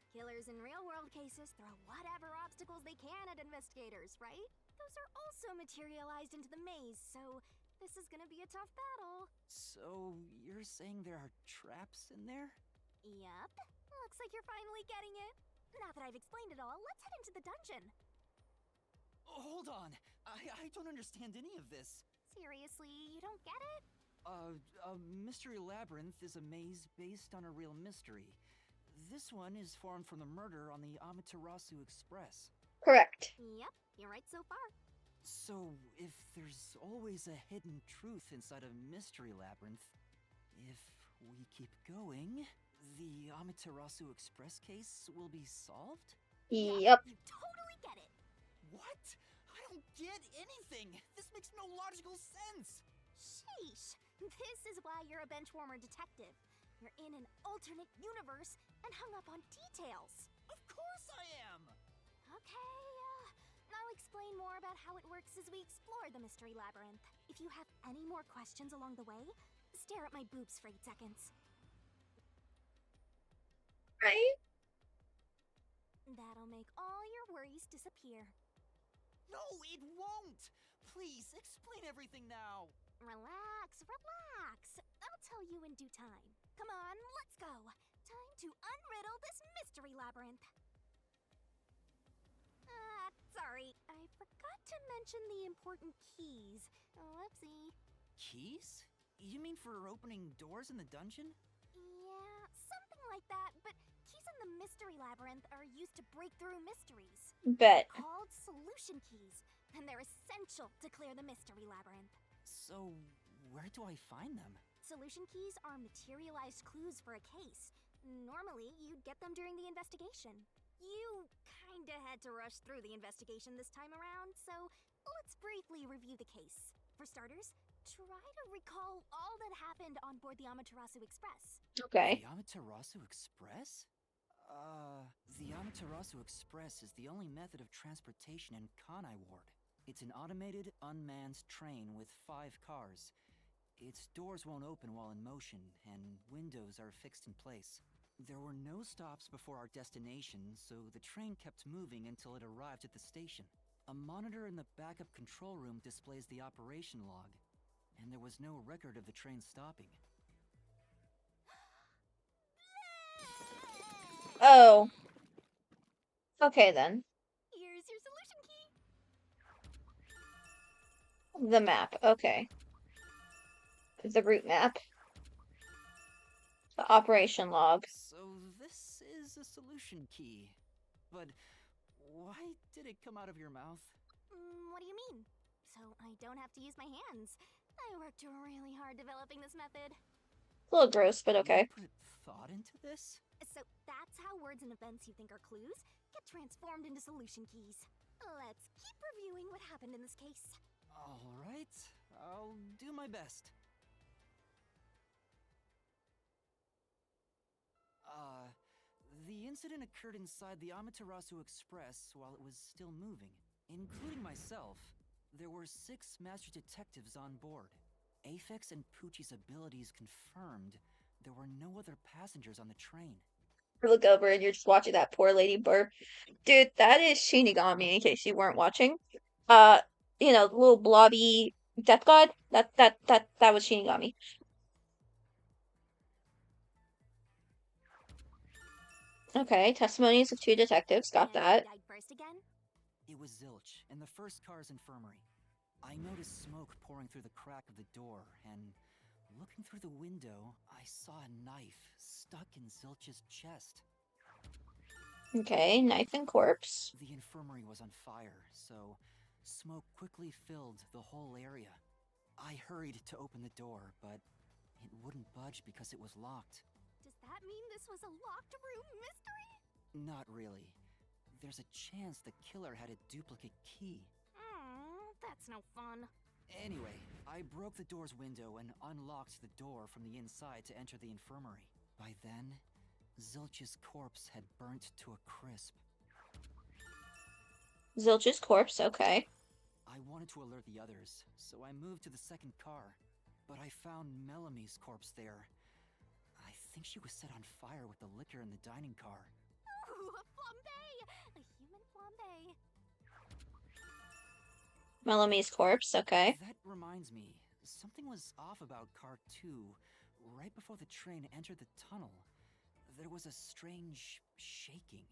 Killers in real-world cases throw whatever obstacles they can at investigators, right? Those are also materialized into the maze, so this is gonna be a tough battle. So, you're saying there are traps in there? Yup. Looks like you're finally getting it. Now that I've explained it all, let's head into the dungeon. Hold on! I don't understand any of this. Seriously, you don't get it? A mystery labyrinth is a maze based on a real mystery. This one is formed from the murder on the Amaterasu Express. Correct. Yep, you're right so far. So, if there's always a hidden truth inside a mystery labyrinth, if we keep going, the Amaterasu Express case will be solved? Yep. You totally get it. What? I don't get anything! This makes no logical sense! Sheesh. This is why you're a benchwarmer detective. You're in an alternate universe and hung up on details. Of course I am! Okay, I'll explain more about how it works as we explore the mystery labyrinth. If you have any more questions along the way, stare at my boobs for 8 seconds. Right? That'll make all your worries disappear. No, it won't! Please, explain everything now! Relax, relax. I'll tell you in due time. Come on, let's go. Time to unriddle this mystery labyrinth. Sorry, I forgot to mention the important keys. Whoopsie. Keys? You mean for opening doors in the dungeon? Yeah, something like that, but keys in the mystery labyrinth are used to break through mysteries. Bet. They're called solution keys, and they're essential to clear the mystery labyrinth. So, where do I find them? Solution keys are materialized clues for a case. Normally, you'd get them during the investigation. You kinda had to rush through the investigation this time around, so let's briefly review the case. For starters, try to recall all that happened on board the Amaterasu Express. Okay. The Amaterasu Express? The Amaterasu Express is the only method of transportation in Kanai Ward. It's an automated, unmanned train with 5 cars. Its doors won't open while in motion, and windows are fixed in place. There were no stops before our destination, so the train kept moving until it arrived at the station. A monitor in the backup control room displays the operation log, and there was no record of the train stopping. Oh. Okay then. Here's your solution key. The map. Okay. The route map. The operation log. So this is a solution key. But why did it come out of your mouth? What do you mean? So I don't have to use my hands. I worked really hard developing this method. A little gross, but okay. You put thought into this? So that's how words and events you think are clues get transformed into solution keys. Let's keep reviewing what happened in this case. Alright, I'll do my best. The incident occurred inside the Amaterasu Express while it was still moving. Including myself, there were 6 master detectives on board. Aphex and Poochie's abilities confirmed there were no other passengers on the train. You look over and you're just watching that poor lady burp. Dude, that is Shinigami, in case you weren't watching. You know, the little blobby death god? That was Shinigami. Okay, testimonies of 2 detectives, got that. Died first again? It was Zilch, in the first car's infirmary. I noticed smoke pouring through the crack of the door, and looking through the window, I saw a knife stuck in Zilch's chest. Okay, knife and corpse. The infirmary was on fire, so smoke quickly filled the whole area. I hurried to open the door, but It wouldn't budge because it was locked. Does that mean this was a locked room mystery? Not really. There's a chance the killer had a duplicate key. That's no fun. Anyway, I broke the door's window and unlocked the door from the inside to enter the infirmary. By then, Zilch's corpse had burnt to a crisp. Zilch's corpse, okay. I wanted to alert the others, so I moved to the second car. But I found Melamie's corpse there. I think she was set on fire with the liquor in the dining car. Ooh, a flambe! A human flambe. Melamie's corpse, okay. That reminds me, something was off about car 2. Right before the train entered the tunnel, there was a strange shaking.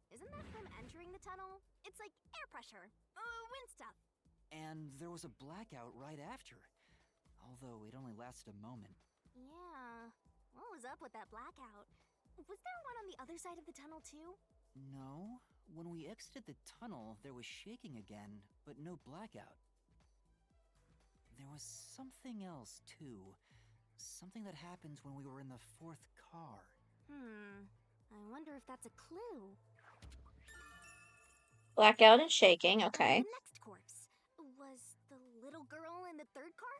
Isn't that from entering the tunnel? It's like air pressure. Wind stuff. And there was a blackout right after. Although it only lasted a moment. Yeah. What was up with that blackout? Was there one on the other side of the tunnel too? No. When we exited the tunnel, there was shaking again, but no blackout. There was something else too. Something that happened when we were in the fourth car. I wonder if that's a clue. Blackout and shaking, okay. The next corpse. Was the little girl in the third car?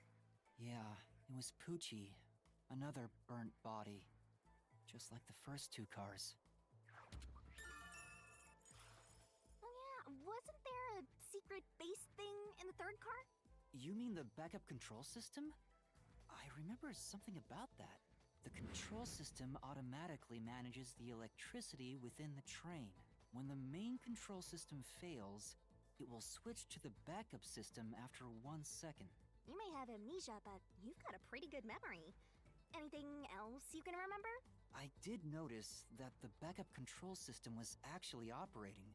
Yeah, it was Poochie. Another burnt body. Just like the first 2 cars. Oh yeah, wasn't there a secret base thing in the third car? You mean the backup control system? I remember something about that. The control system automatically manages the electricity within the train. When the main control system fails, it will switch to the backup system after 1 second. You may have amnesia, but you've got a pretty good memory. Anything else you can remember? I did notice that the backup control system was actually operating.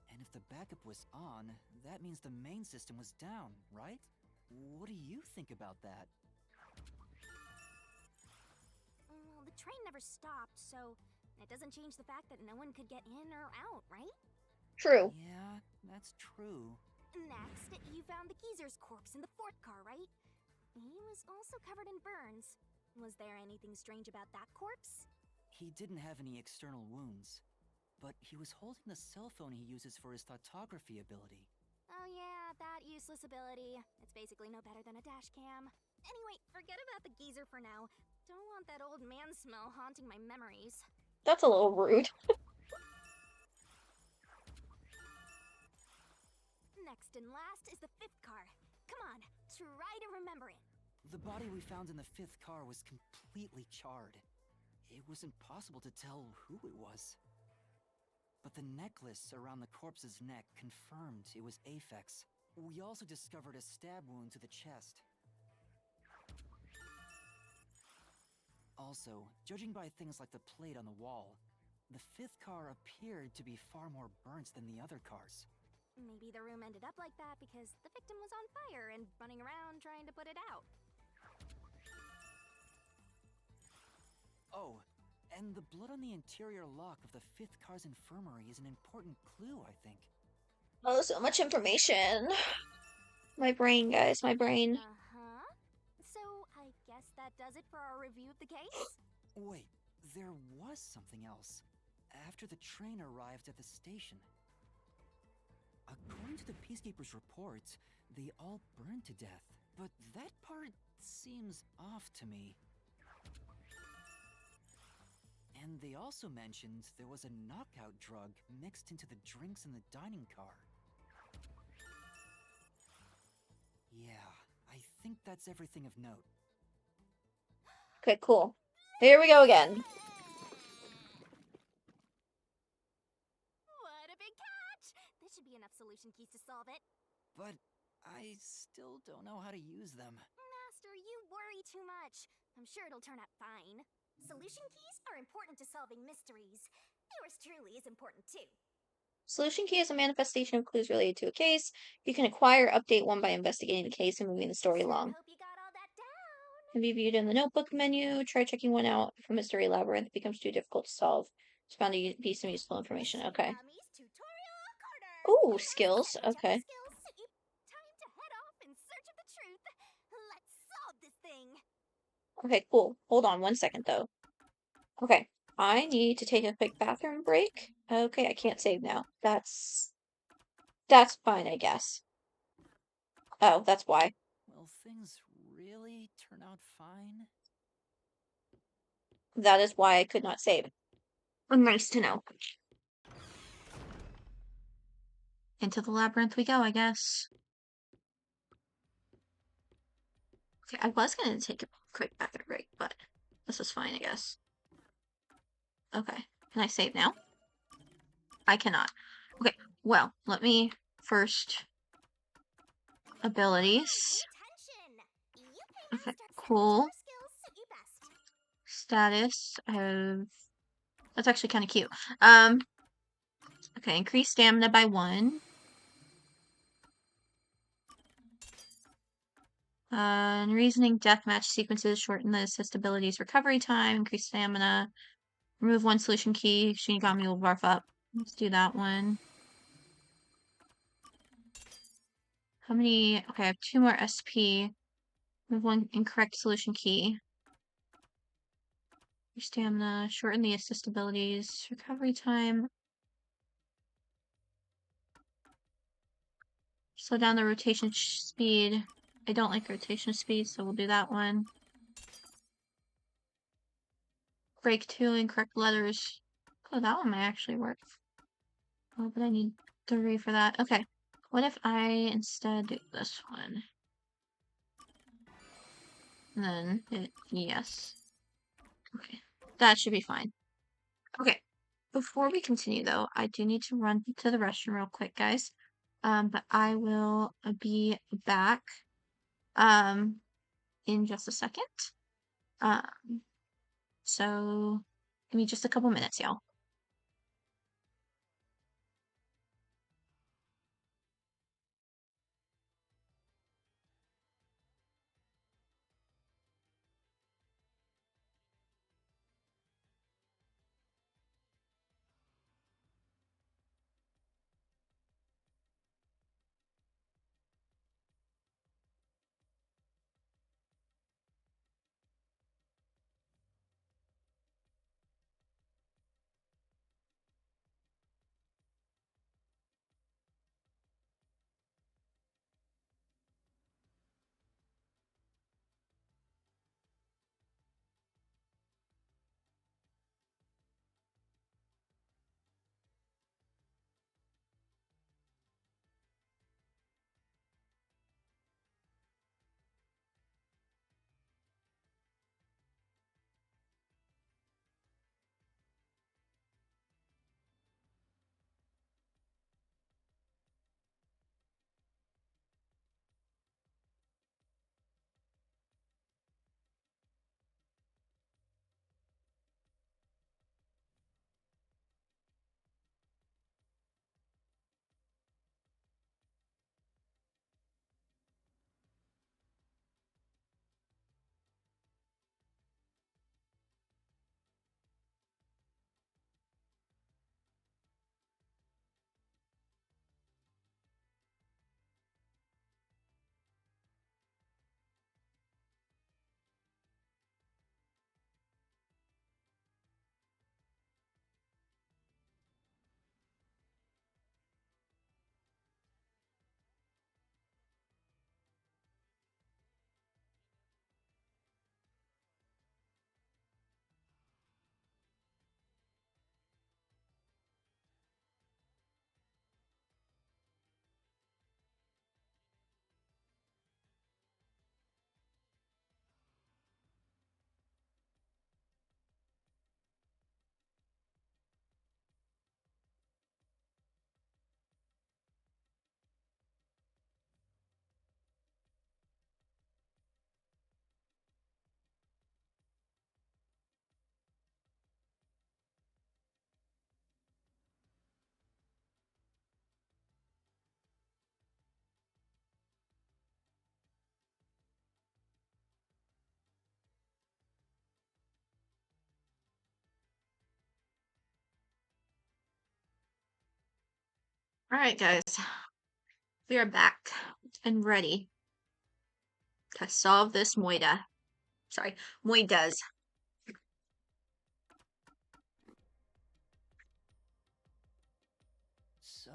And if the backup was on, that means the main system was down, right? What do you think about that? Well, the train never stopped, so it doesn't change the fact that no one could get in or out, right? True. Yeah, that's true. Next, you found the geezer's corpse in the fourth car, right? He was also covered in burns. Was there anything strange about that corpse? He didn't have any external wounds, but he was holding the cell phone he uses for his photography ability. Oh yeah, that useless ability. It's basically no better than a dash cam. Anyway, forget about the geezer for now. Don't want that old man smell haunting my memories. That's a little rude. Next and last is the fifth car. Come on, try to remember it. The body we found in the 5th car was completely charred. It was impossible to tell who it was. But the necklace around the corpse's neck confirmed it was Aphex. We also discovered a stab wound to the chest. Also, judging by things like the plate on the wall, the 5th car appeared to be far more burnt than the other cars. Maybe the room ended up like that because the victim was on fire and running around trying to put it out. Oh, and the blood on the interior lock of the 5th car's infirmary is an important clue, I think. Oh, so much information. My brain, guys, my brain. Uh-huh. So, I guess that does it for our review of the case? Wait, there was something else. After the train arrived at the station. According to the Peacekeeper's report, they all burned to death. But that part seems off to me. And they also mentioned there was a knockout drug mixed into the drinks in the dining car. Yeah, I think that's everything of note. Okay, cool. Here we go again. What a big catch! This should be enough solution keys to solve it. But I still don't know how to use them. Master, you worry too much. I'm sure it'll turn out fine. Solution keys are important to solving mysteries. Yours truly is important too. Solution key is a manifestation of clues related to a case. You can acquire update one by investigating the case and moving the story along. Hope you got all that down. Have you viewed in the notebook menu? Try checking one out if a mystery labyrinth becomes too difficult to solve. It's found to be some useful information. Okay. Ooh, skills. Okay. Time to head off in search of the truth. Let's solve this thing. Okay, cool. Hold on 1 second though. Okay, I need to take a quick bathroom break. Okay, I can't save now. That's fine, I guess. Oh, that's why. Will things really turn out fine? That is why I could not save. Nice to know. Into the labyrinth we go, I guess. Okay, I was gonna take a quick bathroom break, but this is fine, I guess. Okay, can I save now? I cannot. Okay, well, let me first abilities. Okay, cool. Status. That's actually kind of cute. Okay, increase stamina by 1. And reasoning deathmatch sequences shorten the assist abilities recovery time, increase stamina. Remove 1 solution key. Shinigami will barf up. Let's do that one. How many? Okay, I have 2 more SP. Remove 1 incorrect solution key. Your stamina. Shorten the assist abilities. Recovery time. Slow down the rotation speed. I don't like rotation speed, so we'll do that one. Break 2 incorrect letters. Oh, that one might actually work. Oh, but I need 3 for that. Okay. What if I instead do this one? And then hit yes. Okay. That should be fine. Okay. Before we continue though, I do need to run to the restroom real quick, guys. But I will be back in just a second. Um so give me just a couple minutes, y'all. Alright, guys. We are back and ready to solve this moida. Sorry, moidas. So,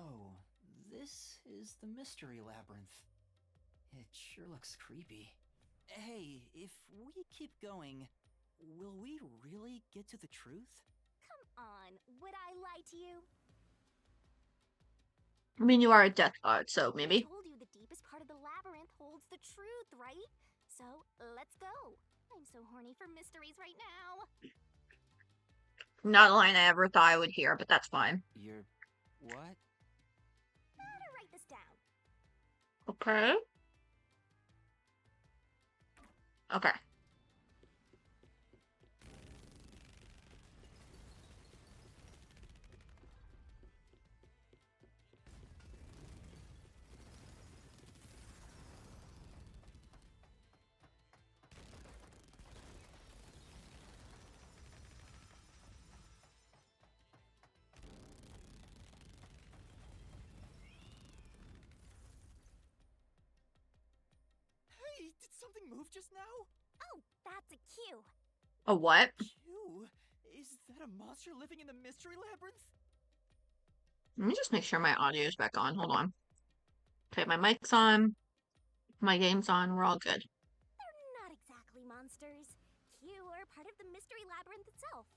this is the mystery labyrinth. It sure looks creepy. Hey, if we keep going, will we really get to the truth? Come on, would I lie to you? I mean, you are a death god, so I maybe. told you the deepest part of the labyrinth holds the truth, right? So, let's go. I'm so horny for mysteries right now. Not a line I ever thought I would hear, but that's fine. You're... what? Better write this down. Okay. Okay. Hey, did something move just now? Oh, that's a cue. A what? Q? Is that a monster living in the mystery labyrinth? Let me just make sure my audio is back on. Hold on. Okay, my mic's on. My game's on. We're all good. They're not exactly monsters. Q are part of the mystery labyrinth itself.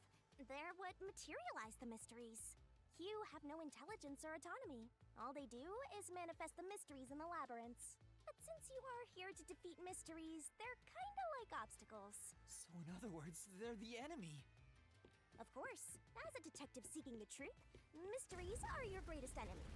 They're what materialize the mysteries. Q have no intelligence or autonomy. All they do is manifest the mysteries in the labyrinths. But since you are here to defeat mysteries, they're kinda like obstacles. So in other words, they're the enemy. Of course, as a detective seeking the truth, mysteries are your greatest enemy.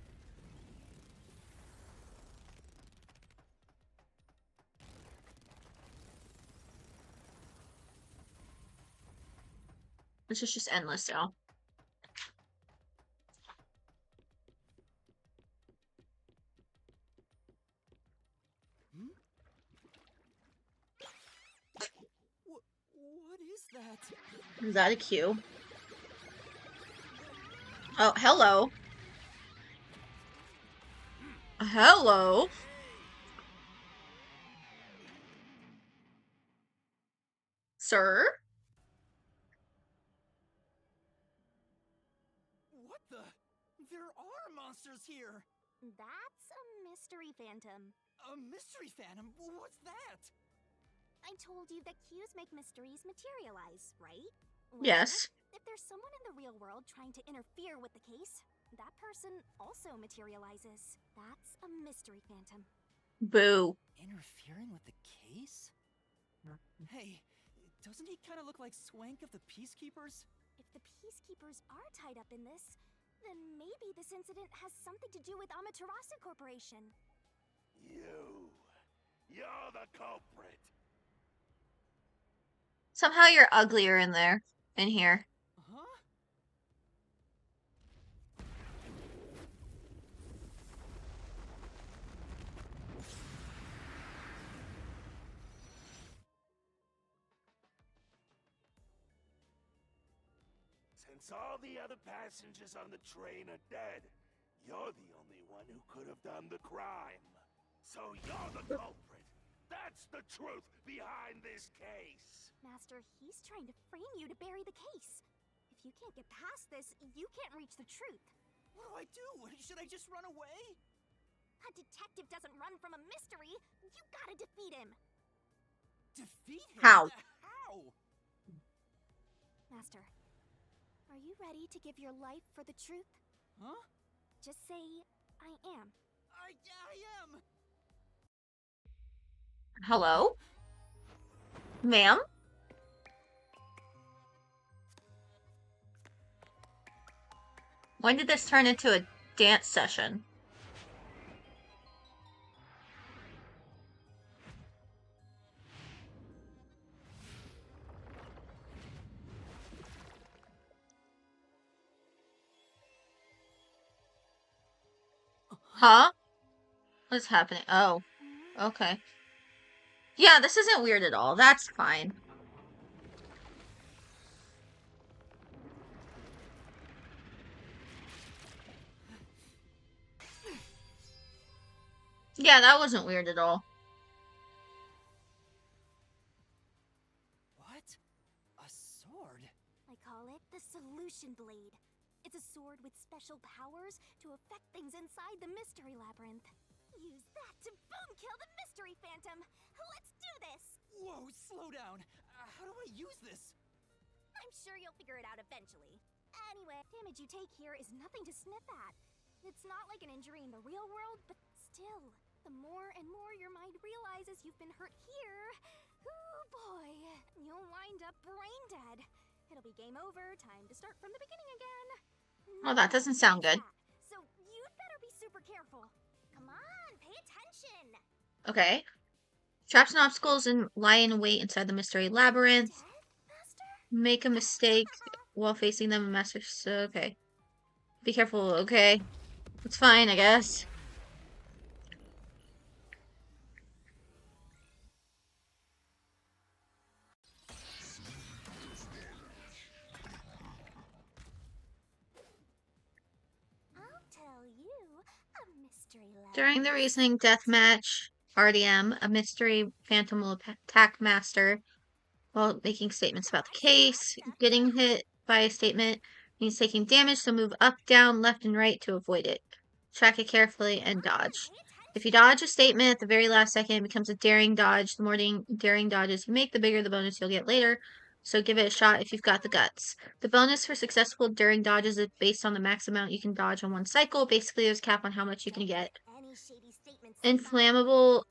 This is just endless, y'all. What is that? Is that a cue? Oh, hello. Hello. Sir? What the? There are monsters here! That's a mystery phantom. A mystery phantom? What's that? I told you that cues make mysteries materialize, right? Well, Yes. if there's someone in the real world trying to interfere with the case, that person also materializes. That's a mystery phantom. Boo. Interfering with the case? Hey, doesn't he kind of look like Swank of the Peacekeepers? If the Peacekeepers are tied up in this, then maybe this incident has something to do with Amaterasu Corporation. You're the culprit. Somehow you're uglier in there. In here. Huh? Since all the other passengers on the train are dead, you're the only one who could have done the crime. So you're the culprit. That's the truth behind this case. Master, he's trying to frame you to bury the case. If you can't get past this, you can't reach the truth. What do I do? Should I just run away? A detective doesn't run from a mystery. You gotta defeat him. Defeat him? How? How? Master, are you ready to give your life for the truth? Huh? Just say, I am. I am! Hello? Ma'am? When did this turn into a dance session? Huh? What's happening? Oh, okay. Yeah, this isn't weird at all. That's fine. Yeah, that wasn't weird at all. The Solution Blade. It's a sword with special powers to affect things inside the Mystery Labyrinth. Use that to boom kill the Mystery Phantom! Let's do this! Whoa, slow down. How do I use this? I'm sure you'll figure it out eventually. Anyway, damage you take here is nothing to sniff at. It's not like an injury in the real world, but still, the more and more your mind realizes you've been hurt here, oh boy, you'll wind up brain dead. It'll be game over, time to start from the beginning again. Well, that doesn't sound good. So you'd better be super careful. Come on, pay attention. Okay. Traps and obstacles and lie in wait inside the mystery labyrinth. Make a mistake while facing them. Master. Okay. Be careful. Okay. It's fine, I guess. I'll tell you a mystery labyrinth. During the reasoning deathmatch, RDM, a mystery phantom will attack Master while making statements about the case. Getting hit by a statement means taking damage, so move up, down, left, and right to avoid it. Track it carefully and dodge. If you dodge a statement at the very last second, it becomes a daring dodge. The more daring dodges you make, the bigger the bonus you'll get later. So give it a shot if you've got the guts. The bonus for successful daring dodges is based on the max amount you can dodge on one cycle. Basically, there's a cap on how much you can get. Inflammable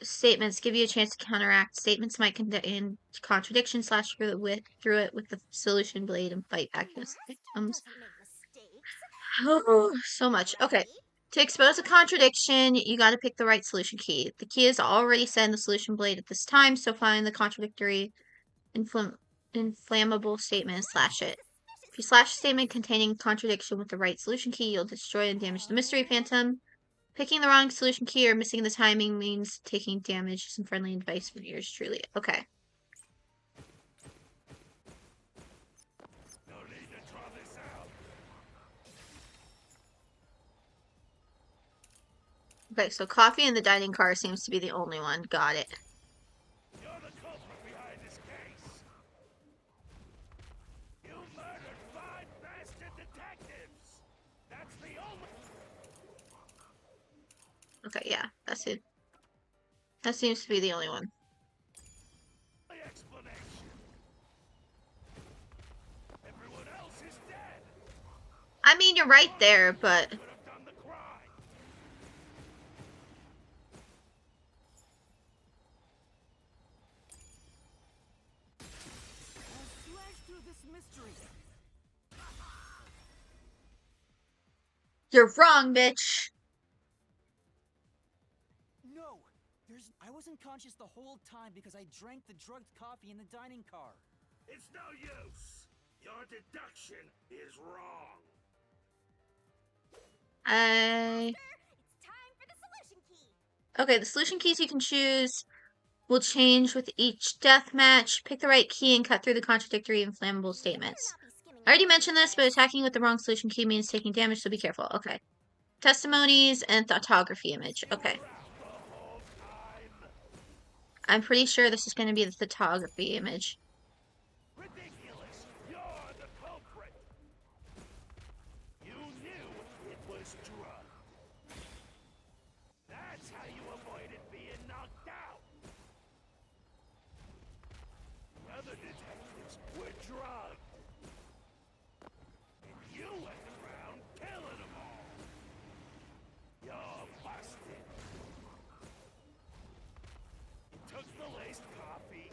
statements give you a chance to counteract. Statements might contain contradiction / through it with the solution blade and fight back against victims. Oh, so much. Okay. To expose a contradiction, you gotta pick the right solution key. The key is already set in the solution blade at this time, so find the contradictory inflammable statement and slash it. If you slash a statement containing contradiction with the right solution key, you'll destroy and damage the mystery phantom. Picking the wrong solution key or missing the timing means taking damage. Some friendly advice from yours truly. Okay. No need to draw this out. Okay, so coffee in the dining car seems to be the only one. Got it. You're the culprit behind this case. You murdered 5 bastard detectives. That's the only. Okay, yeah, that's it. That seems to be the only one. Explanation. Everyone else is dead. I mean, you're right there, but Could have done the crime. I'll slash through this mystery. you're wrong, bitch. No, I wasn't conscious the whole time because I drank the drugged coffee in the dining car. It's no use. Your deduction is wrong. It's time for the solution key. Okay, the solution keys you can choose will change with each death match. Pick the right key and cut through the contradictory inflammable statements. I already mentioned this, but attacking with the wrong solution key means taking damage, so be careful. Okay. Testimonies and photography image. Okay. I'm pretty sure this is going to be the photography image. Ridiculous. You're the culprit. You knew it was drugged. That's how you avoided being knocked out. The other detectives were drugged. And you went around killing them all. You're busted. You took the laced coffee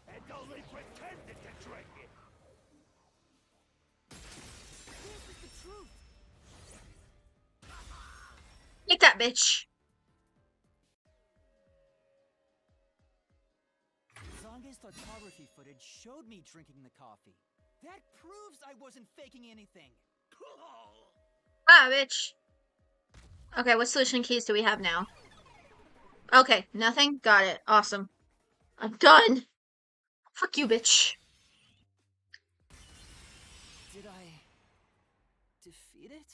and only pretended to drink it. This is the truth. Take that, bitch. Zange's photography footage showed me drinking the coffee. That proves I wasn't faking anything. Ah, bitch. Okay, what solution keys do we have now? Okay, nothing? Got it. Awesome. I'm done. Fuck you, bitch. Did I defeat it?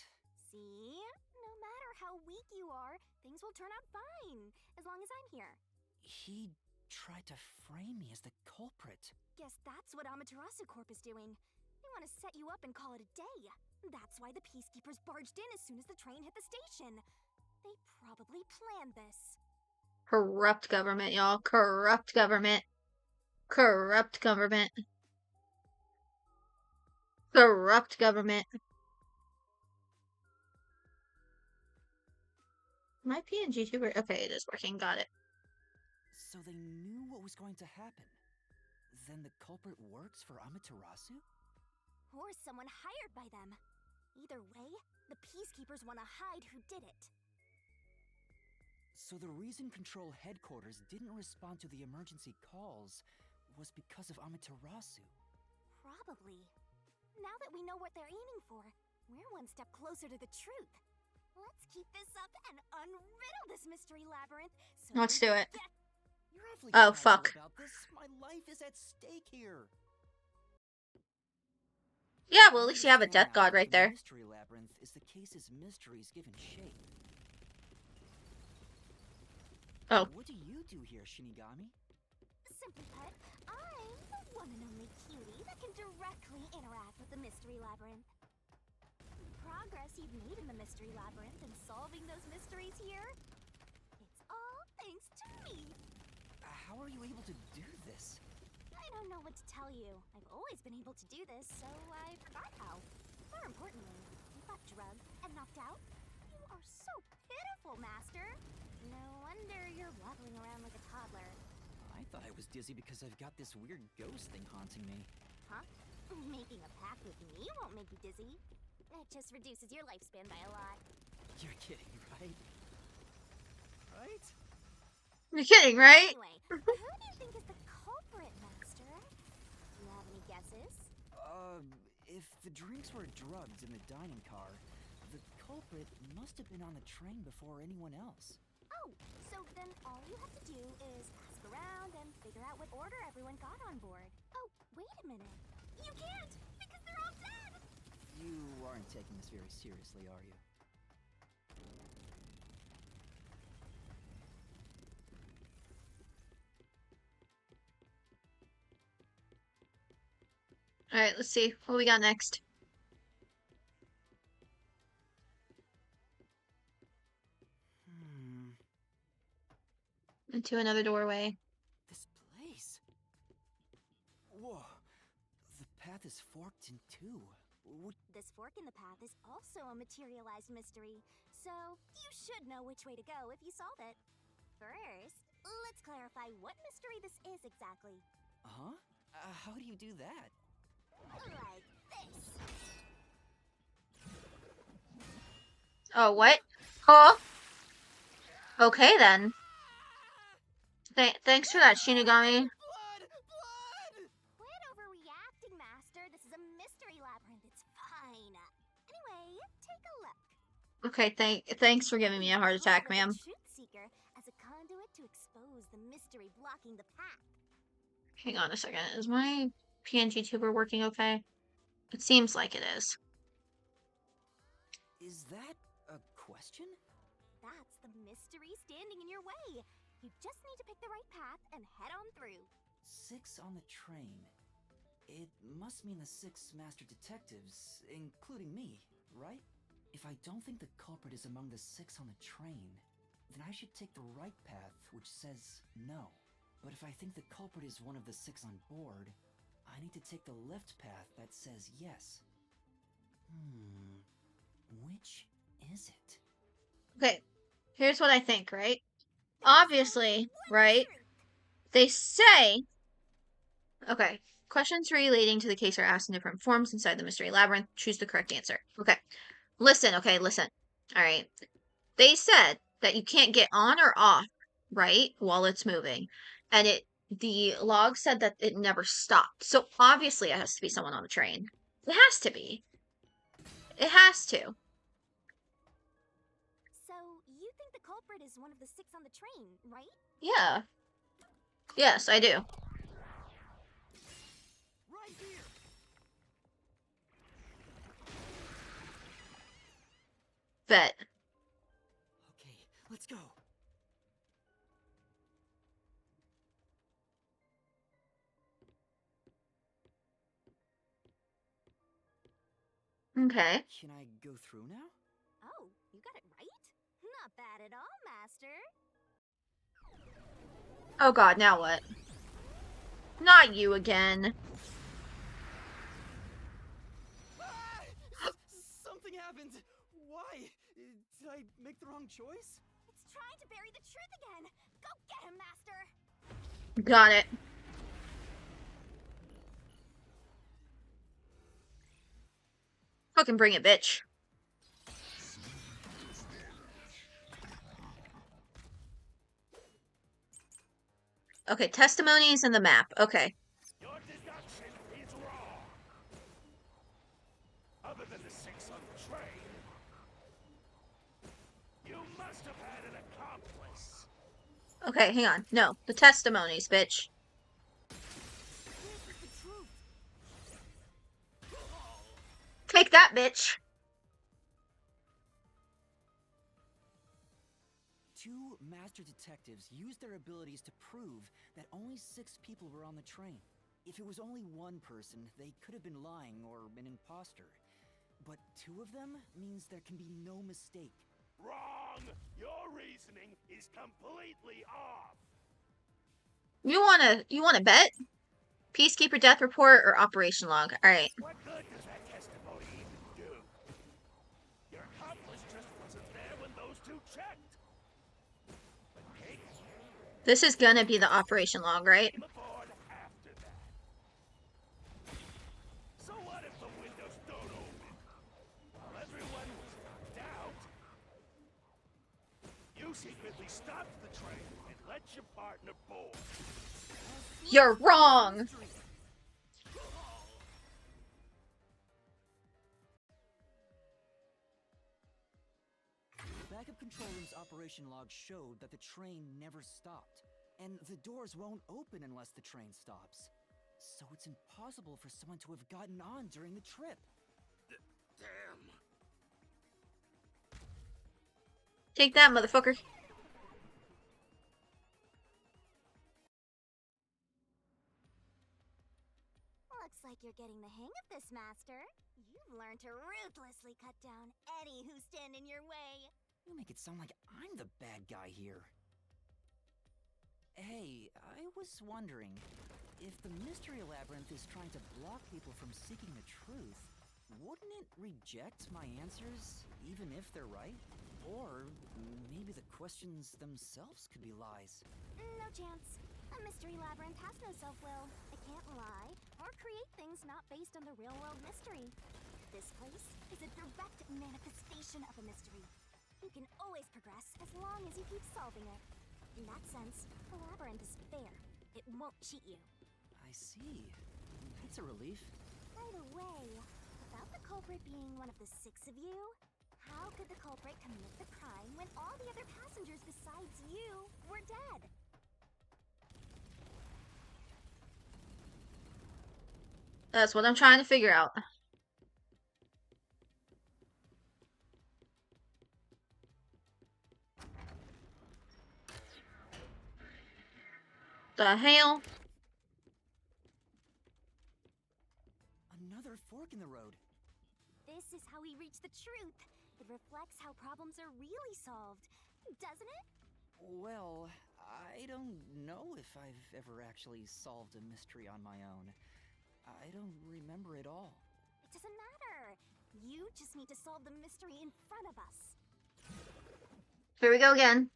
See? No matter how weak you are, things will turn out fine, as long as I'm here. He tried to frame me as the culprit. Guess that's what Amaterasu Corp is doing. They want to set you up and call it a day. That's why the peacekeepers barged in as soon as the train hit the station. They probably planned this. Corrupt government, y'all. Corrupt government. Corrupt government. Corrupt government. My PNG tuber. Okay, it is working. Got it. So they knew what was going to happen. Then the culprit works for Amaterasu? Or someone hired by them. Either way, the peacekeepers want to hide who did it. So the reason Control Headquarters didn't respond to the emergency calls was because of Amaterasu. Probably. Now that we know what they're aiming for, we're one step closer to the truth. Let's keep this up and unriddle this mystery labyrinth. So Let's do it. You're awfully Oh, casual fuck. about this. My life is at stake here. Yeah, well, at I least you have a understand death now god that right the there. mystery labyrinth is the case's mysteries given shape. Oh. What do you do here, Shinigami? Simply put, I'm the one and only cutie that can directly interact with the mystery labyrinth. Progress you've made in the mystery labyrinth and solving those mysteries here, it's all thanks to me. How are you able to do this? I don't know what to tell you. I've always been able to do this, so I forgot how. More importantly, you got drugged and knocked out? You are so pitiful, Master. No wonder you're waddling around like a toddler. I thought I was dizzy because I've got this weird ghost thing haunting me. Huh? Making a pact with me won't make you dizzy. It just reduces your lifespan by a lot. You're kidding, right? Right? You're kidding, right? Anyway, who do you think is the culprit, Master? Do you have any guesses? If the drinks were drugged in the dining car, the culprit must have been on the train before anyone else. Oh, so then all you have to do is ask around and figure out what order everyone got on board. Oh, wait a minute. You can't, because they're all dead! You aren't taking this very seriously, are you? Alright, let's see. What we got next? Into another doorway. This place... Whoa. The path is forked in two. This fork in the path is also a materialized mystery, so you should know which way to go if you solve it. First, let's clarify what mystery this is exactly. Huh? How do you do that? Like this. Oh, what? Huh? Okay, then. Thanks for that, Shinigami. Blood! Blood! Quit overreacting, Master. This is a mystery labyrinth. It's fine. Anyway, take a look. Okay, thanks for giving me a heart attack, ma'am. Truth seeker as a conduit to expose the mystery blocking the path. Hang on a second. Is my PNG tuber working okay? It seems like it is. Is that a question? That's the mystery standing in your way. You just need to pick the right path and head on through. 6 on the train. It must mean the 6 master detectives, including me, right? If I don't think the culprit is among the 6 on the train, then I should take the right path, which says no. But if I think the culprit is one of the 6 on board, I need to take the left path that says yes. Which is it? Okay, here's what I think, right? Obviously, right? They say... Okay, questions relating to the case are asked in different forms inside the mystery labyrinth. Choose the correct answer. Okay, listen. All right. They said that you can't get on or off, right, while it's moving. And the log said that it never stopped. So obviously it has to be someone on the train. It has to be. It has to. So, you think the culprit is one of the 6 on the train, right? Yeah. Yes, I do. Right here! Bet. Okay, let's go. Okay. Can I go through now? Oh, you got it right? Not bad at all, Master. Oh god, now what? Not you again. Something happened! Why? Did I make the wrong choice? It's trying to bury the truth again. Go get him, Master. Got it. Fucking bring it, bitch. Okay, testimonies and the map. Okay. Your deduction is wrong. Other than the 6 on the train, you must have had an accomplice. Okay, hang on. No, the testimonies, bitch. Take that, bitch. Two master detectives used their abilities to prove that only 6 people were on the train. If it was only one person, they could have been lying or an imposter. But 2 of them means there can be no mistake. Wrong! Your reasoning is completely off. You wanna bet? Peacekeeper death report or operation log? Alright. What good does that testimony even do? Your accomplice just wasn't there when those 2 checked. But Kate This is gonna be the operation log, right? came aboard after that. So what if the windows don't open? While everyone was knocked out, you secretly stopped the train and let your partner board. You're wrong! Backup control room's operation log showed that the train never stopped. And the doors won't open unless the train stops. So it's impossible for someone to have gotten on during the trip. Damn. Take that, motherfucker. Looks like you're getting the hang of this, Master. You've learned to ruthlessly cut down any who stand in your way. You make it sound like I'm the bad guy here. Hey, I was wondering, if the Mystery Labyrinth is trying to block people from seeking the truth, wouldn't it reject my answers, even if they're right? Or maybe the questions themselves could be lies. No chance. A mystery labyrinth has no self-will. It can't lie or create things not based on the real-world mystery. This place is a direct manifestation of a mystery. You can always progress as long as you keep solving it. In that sense, the labyrinth is fair. It won't cheat you. I see. That's a relief. By the way, about the culprit being one of the 6 of you, how could the culprit commit the crime when all the other passengers besides you were dead? That's what I'm trying to figure out. The hell? Another fork in the road. This is how we reach the truth. It reflects how problems are really solved, doesn't it? Well, I don't know if I've ever actually solved a mystery on my own. I don't remember it all. It doesn't matter. You just need to solve the mystery in front of us. Here we go again.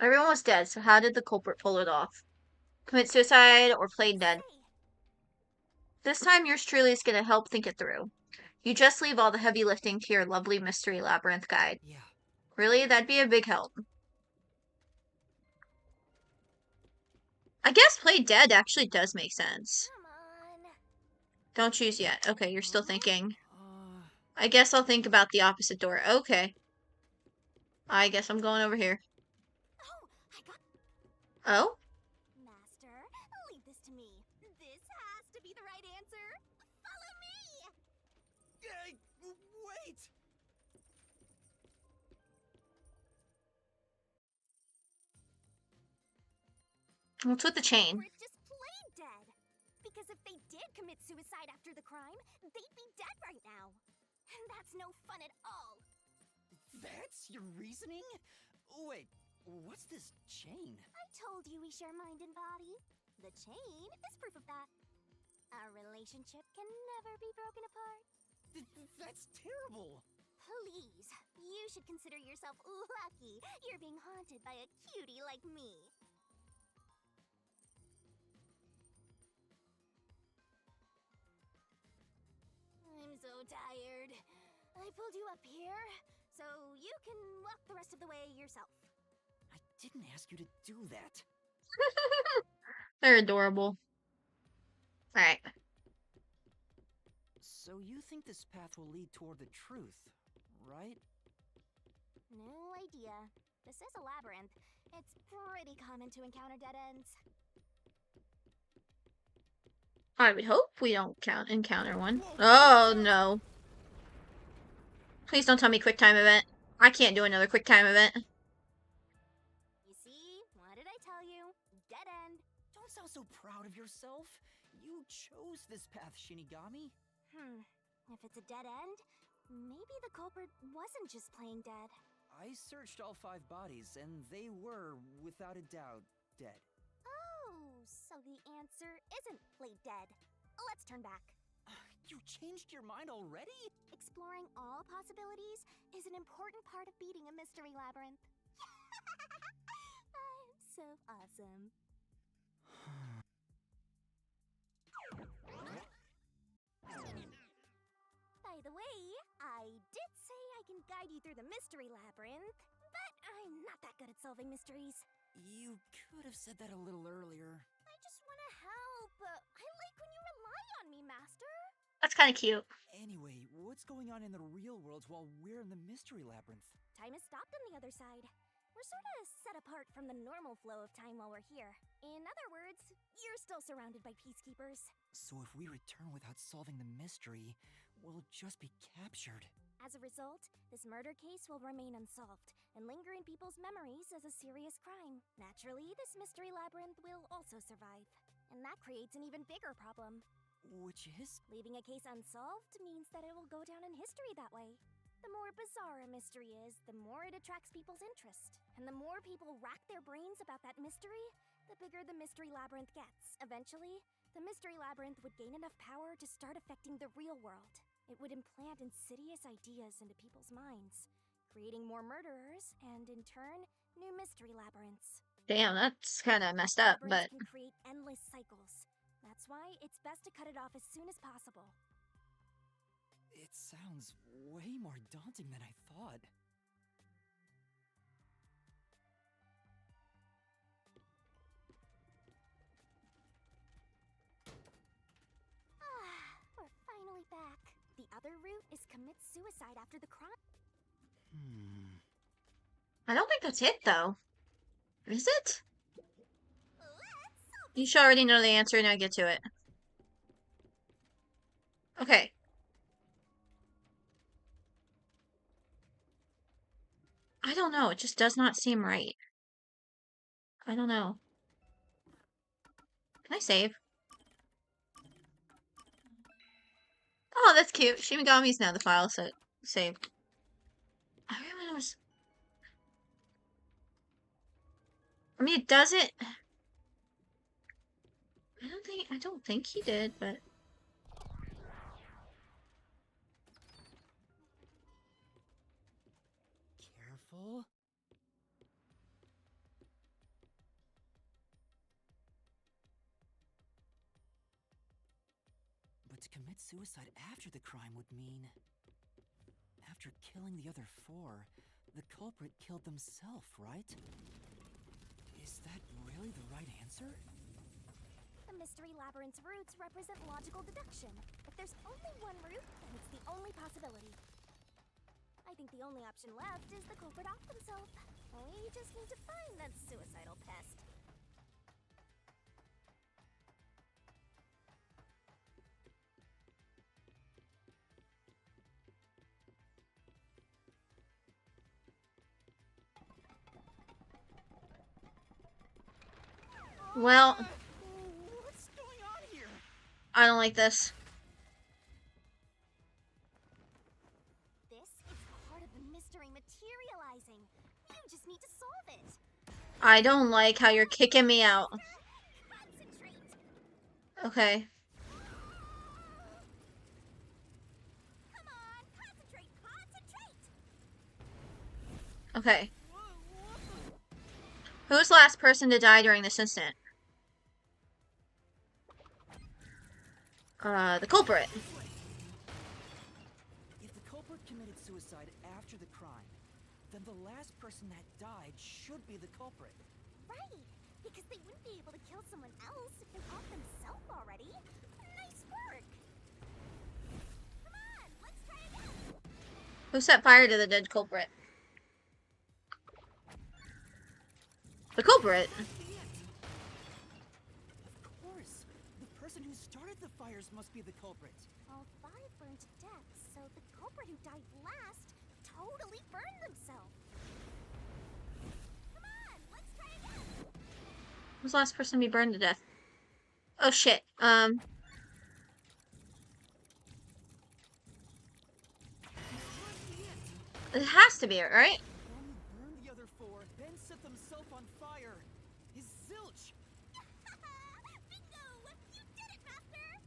Everyone was dead, so how did the culprit pull it off? Commit suicide or play dead? This time yours truly is gonna help think it through. You just leave all the heavy lifting to your lovely mystery labyrinth guide. Yeah. Really? That'd be a big help. I guess play dead actually does make sense. Come on. Don't choose yet. Okay, you're still thinking. Uh, I guess I'll think about the opposite door. Okay. I guess I'm going over here. Oh, I got... Oh? Master, leave this to me. This has to be the right answer. Follow me! Yay! Wait! What's with the chain? Culprit just played dead. Because if they did commit suicide after the crime, they'd be dead right now. And that's no fun at all. That's your reasoning? Wait, what's this chain? I told you we share mind and body. The chain is proof of that. Our relationship can never be broken apart. That's terrible! Please, you should consider yourself lucky you're being haunted by a cutie like me. I'm so tired. I pulled you up here, so you can walk the rest of the way yourself. I didn't ask you to do that. They're adorable. Alright. So you think this path will lead toward the truth, right? No idea. This is a labyrinth. It's pretty common to encounter dead ends. I would hope we don't encounter one. Oh no. Please don't tell me quick time event. I can't do another quick time event. You see? What did I tell you? Dead end. Don't sound so proud of yourself. You chose this path, Shinigami. If it's a dead end, maybe the culprit wasn't just plain dead. I searched all 5 bodies, and they were, without a doubt, dead. Oh, so the answer isn't played dead. Let's turn back. You changed your mind already? Exploring all possibilities is an important part of beating a mystery labyrinth. I'm so awesome. By the way, I did say I can guide you through the mystery labyrinth, but I'm not that good at solving mysteries. You could have said that a little earlier. I just want to help. I like when you rely on me, Master. That's kind of cute. Anyway, what's going on in the real world while we're in the mystery labyrinth? Time has stopped on the other side. We're sort of set apart from the normal flow of time while we're here. In other words, you're still surrounded by peacekeepers. So if we return without solving the mystery, we'll just be captured. As a result, this murder case will remain unsolved and linger in people's memories as a serious crime. Naturally, this mystery labyrinth will also survive. And that creates an even bigger problem. Which is? Leaving a case unsolved means that it will go down in history that way. The more bizarre a mystery is, the more it attracts people's interest. And the more people rack their brains about that mystery, the bigger the mystery labyrinth gets. Eventually, the mystery labyrinth would gain enough power to start affecting the real world. It would implant insidious ideas into people's minds, creating more murderers, and in turn, new mystery labyrinths. Damn, that's kind of messed up, but... Labyrinths can create endless cycles. That's why it's best to cut it off as soon as possible. It sounds way more daunting than I thought. We're finally back. The other route is commit suicide after the crime. I don't think that's it, though. Is it? You should already know the answer, now get to it. Okay. I don't know, it just does not seem right. I don't know. Can I save? Oh, that's cute. Shinigami's now the file set saved. I really was. I mean, it doesn't. I don't think he did, but. Careful. But to commit suicide after the crime would mean... After killing the other 4, the culprit killed themselves, right? Is that really the right answer? The mystery labyrinth's routes represent logical deduction. If there's only one route, then it's the only possibility. I think the only option left is the culprit off themselves. We just need to find that suicidal pest. Well. What's going on here? I don't like this. This is part of the mystery materializing. You just need to solve it. I don't like how you're kicking me out. Concentrate. Okay. Come on, concentrate, concentrate. Okay. Who's the last person to die during this incident? The culprit. If the culprit committed suicide after the crime, then the last person that died should be the culprit. Right, because they wouldn't be able to kill someone else if they off themselves already. Nice work. Come on, let's try again. Who set fire to the dead culprit? The culprit. Of course. The person who started the fires must be the culprit. All 5 burned to death, so the culprit who died last totally burned themselves. Come on, let's try again. Who's the last person to be burned to death? Oh shit. It has to be it, right? The one who burned the other 4, then set themselves on fire. Is Zilch. Bingo! You did it, Master!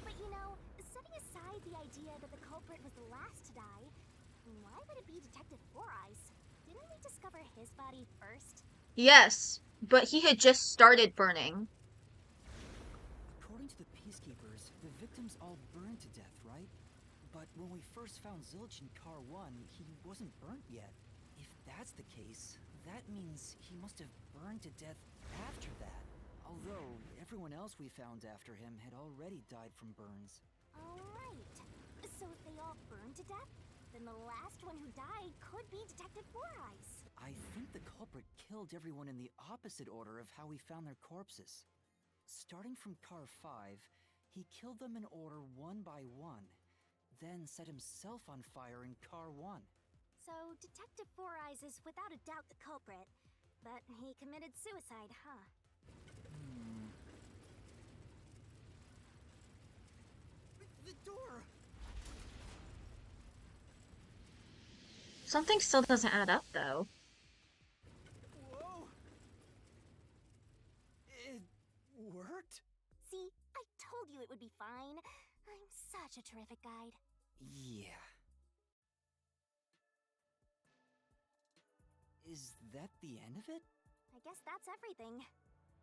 But you know, setting aside the idea that the culprit was the last to die, why would it be Detective Four Eyes? Didn't we discover his body first? Yes, but he had just started burning. According to the peacekeepers, the victims all burned to death, right? But when we first found Zilch in Car 1, he wasn't burnt yet. If that's the case, that means he must have burned to death after that. Although, everyone else we found after him had already died from burns. Alright. So if they all burned to death, then the last one who died could be Detective Four Eyes. I think the culprit killed everyone in the opposite order of how we found their corpses. Starting from Car 5, he killed them in order one by one, then set himself on fire in Car 1. So Detective Four Eyes is without a doubt the culprit, but he committed suicide, huh? The door! Something still doesn't add up, though. Whoa! It worked? See, I told you it would be fine. I'm such a terrific guide. Yeah. Is that the end of it? I guess that's everything.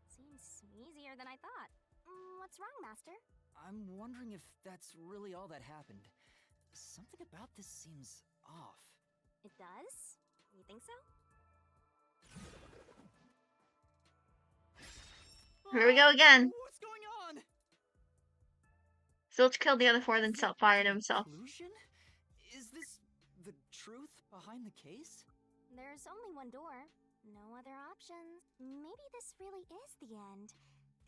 Seems easier than I thought. What's wrong, Master? I'm wondering if that's really all that happened. Something about this seems off. It does? You think so? Here we go again. What's going on? Zilch killed the other 4, then self-fired himself. Conclusion? Is this the truth behind the case? There's only one door. No other options. Maybe this really is the end.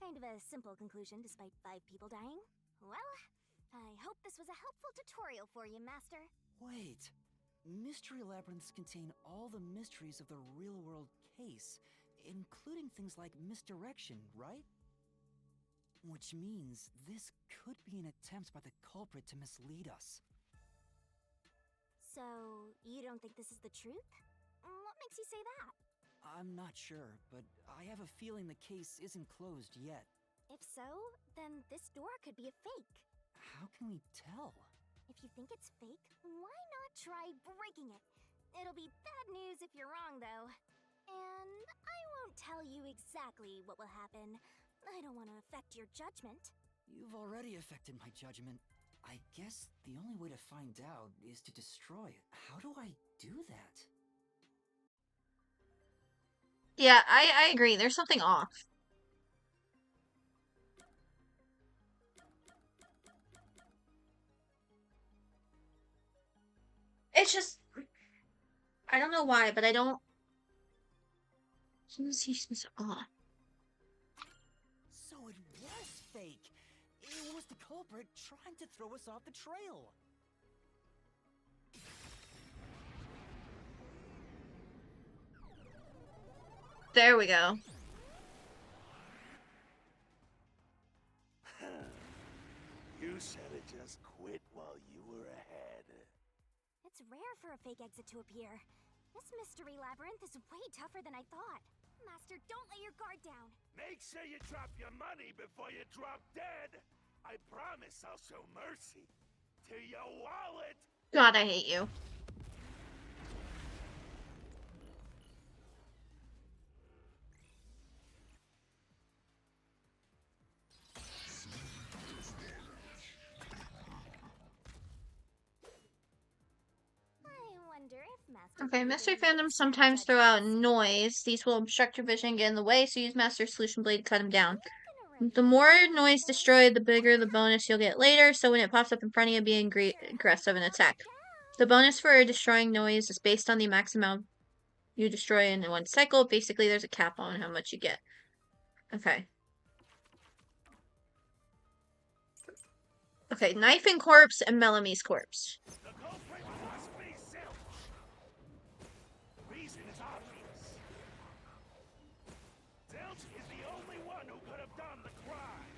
Kind of a simple conclusion despite 5 people dying. Well, I hope this was a helpful tutorial for you, Master. Wait. Mystery labyrinths contain all the mysteries of the real-world case, including things like misdirection, right? Which means this could be an attempt by the culprit to mislead us. So, you don't think this is the truth? What makes you say that? I'm not sure, but I have a feeling the case isn't closed yet. If so, then this door could be a fake. How can we tell? If you think it's fake, why not try breaking it? It'll be bad news if you're wrong, though. And I won't tell you exactly what will happen. I don't want to affect your judgment. You've already affected my judgment. I guess the only way to find out is to destroy it. How do I do that? Yeah, I agree. There's something off. It's just... I don't know why, but I don't... Something seems off. So it was fake! It was the culprit trying to throw us off the trail! There we go. You said it just quit while you were ahead. It's rare for a fake exit to appear. This mystery labyrinth is way tougher than I thought. Master, don't let your guard down. Make sure you drop your money before you drop dead. I promise I'll show mercy to your wallet. God, I hate you. I wonder if Master Okay, can mystery really fandoms make sometimes snap throw out judgments. noise. These will obstruct your vision and get in the way, so use Master Solution Blade to cut them down. I'm The gonna more remember noise this. destroyed, the bigger the bonus you'll get later, so when it pops up in front of you, be aggressive and attack. The bonus for destroying noise is based on the maximum amount you destroy in one cycle. Basically, there's a cap on how much you get. Okay. Okay, Knife and Corpse and Melamie's Corpse. The culprit must be Zilch. The reason is obvious. Zilch is the only one who could have done the crime.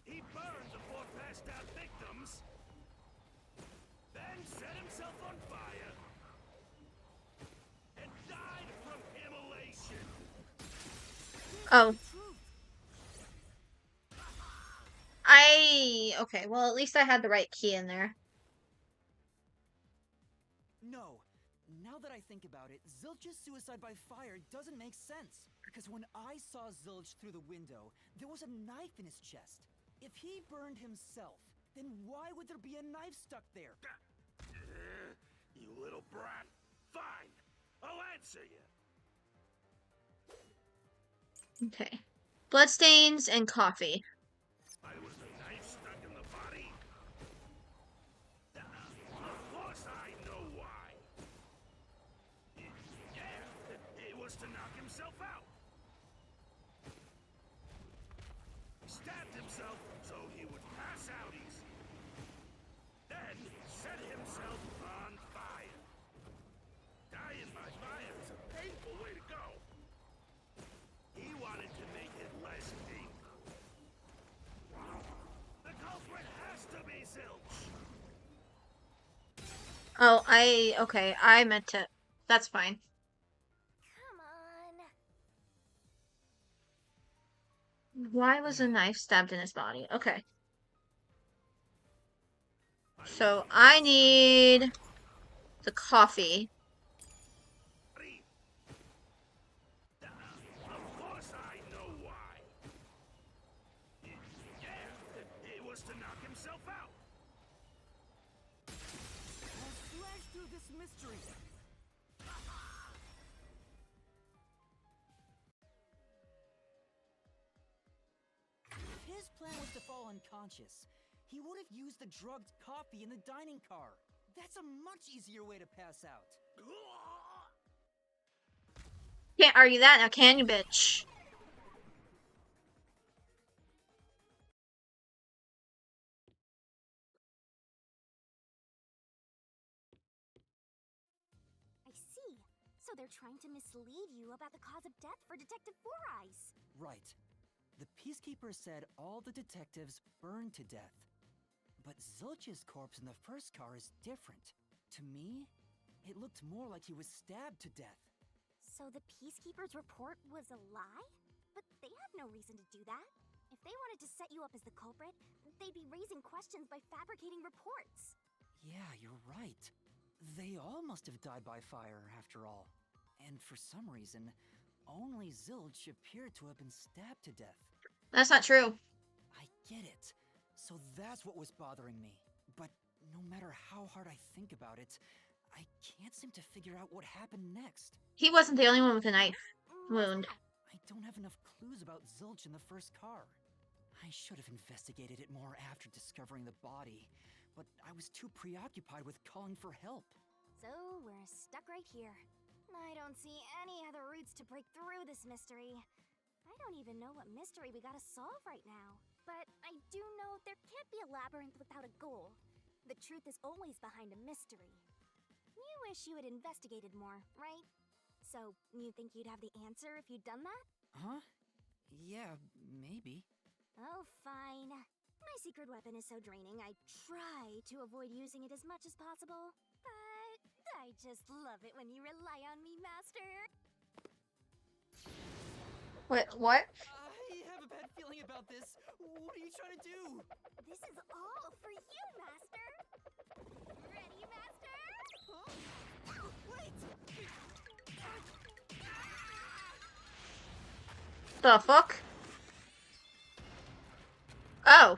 He burned the four passed out victims, then set himself on fire, and died from immolation. Oh. Okay, well, at least I had the right key in there. No. Now that I think about it, Zilch's suicide by fire doesn't make sense. Because when I saw Zilch through the window, there was a knife in his chest. If he burned himself, then why would there be a knife stuck there? You little brat. Fine. I'll answer you. Okay. Bloodstains and coffee. Why was the knife stuck in the body? Of course I know why. Yeah, it was to knock himself out. He stabbed himself so he would pass out easy. Then set himself on fire. Dying by fire is a painful way to go. He wanted to make it less painful. The culprit has to be Zilch. Oh, okay, I meant to. That's fine. Come on. Why was a knife stabbed in his body? Okay. So I need the coffee. Of course I know why. Yeah, it was to knock himself out. I'll slash through this mystery. If his plan was to fall unconscious, he would have used the drugged coffee in the dining car. That's a much easier way to pass out. Can't argue that now, can you, bitch? I see. So they're trying to mislead you about the cause of death for Detective Four Eyes. Right. The Peacekeeper said all the detectives burned to death. But Zilch's corpse in the first car is different. To me, it looked more like he was stabbed to death. So the Peacekeeper's report was a lie? But they had no reason to do that. If they wanted to set you up as the culprit, they'd be raising questions by fabricating reports. Yeah, you're right. They all must have died by fire, after all. And for some reason, only Zilch appeared to have been stabbed to death. That's not true. I get it. So that's what was bothering me. But no matter how hard I think about it, I can't seem to figure out what happened next. He wasn't the only one with a knife What's wound. that? I don't have enough clues about Zilch in the first car. I should have investigated it more after discovering the body, but I was too preoccupied with calling for help. So we're stuck right here. I don't see any other routes to break through this mystery. I don't even know what mystery we gotta solve right now. But I do know there can't be a labyrinth without a goal. The truth is always behind a mystery. You wish you had investigated more, right? So, you think you'd have the answer if you'd done that? Huh? Yeah, maybe. Oh, fine. My secret weapon is so draining, I try to avoid using it as much as possible. But I just love it when you rely on me, Master. What? What? I have a bad feeling about this. What are you trying to do? This is all for you, Master. Ready, Master? Huh? Wait! The fuck? Oh.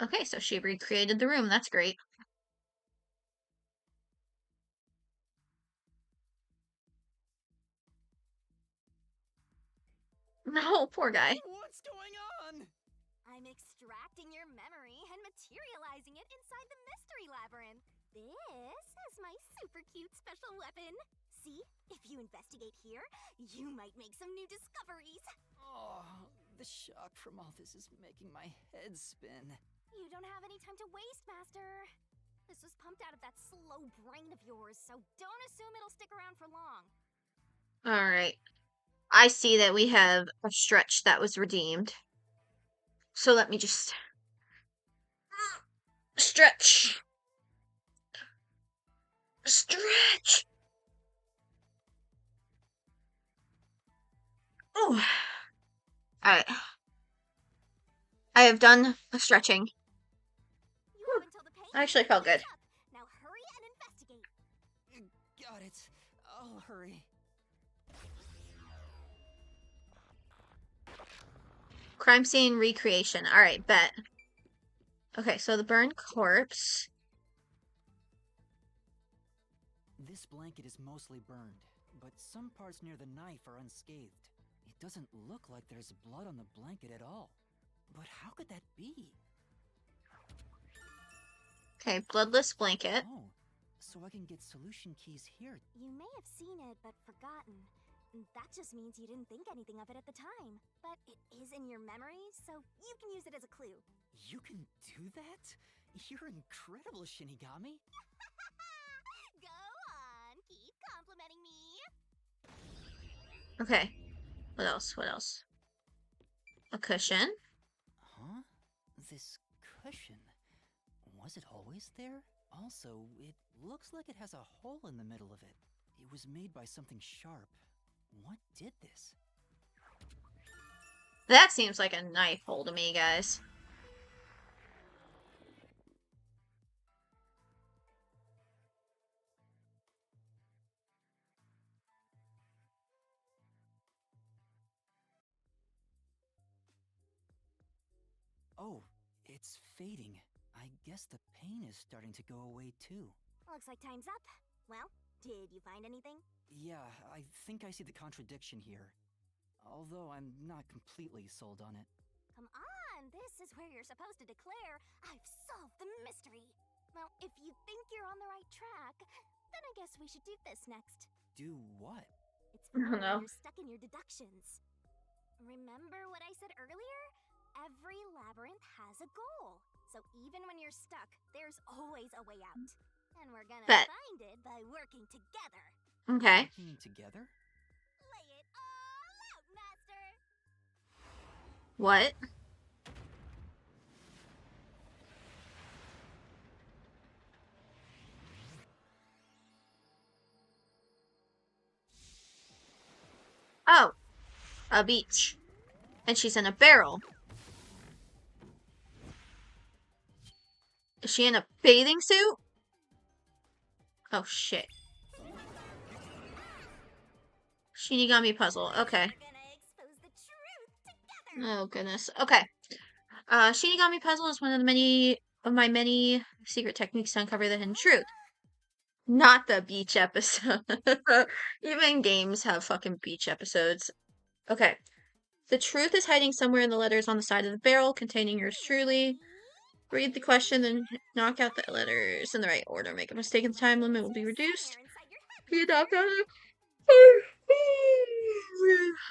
Okay, so she recreated the room. That's great. No, poor guy. What's going on? I'm extracting your memory and materializing it inside the mystery labyrinth. This is my super cute special weapon. See, if you investigate here, you might make some new discoveries. Oh, the shock from all this is making my head spin. You don't have any time to waste, Master. This was pumped out of that slow brain of yours, so don't assume it'll stick around for long. Alright. I see that we have a stretch that was redeemed. So let me just stretch. Stretch. Oh. Alright. I have done the stretching. You have until the pain Actually felt good. Now hurry and investigate. Got it. I'll hurry. Crime scene recreation. Alright, bet. Okay, so the burned corpse. This blanket is mostly burned, but some parts near the knife are unscathed. It doesn't look like there's blood on the blanket at all. But how could that be? Okay, bloodless blanket. Oh, so I can get solution keys here. You may have seen it, but forgotten. That just means you didn't think anything of it at the time. But it is in your memory, so you can use it as a clue. You can do that? You're incredible, Shinigami. Go on, keep complimenting me. Okay. What else? What else? A cushion. Huh? This cushion. Was it always there? Also, it looks like it has a hole in the middle of it. It was made by something sharp. What did this? That seems like a knife hole to me, guys. Oh, it's fading. I guess the pain is starting to go away too. Looks like time's up. Well, did you find anything? Yeah, I think I see the contradiction here. Although I'm not completely sold on it. Come on, this is where you're supposed to declare, I've solved the mystery. Well, if you think you're on the right track, then I guess we should do this next. Do what? It's fun Oh, no. when you're stuck in your deductions. Remember what I said earlier? Every labyrinth has a goal. So even when you're stuck, there's always a way out. And we're gonna Bet. find it by working together. Okay. Working together? Lay it all out, Master! What? Oh. A beach. And she's in a barrel. Is she in a bathing suit? Oh, shit. Shinigami puzzle. Okay. We're gonna expose the truth together! Oh, goodness. Okay. Shinigami puzzle is one of my many secret techniques to uncover the hidden truth. Not the beach episode. Even games have fucking beach episodes. Okay. The truth is hiding somewhere in the letters on the side of the barrel containing yours truly. Read the question, then knock out the letters in the right order. Make a mistake and the time limit will be reduced. Inside your head, You knock out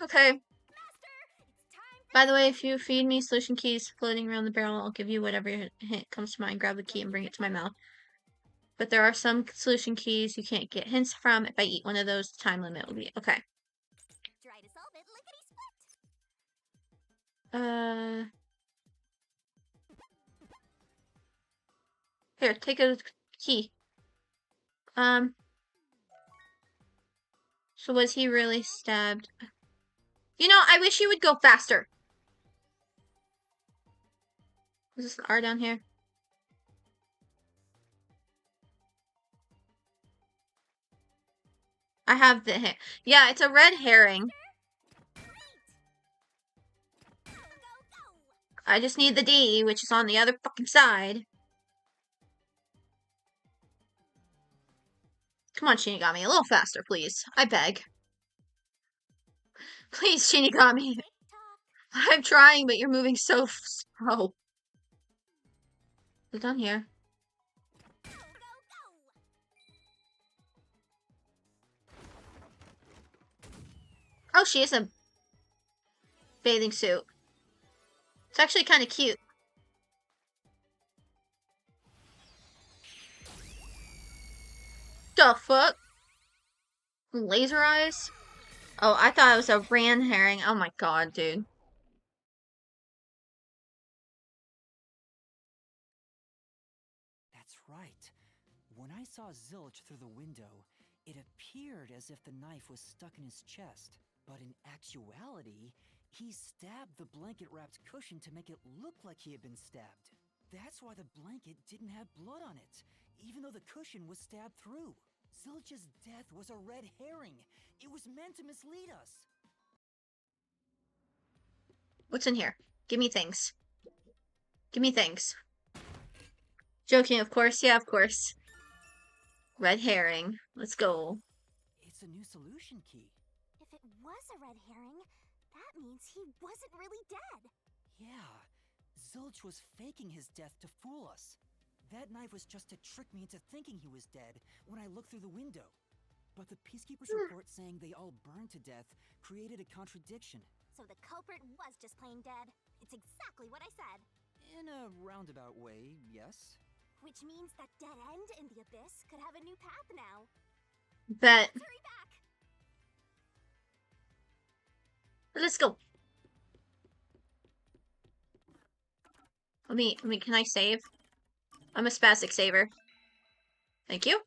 Okay. Master! It's time for By the way, if you feed me solution keys floating around the barrel, I'll give you whatever hint comes to mind. Grab the key and bring it to my mouth. But there are some solution keys you can't get hints from. If I eat one of those, the time limit will be okay. Try to solve it, lickety split. Here, take a key. So was he really stabbed? You know, I wish you would go faster. Is this an R down here? I have the hair. Yeah, it's a red herring. I just need the D, which is on the other fucking side. Come on, Shinigami, a little faster, please. I beg. Please, Shinigami. I'm trying, but you're moving so slow. It's down here. Oh, she is a bathing suit. It's actually kind of cute. The fuck? Laser eyes? Oh, I thought it was a ran herring. Oh my god, dude. That's right. When I saw Zilch through the window, it appeared as if the knife was stuck in his chest. But in actuality, he stabbed the blanket-wrapped cushion to make it look like he had been stabbed. That's why the blanket didn't have blood on it, even though the cushion was stabbed through. Zilch's death was a red herring. It was meant to mislead us. What's in here? Give me things. Give me things. Joking, of course. Yeah, of course. Red herring. Let's go. It's a new solution key. If it was a red herring, that means he wasn't really dead. Yeah, Zilch was faking his death to fool us. That knife was just to trick me into thinking he was dead when I looked through the window. But the Peacekeeper's report saying they all burned to death created a contradiction. So the culprit was just plain dead. It's exactly what I said. In a roundabout way, yes. Which means that dead end in the abyss could have a new path now. Bet. Let's hurry back. Let's go. Can I save? I'm a spastic saver. Thank you.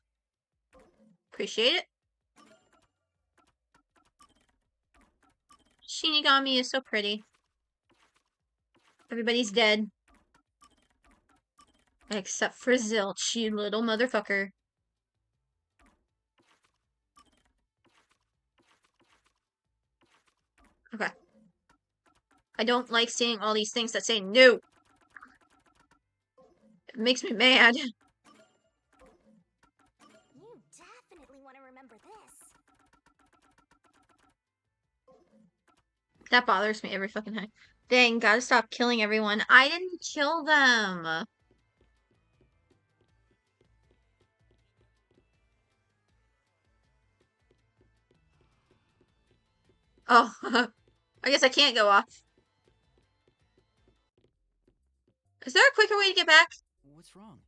Appreciate it. Shinigami is so pretty. Everybody's dead. Except for Zilch, you little motherfucker. Okay. I don't like seeing all these things that say no. It makes me mad. You definitely want to remember this. That bothers me every fucking time. Dang, gotta stop killing everyone. I didn't kill them. Oh, I guess I can't go off. Is there a quicker way to get back? What's wrong?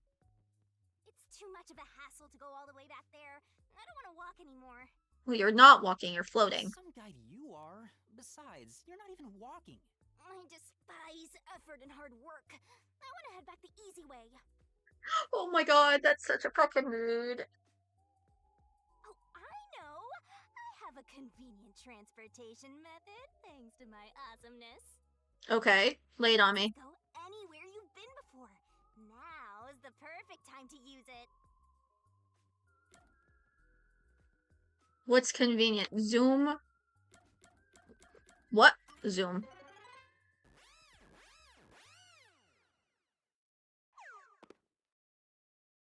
It's too much of a hassle to go all the way back there. I don't want to walk anymore. Well, you're not walking, you're floating. Some guide you are. Besides, you're not even walking. I despise effort and hard work. I want to head back the easy way. Oh my god, that's such a fucking mood. Oh, I know! I have a convenient transportation method, thanks to my awesomeness. Okay, lay it on me. Go anywhere you've been before. Now is the perfect time to use it. What's convenient? Zoom? What? Zoom.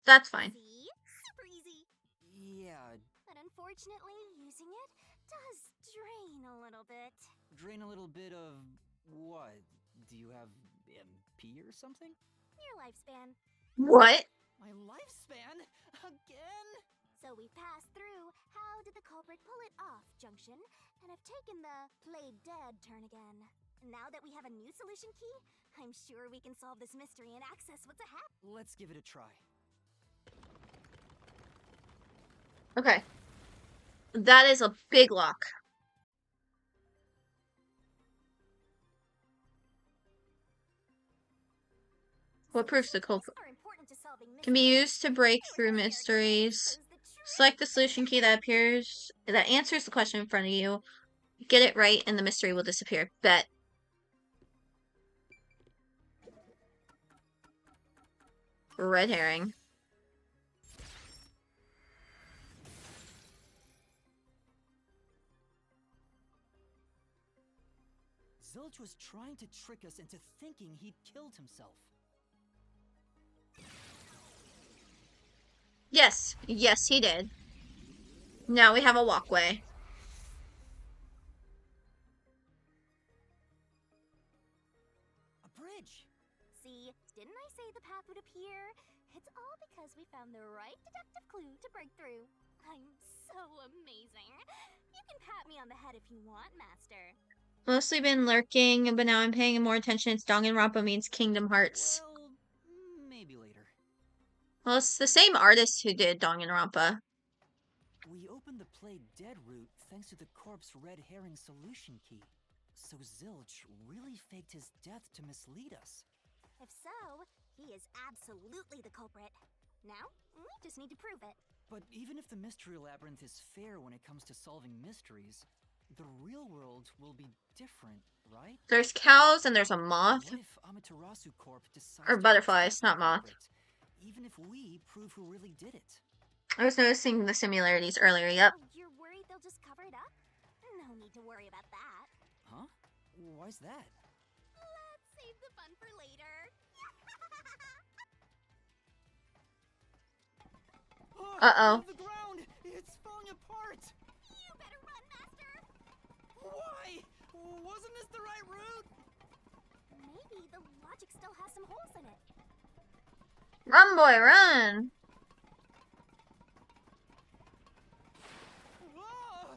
That's fine. See? Super easy. Yeah, But unfortunately, using it does drain a little bit. drain a little bit of what? Do you have MP or something? Your lifespan. What? My lifespan? Again? So we've passed through how did the culprit pull it off junction and have taken the played dead turn again. Now that we have a new solution key, I'm sure we can solve this mystery and access what's ahead. Let's give it a try. Okay. That is a big lock. What proves the culprit? Can be used to break through mysteries. Select the solution key that answers the question in front of you. Get it right and the mystery will disappear. Bet. Red herring. Zilch was trying to trick us into thinking he'd killed himself. Yes. Yes, he did. Now we have a walkway. A bridge! See, didn't I say the path would appear? It's all because we found the right deductive clue to break through. I'm so amazing. You can pat me on the head if you want, Master. Mostly been lurking, but now I'm paying more attention. It's Danganronpa means Kingdom Hearts. Well, maybe later. Well, it's the same artist who did Danganronpa. We opened the Play Dead route thanks to the corpse red herring solution key. So Zilch really faked his death to mislead us. If so, he is absolutely the culprit. Now, we just need to prove it. But even if the Mystery Labyrinth is fair when it comes to solving mysteries, the real world will be different, right? There's cows and there's a moth. What if Amaterasu Corp decides Or butterflies, not moth. Even if we prove who really did it? I was noticing the similarities earlier, yep. Oh, you're worried they'll just cover it up? No need to worry about that. Huh? Why's that? Let's save the fun for later. Uh-oh. The ground! It's falling apart! You better run, Master! Why? Wasn't this the right route? Maybe the logic still has some holes in it. Run, boy, run! Whoa!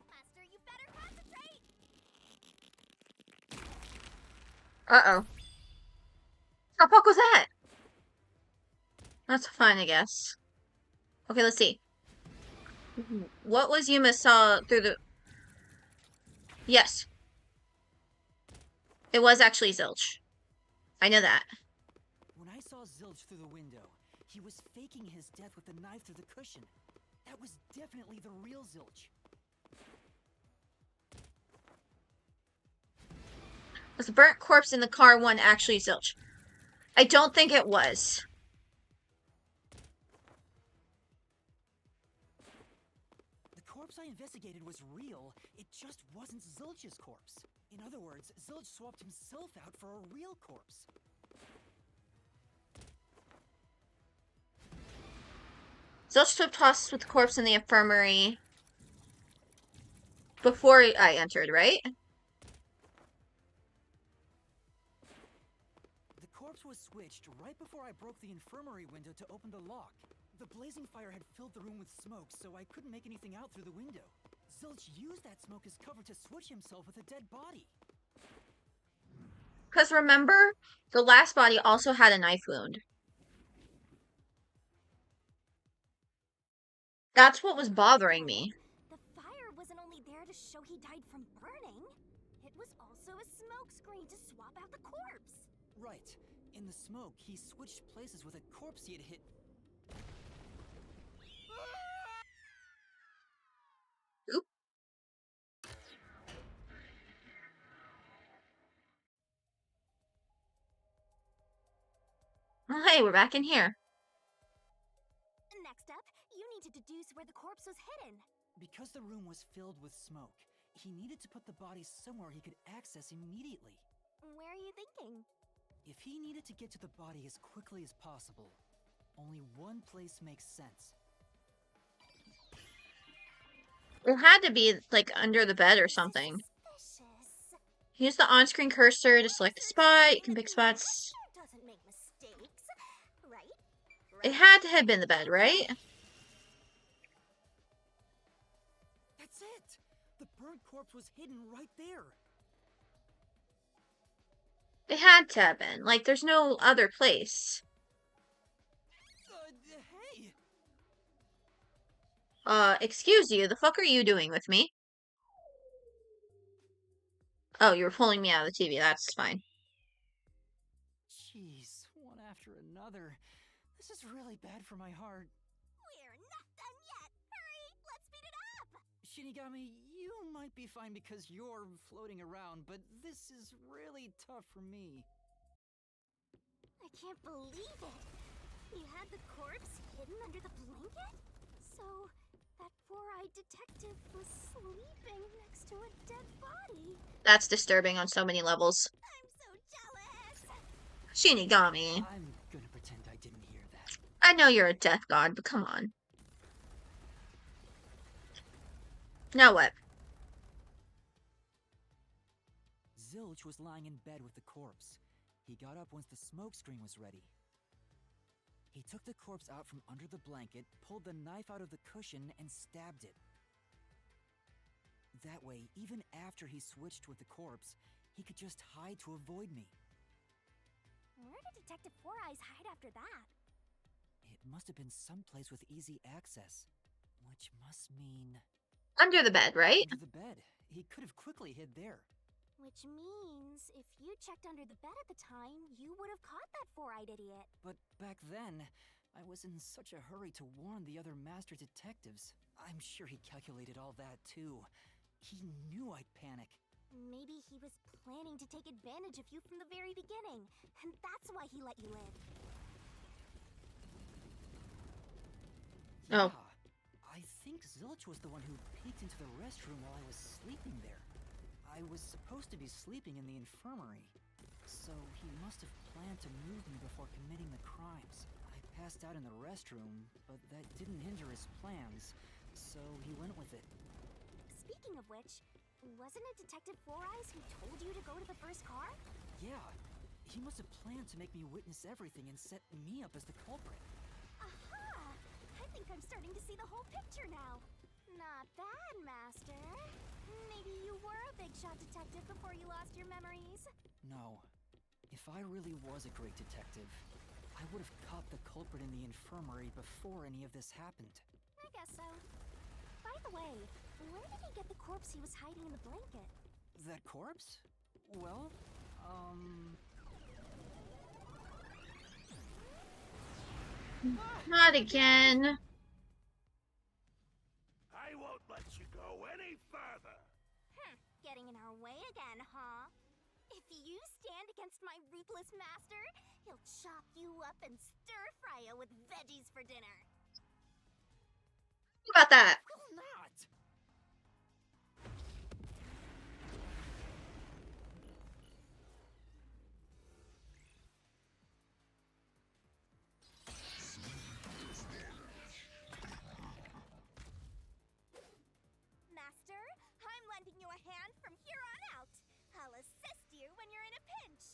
Master, you better concentrate! Uh-oh. What the fuck was that? That's fine, I guess. Okay, let's see. What was Yuma saw through the... Yes. It was actually Zilch. I know that. When I saw Zilch through the window, he was faking his death with a knife through the cushion. That was definitely the real Zilch. Was the burnt corpse in the car one actually Zilch? I don't think it was. The corpse I investigated was real, it just wasn't Zilch's corpse. In other words, Zilch swapped himself out for a real corpse. Zilch swapped hosts with the corpse in the infirmary before I entered, right? The corpse was switched right before I broke the infirmary window to open the lock. The blazing fire had filled the room with smoke, so I couldn't make anything out through the window. Zilch used that smoke as cover to switch himself with a dead body. Because remember, the last body also had a knife wound. That's what was bothering me. The fire wasn't only there to show he died from burning. It was also a smoke screen to swap out the corpse. Right. In the smoke, he switched places with a corpse he had hit. Oop. Well, hey, we're back in here. Next up, you need to deduce where the corpse was hidden. Because the room was filled with smoke, he needed to put the body somewhere he could access immediately. Where are you thinking? If he needed to get to the body as quickly as possible, only one place makes sense. It had to be, like, under the bed or something. Suspicious. Use the on-screen cursor to select a spot. You can pick spots. Doesn't make mistakes, right? It had to have been the bed, right? That's it! The burnt corpse was hidden right there. They had to have been. Like, there's no other place. Hey! Excuse you, the fuck are you doing with me? Oh, you were pulling me out of the TV, that's fine. Jeez, one after another. This is really bad for my heart. We're not done yet. Hurry, let's speed it up. Shinigami, you might be fine because you're floating around, but this is really tough for me. I can't believe it. You had the corpse hidden under the blanket? So, that four-eyed detective was sleeping next to a dead body. That's disturbing on so many levels. I'm so jealous. Shinigami. I'm gonna pretend I didn't hear that. I know you're a death god, but come on. Now what? Zilch was lying in bed with the corpse. He got up once the smoke screen was ready. He took the corpse out from under the blanket, pulled the knife out of the cushion, and stabbed it. That way, even after he switched with the corpse, he could just hide to avoid me. Where did Detective Four Eyes hide after that? It must have been someplace with easy access, which must mean... Under the bed, right? Under the bed. He could have quickly hid there. Which means, if you checked under the bed at the time, you would have caught that four-eyed idiot. But back then, I was in such a hurry to warn the other master detectives. I'm sure he calculated all that too. He knew I'd panic. Maybe he was planning to take advantage of you from the very beginning, and that's why he let you in. Oh. Yeah, I think Zilch was the one who peeked into the restroom while I was sleeping there. I was supposed to be sleeping in the infirmary, so he must have planned to move me before committing the crimes. I passed out in the restroom, but that didn't hinder his plans, so he went with it. Speaking of which, wasn't it Detective Four Eyes who told you to go to the first car? Yeah, he must have planned to make me witness everything and set me up as the culprit. Aha! I think I'm starting to see the whole picture now. Not bad, Master. Maybe you were a big shot detective before you lost your memories. No. If I really was a great detective, I would have caught the culprit in the infirmary before any of this happened. I guess so. By the way, where did he get the corpse he was hiding in the blanket? That corpse? Well, Not again. I won't let you go any further. Getting in our way again, huh? If you stand against my ruthless master, he'll chop you up and stir-fry you with veggies for dinner. What about that? will not! Master, I'm lending you a hand from here on out. I'll assist you when you're in a pinch.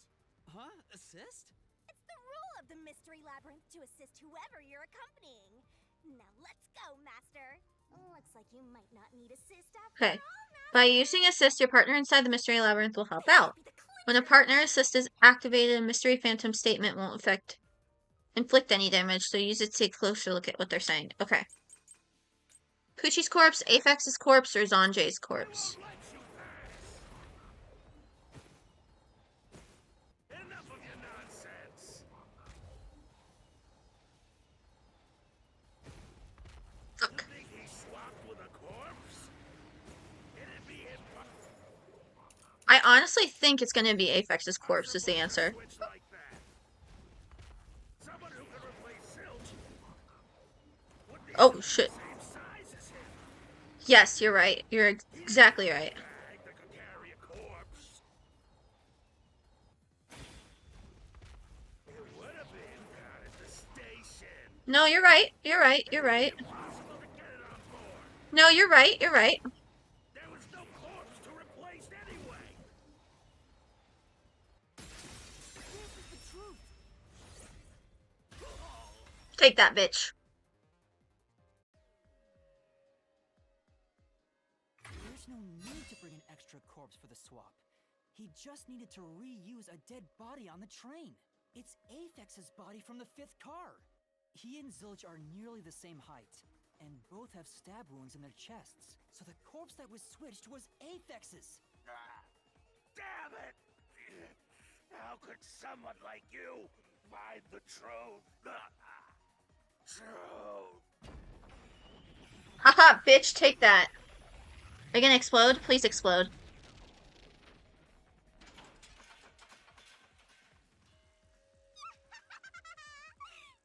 Huh? Assist? It's the rule of the Mystery Labyrinth to assist whoever you're accompanying. Now let's go, Master. Looks like you might not need assist after Okay. all, By Master. using assist, your partner inside the mystery labyrinth will help out. When a partner assist is activated, a mystery phantom statement won't inflict any damage, so use it to take a closer look at what they're saying. Okay. Poochie's corpse, Apex's corpse, or Zanjay's corpse? Enough of your nonsense. Fuck. Think he swapped with a corpse? It'd be impossible. I honestly think it's gonna be Apex's corpse is the answer. Switch like that. Someone who can replace Zilch would be Oh, shit. the same size as him. Yes, you're right. You're exactly right. Bag that could carry a corpse. It would have been down at the station. No, you're right. You're right. You're right. Impossible to get it on board. No, you're right. You're right. There was no corpse to replace anyway. This is the truth. Take that, bitch. There's no need to bring an extra corpse for the swap. He just needed to reuse a dead body on the train. It's Aphex's body from the 5th car. He and Zilch are nearly the same height, and both have stab wounds in their chests. So the corpse that was switched was Aphex's. Damn it! How could someone like you find the truth? Truth! Haha, bitch, take that. Are you gonna explode? Please explode.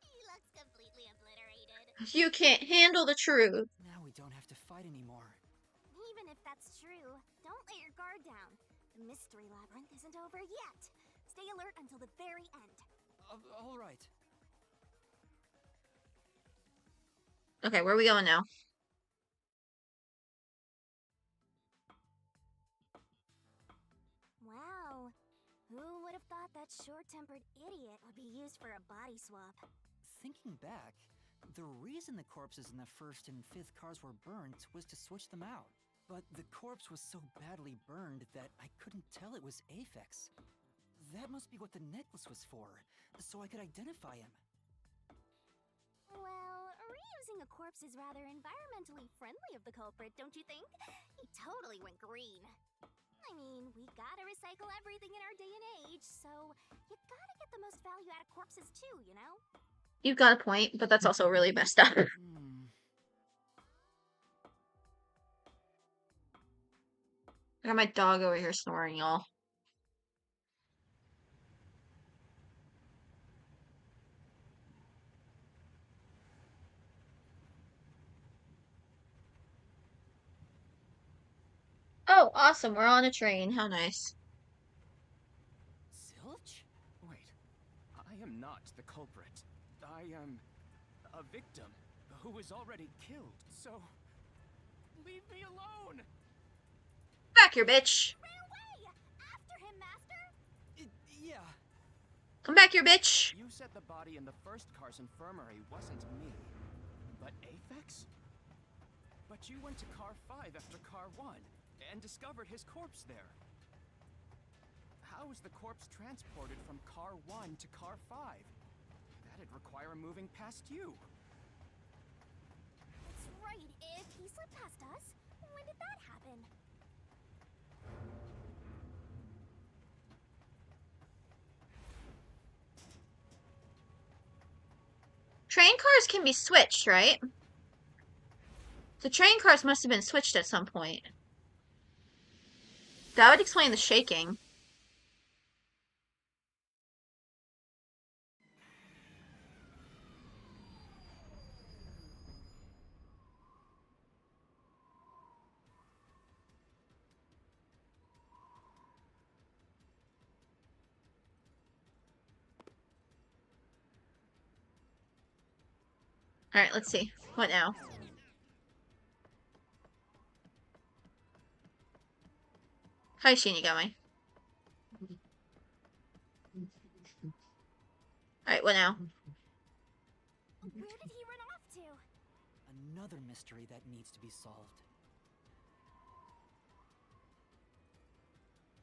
He looks completely obliterated. You can't handle the truth. Now we don't have to fight anymore. Even if that's true, don't let your guard down. The mystery labyrinth isn't over yet. Stay alert until the very end. All right. Okay, where are we going now? Wow. Who would have thought that short-tempered idiot would be used for a body swap? Thinking back, the reason the corpses in the 1st and 5th cars were burnt was to switch them out. But the corpse was so badly burned that I couldn't tell it was Aphex. That must be what the necklace was for, so I could identify him. Well, reusing a corpse is rather environmentally friendly of the culprit, don't you think? He totally went green. I mean, we gotta recycle everything in our day and age, so you gotta get the most value out of corpses too, you know? You've got a point, but that's also really messed up. I got my dog over here snoring, y'all. Oh, awesome. We're on a train. How nice. Zilch? Wait, I am not the culprit. I am a victim who was already killed, so leave me alone! Back here, bitch. Ran away! After him, Master! Yeah. Come back here, bitch. You said the body in the 1st car's infirmary wasn't me, but Aphex? But you went to car 5 after car 1 and discovered his corpse there. How is the corpse transported from car 1 to car 5? That'd require moving past you. That's right, if he slipped past us, when did that happen? Train cars can be switched, right? The train cars must have been switched at some point. That would explain the shaking. Alright, let's see. What now? Hi, Shinigami. Alright, what now? Where did he run off to? Another mystery that needs to be solved.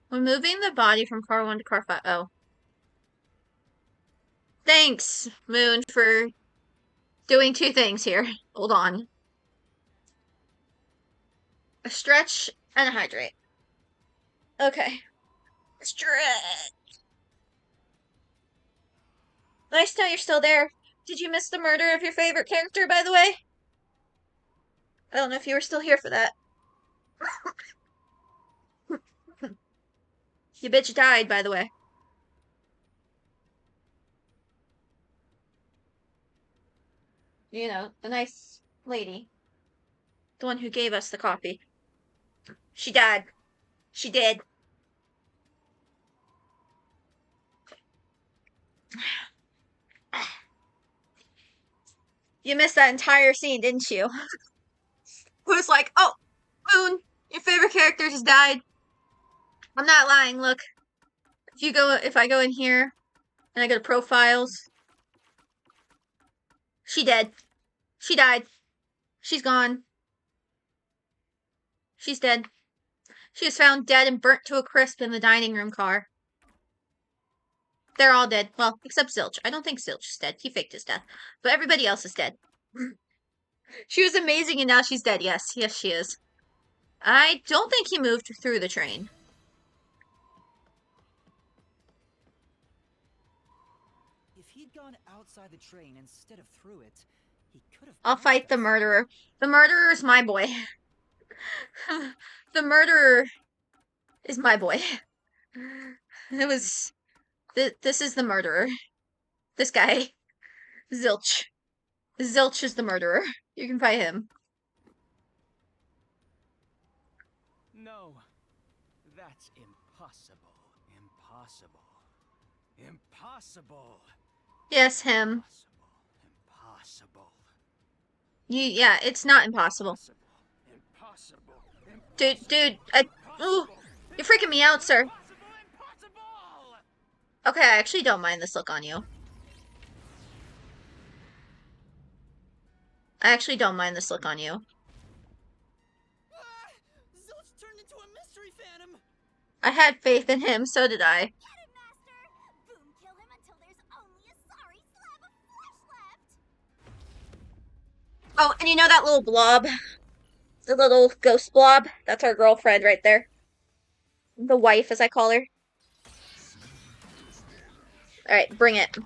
When moving the body from car 1 to car 5. Oh. Thanks, Moon, for doing 2 things here. Hold on. A stretch and a hydrate. Okay. Stretch. Nice to know you're still there. Did you miss the murder of your favorite character, by the way? I don't know if you were still here for that. You bitch died, by the way. You know, the nice lady. The one who gave us the coffee. She died. She did. You missed that entire scene, didn't you? It was like, oh, Moon, your favorite character just died. I'm not lying, look. If I go in here and I go to profiles, she dead. She died. She's gone. She's dead. She was found dead and burnt to a crisp in the dining room car. They're all dead. Well, except Zilch. I don't think Zilch is dead. He faked his death. But everybody else is dead. She was amazing and now she's dead. Yes, yes, she is. I don't think he moved through the train. If he'd gone outside the train instead of through it, he could have. I'll fight the murderer. The murderer is my boy. The murderer is my boy. It was. This is the murderer. This guy. Zilch. Zilch is the murderer. You can fight him. No, that's impossible. Impossible. Impossible. Yes, him. Impossible. Yeah, it's not impossible. Impossible. Dude, ooh, you're freaking me out, sir. Okay, I actually don't mind this look on you. I actually don't mind this look on you. Zilch turned into a mystery phantom. I had faith in him, so did I. Get him, Master! Boom, kill him until there's only a sorry slab of flesh left! Oh, and you know that little blob? The little ghost blob? That's our girlfriend right there. The wife, as I call her. Alright, bring it.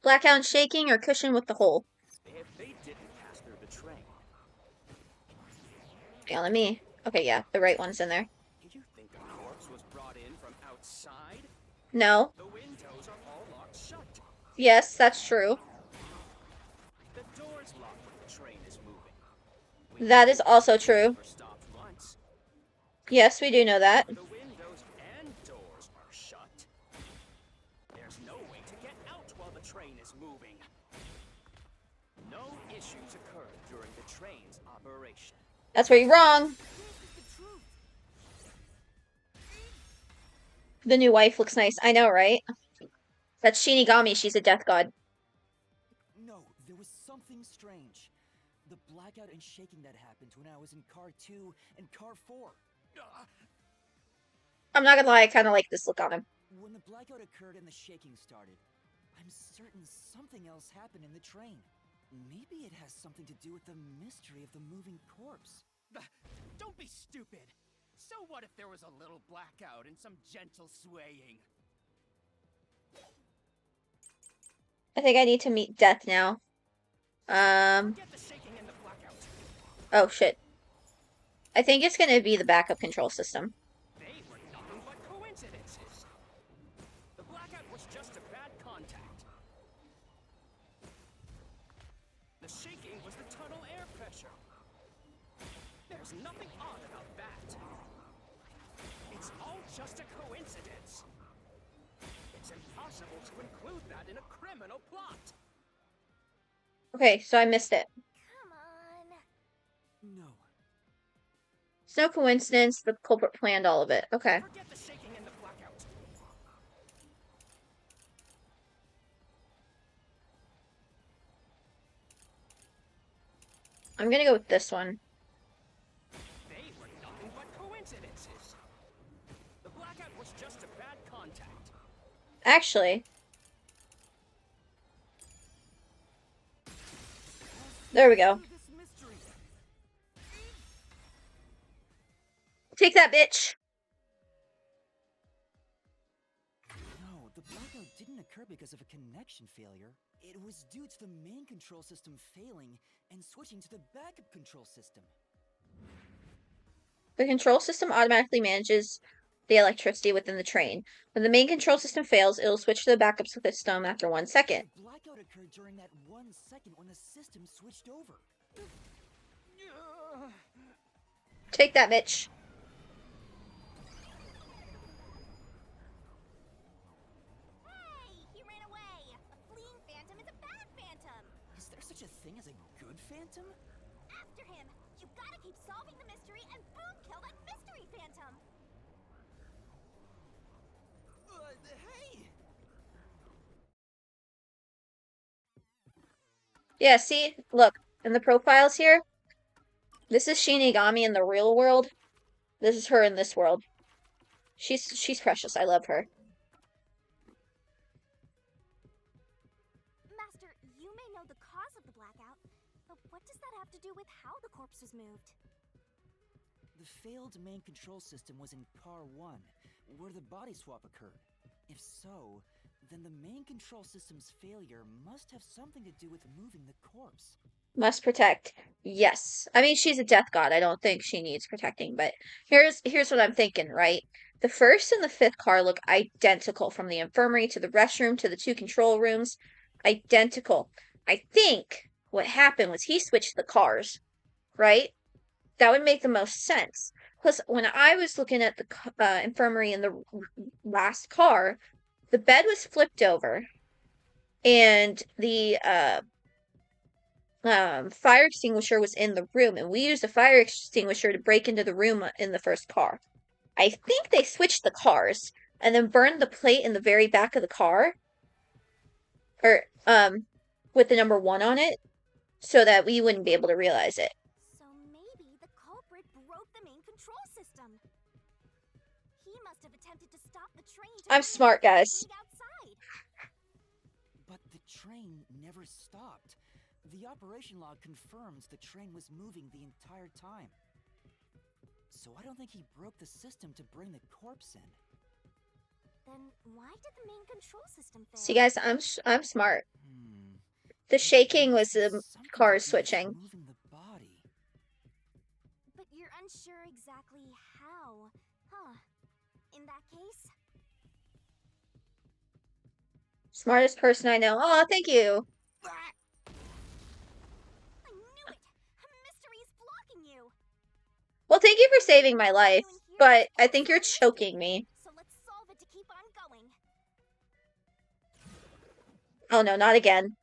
Blackout shaking or cushion with the hole? If they didn't pass through the train. Yeah, let me. Okay, yeah, the right one's in there. You think a corpse was brought in from outside? No. The windows are all locked shut. Yes, that's true. The door's locked when the train is moving. That is also true. Yes, we do know that. The windows and doors are shut. There's no way to get out while the train is moving. No issues occurred during the train's operation. That's where you're wrong. The new wife looks nice. I know, right? That's Shinigami. She's a death god. No, there was something strange. The blackout and shaking that happened when I was in car 2 and car 4. I'm not gonna lie, I kind of like this look on him. When the blackout occurred and the shaking started, I'm certain something else happened in the train. Maybe it has something to do with the mystery of the moving corpse. Don't be stupid. So what if there was a little blackout and some gentle swaying? I think I need to meet Death now. Get the shaking and the blackout. Oh shit. I think it's gonna be the backup control system. They were nothing but coincidences. The blackout was just a bad contact. The shaking was the tunnel air pressure. There's nothing odd about that. It's all just a coincidence. It's impossible to include that in a criminal plot. Okay, so I missed it. Come on. No. It's no coincidence the culprit planned all of it. Okay. Forget the shaking and the blackout. I'm gonna go with this one. They were nothing but coincidences. The blackout was just a bad contact. Actually. There we go. Take that, bitch! No, the blackout didn't occur because of a connection failure. It was due to the main control system failing and switching to the backup control system. The control system automatically manages the electricity within the train. When the main control system fails, it will switch to the backup system after 1 second. The blackout occurred during that 1 second when the system switched over. Take that, bitch. Hey, he ran away. A fleeing phantom is a bad phantom. Is there such a thing as a good phantom? After him. You gotta keep solving the mystery and boom, kill that mystery phantom. Hey! Yeah, see? Look, in the profiles here, This is Shinigami in the real world. This is her in this world. She's precious. I love her. Master, you may know the cause of the blackout, but what does that have to do with how the corpse was moved? The failed main control system was in Car 1, where the body swap occurred. If so, then the main control system's failure must have something to do with moving the corpse. Must protect. Yes. I mean, she's a death god. I don't think she needs protecting, but here's what I'm thinking, right? The first and the fifth car look identical from the infirmary to the restroom to the two control rooms. Identical. I think what happened was he switched the cars, right? That would make the most sense. Plus, when I was looking at the infirmary in the last car, the bed was flipped over and the fire extinguisher was in the room, and we used a fire extinguisher to break into the room in the first car. I think they switched the cars and then burned the plate in the very back of the car, or with the number 1 on it, so that we wouldn't be able to realize it. So maybe the culprit broke the main control system. He must have attempted to stop the train to I'm smart, guys. outside. But the train never stopped. The operation log confirms the train was moving the entire time. So I don't think he broke the system to bring the corpse in. Then why did the main control system fail? See, guys, I'm smart. The shaking was the cars switching. Moving the body. But you're unsure exactly how, huh? In that case, Smartest person I know. Oh, thank you. I knew it! A mystery is blocking you! Well, thank you for saving my life, but I think you're choking me. So let's solve it to keep on going. Oh no, not again.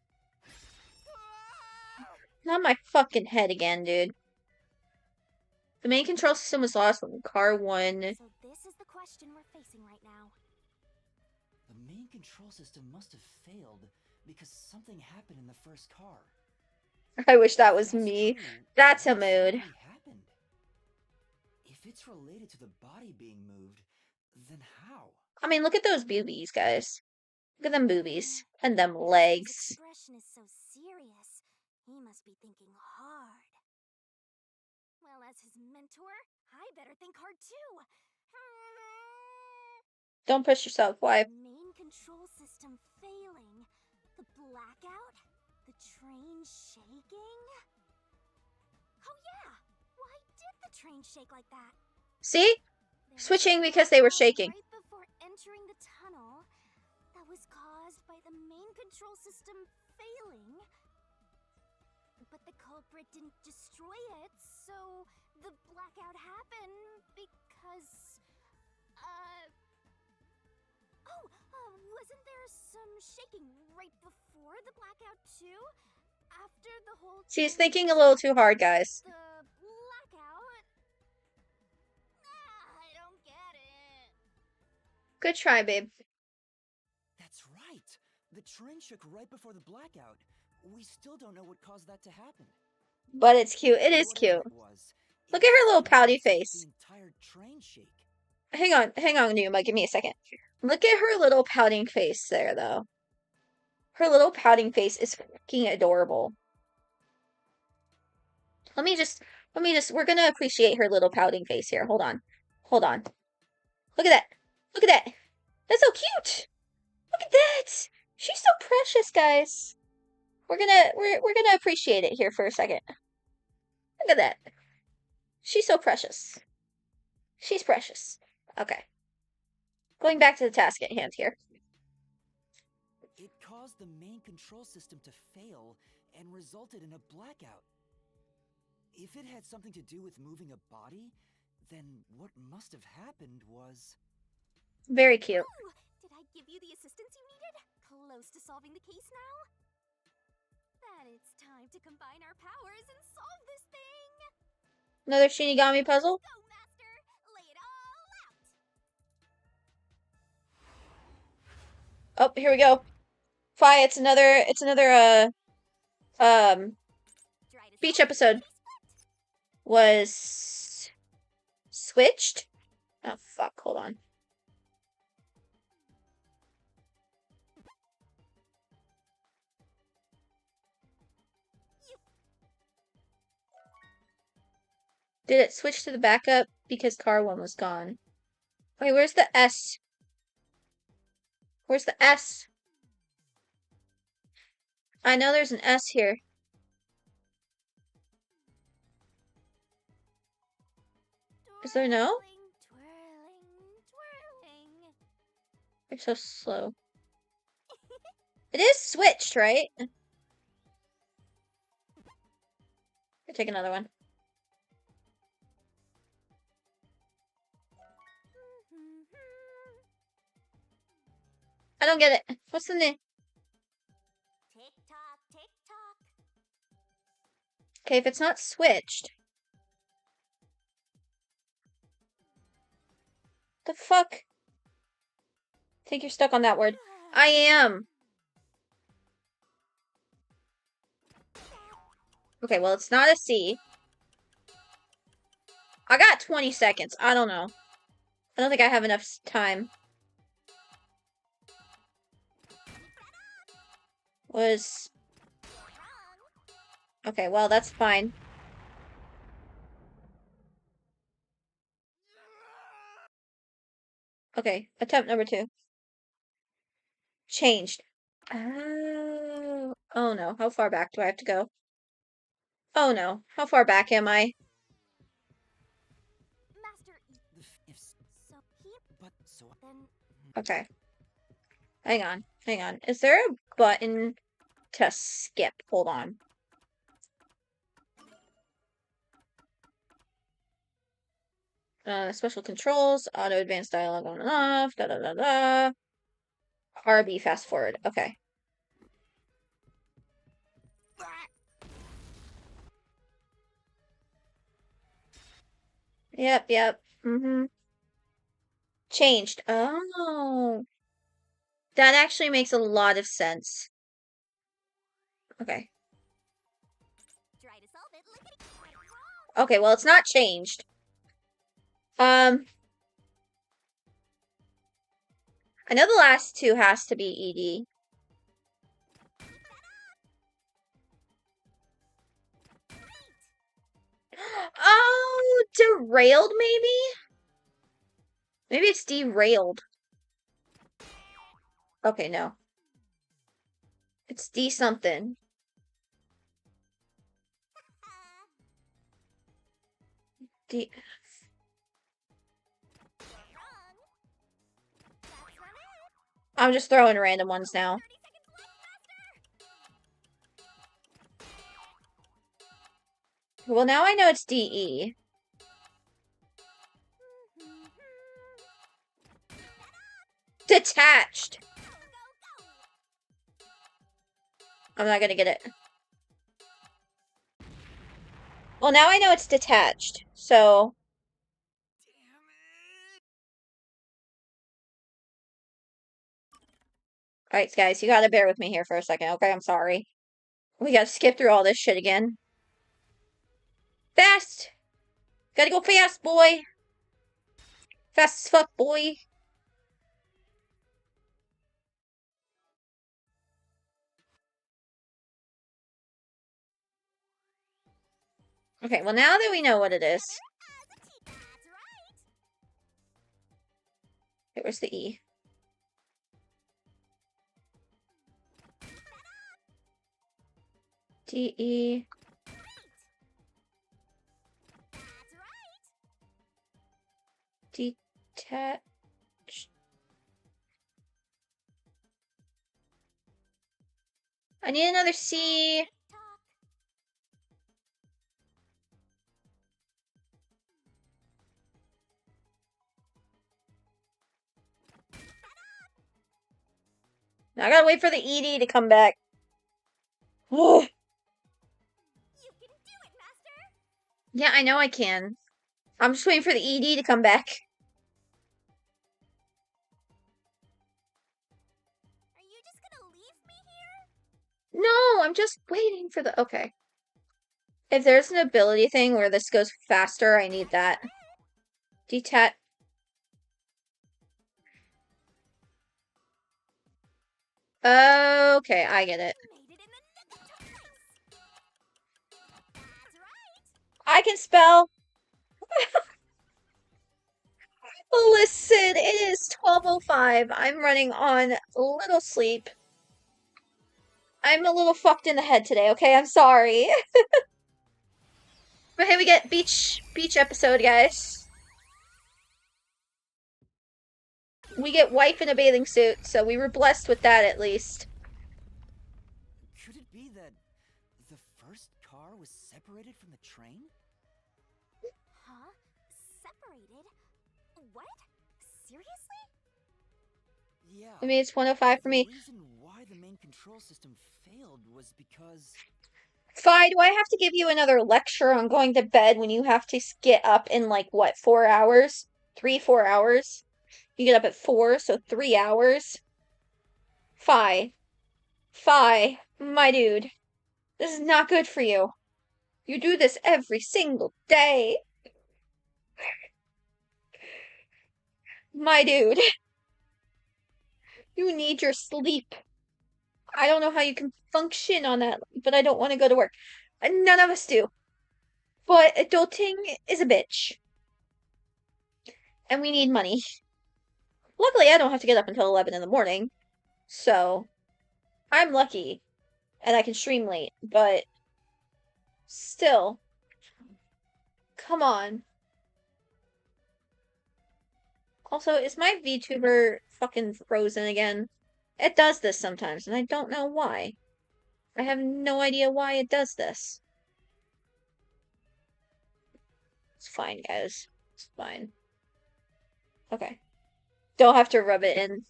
Not my fucking head again, dude. The main control system was lost when car 1. So this is the question we're facing right now. The main control system must have failed because something happened in the first car. I wish that was me. That's a mood. Happened? If it's related to the body being moved, then how? I mean, look at those boobies, guys. Look at them boobies. And them legs. His expression is so serious. He must be thinking hard. Well, as his mentor, I better think hard too. Don't push yourself, why? Main control system failing. The blackout? The train shaking? Oh yeah! Why did the train shake like that? See? Switching because they were shaking. Right before entering the tunnel, that was caused by the main control system failing. But the culprit didn't destroy it, so the blackout happened because... wasn't there some shaking right before the blackout too? After the whole... She's thinking a little too hard, guys. The blackout? I don't get it. Good try, babe. That's right. The train shook right before the blackout. We still don't know what caused that to happen. But it's cute. It is cute. Look at her little pouty face. The entire train shake. Hang on, Numa. Give me a second. Look at her little pouting face there, though. Her little pouting face is fucking adorable. Let me just, we're gonna appreciate her little pouting face here. Hold on. Look at that. That's so cute. Look at that. She's so precious, guys. We're gonna appreciate it here for a second. Look at that. She's so precious. She's precious. Okay. Going back to the task at hand here. It caused the main control system to fail and resulted in a blackout. If it had something to do with moving a body, then what must have happened was... Very cute. Oh, did I give you the assistance you needed? Close to solving the case now? Then it's time to combine our powers and solve this thing! Another Shinigami puzzle? Go, Master! Lay it all out! Oh, here we go. Fi, it's another beach episode. was switched. Oh, fuck. Hold on. Did it switch to the backup? Because car 1 was gone. Wait, where's the S? Where's the S? I know there's an S here. Is there no? They're so slow. It is switched, right? I'll take another one. I don't get it. What's the name? Tick tock, tick tock. Okay, if it's not switched. The fuck? I think you're stuck on that word. I am. Okay, well, it's not a C. I got 20 seconds. I don't know. I don't think I have enough time. Was... Okay, well, that's fine. Okay, attempt number 2. Changed. Oh. Oh no, how far back do I have to go? Oh no, how far back am I? Master If so he but so then Okay. Hang on. Is there a button to skip? Hold on. Special controls, auto advanced dialogue on and off, da da da da. RB fast forward. Okay. Yep. Changed. Oh. That actually makes a lot of sense. Okay. try to solve it. Lickety wrong. Okay, well, it's not changed. I know the last 2 has to be ED. Oh, derailed maybe? Maybe it's derailed. Okay, no. It's D something. D. I'm just throwing random ones now. Well, now I know it's DE. Detached. I'm not gonna get it. Well, now I know it's detached, so... Alright, guys, you gotta bear with me here for a second, okay? I'm sorry. We gotta skip through all this shit again. Fast! Gotta go fast, boy! Fast as fuck, boy! Okay, well, now that we know what it is... Okay, where's the E? D-E... Detached... I need another C... Now I gotta wait for the ED to come back. Ugh. You can do it, Master. Yeah, I know I can. I'm just waiting for the ED to come back. Are you just gonna leave me here? No, I'm just waiting for the... Okay. If there's an ability thing where this goes faster, I need that. Detach. Okay, I get it. I can spell. Listen, it is 12:05. I'm running on a little sleep. I'm a little fucked in the head today, okay? I'm sorry. But hey, we get beach episode, guys. We get wife in a bathing suit, so we were blessed with that at least. Could it be that the first car was separated from the train? Huh? Separated? What? Seriously? Yeah. I mean, it's 1:05 for me. The reason why the main control system failed was because... Fi, do I have to give you another lecture on going to bed when you have to get up in like, what, 4 hours? 3-4 hours? You get up at 4, so 3 hours? Fi. Fi, my dude. This is not good for you. You do this every single day. My dude. You need your sleep. I don't know how you can function on that, but I don't want to go to work. None of us do. But adulting is a bitch. And we need money. Luckily, I don't have to get up until 11 in the morning. So, I'm lucky. And I can stream late. But, still. Come on. Also, is my VTuber fucking frozen again? It does this sometimes, and I don't know why. I have no idea why it does this. It's fine, guys. It's fine. Okay. Don't have to rub it in.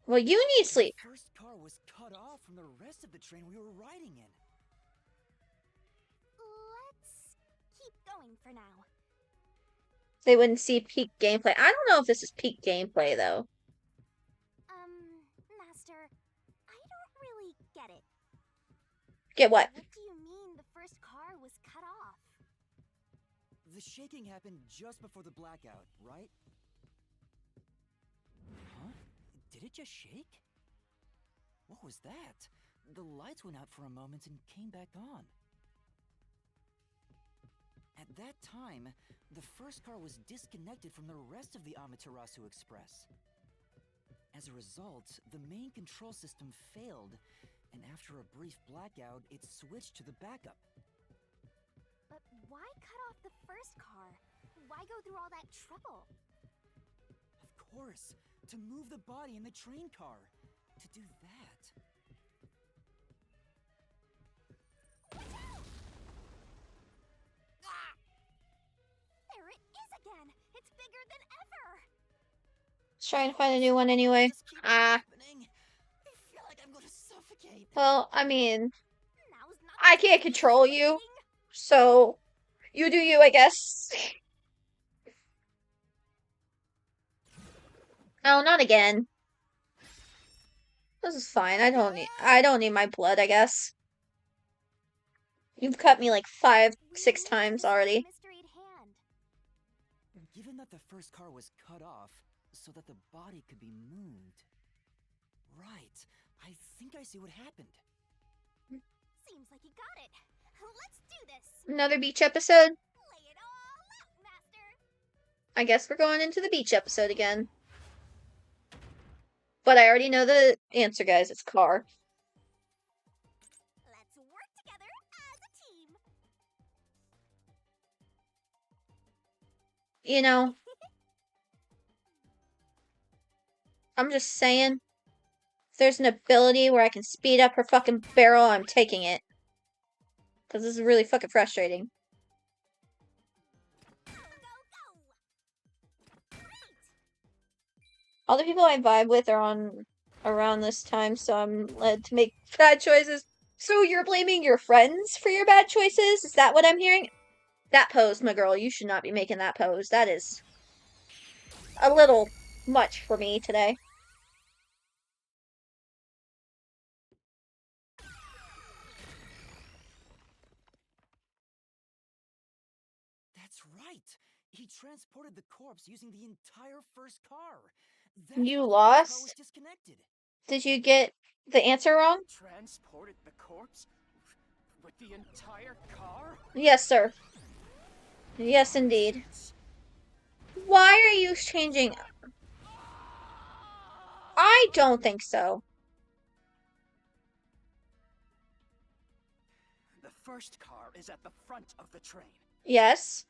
Well, you need sleep. The first car was cut off from the rest of the train we were riding in. Let's keep going for now. They wouldn't see peak gameplay. I don't know if this is peak gameplay, though. Master, I don't really get it. Get what? What do you mean the first car was cut off? The shaking happened just before the blackout, right? Huh? Did it just shake? What was that? The lights went out for a moment and came back on. At that time, the first car was disconnected from the rest of the Amaterasu Express. As a result, the main control system failed, and after a brief blackout, it switched to the backup. But why cut off the first car? Why go through all that trouble? Of course, to move the body in the train car. To do that. There it is again! It's bigger than ever! Let's try and find a new one anyway. I feel like I'm gonna suffocate. Well, I mean, Now's not I can't control you. So, you do you, I guess. Oh, not again. This is fine. I don't need my blood, I guess. You've cut me like 5, 6 times already. Given that the first car was cut off, so that the body could be moved. Right. I think I see what happened. Seems like you got it. Let's do this. Another beach episode? Lay it all out, Master. I guess we're going into the beach episode again. But I already know the answer, guys. It's car. Let's work together as a team. You know, I'm just saying, if there's an ability where I can speed up her fucking barrel, I'm taking it. Because this is really fucking frustrating. Go, go, go. All the people I vibe with are on around this time, so I'm led to make bad choices. So you're blaming your friends for your bad choices? Is that what I'm hearing? That pose, my girl, you should not be making that pose. That is a little much for me today. That's right! He transported the corpse using the entire first car! That's You why the first car was lost? disconnected! Did you get the answer wrong? Transported the corpse? With the entire car? Yes, sir. Yes, indeed. Why are you changing? I don't think so. The first car is at the front of the train. Yes.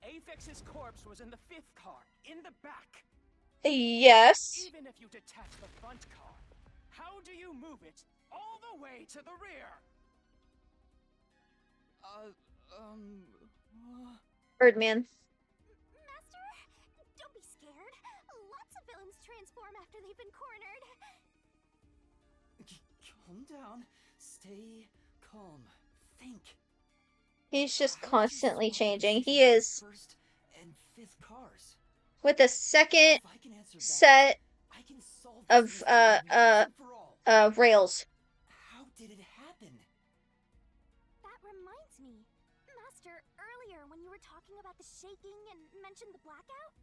Apex's corpse was in the fifth car, in the back. Yes. Even if you detach the front car, how do you move it all the way to the rear? Birdman. Master, don't be scared. Lots of villains transform after they've been cornered. Calm down. Stay calm. Think. He's just How did you constantly swap changing. positions He with the is first and fifth cars? with the second If I can answer that, set I can solve this of mystery once and for all. rails. How did it happen? That reminds me. Master, earlier when you were talking about the shaking and mentioned the blackout?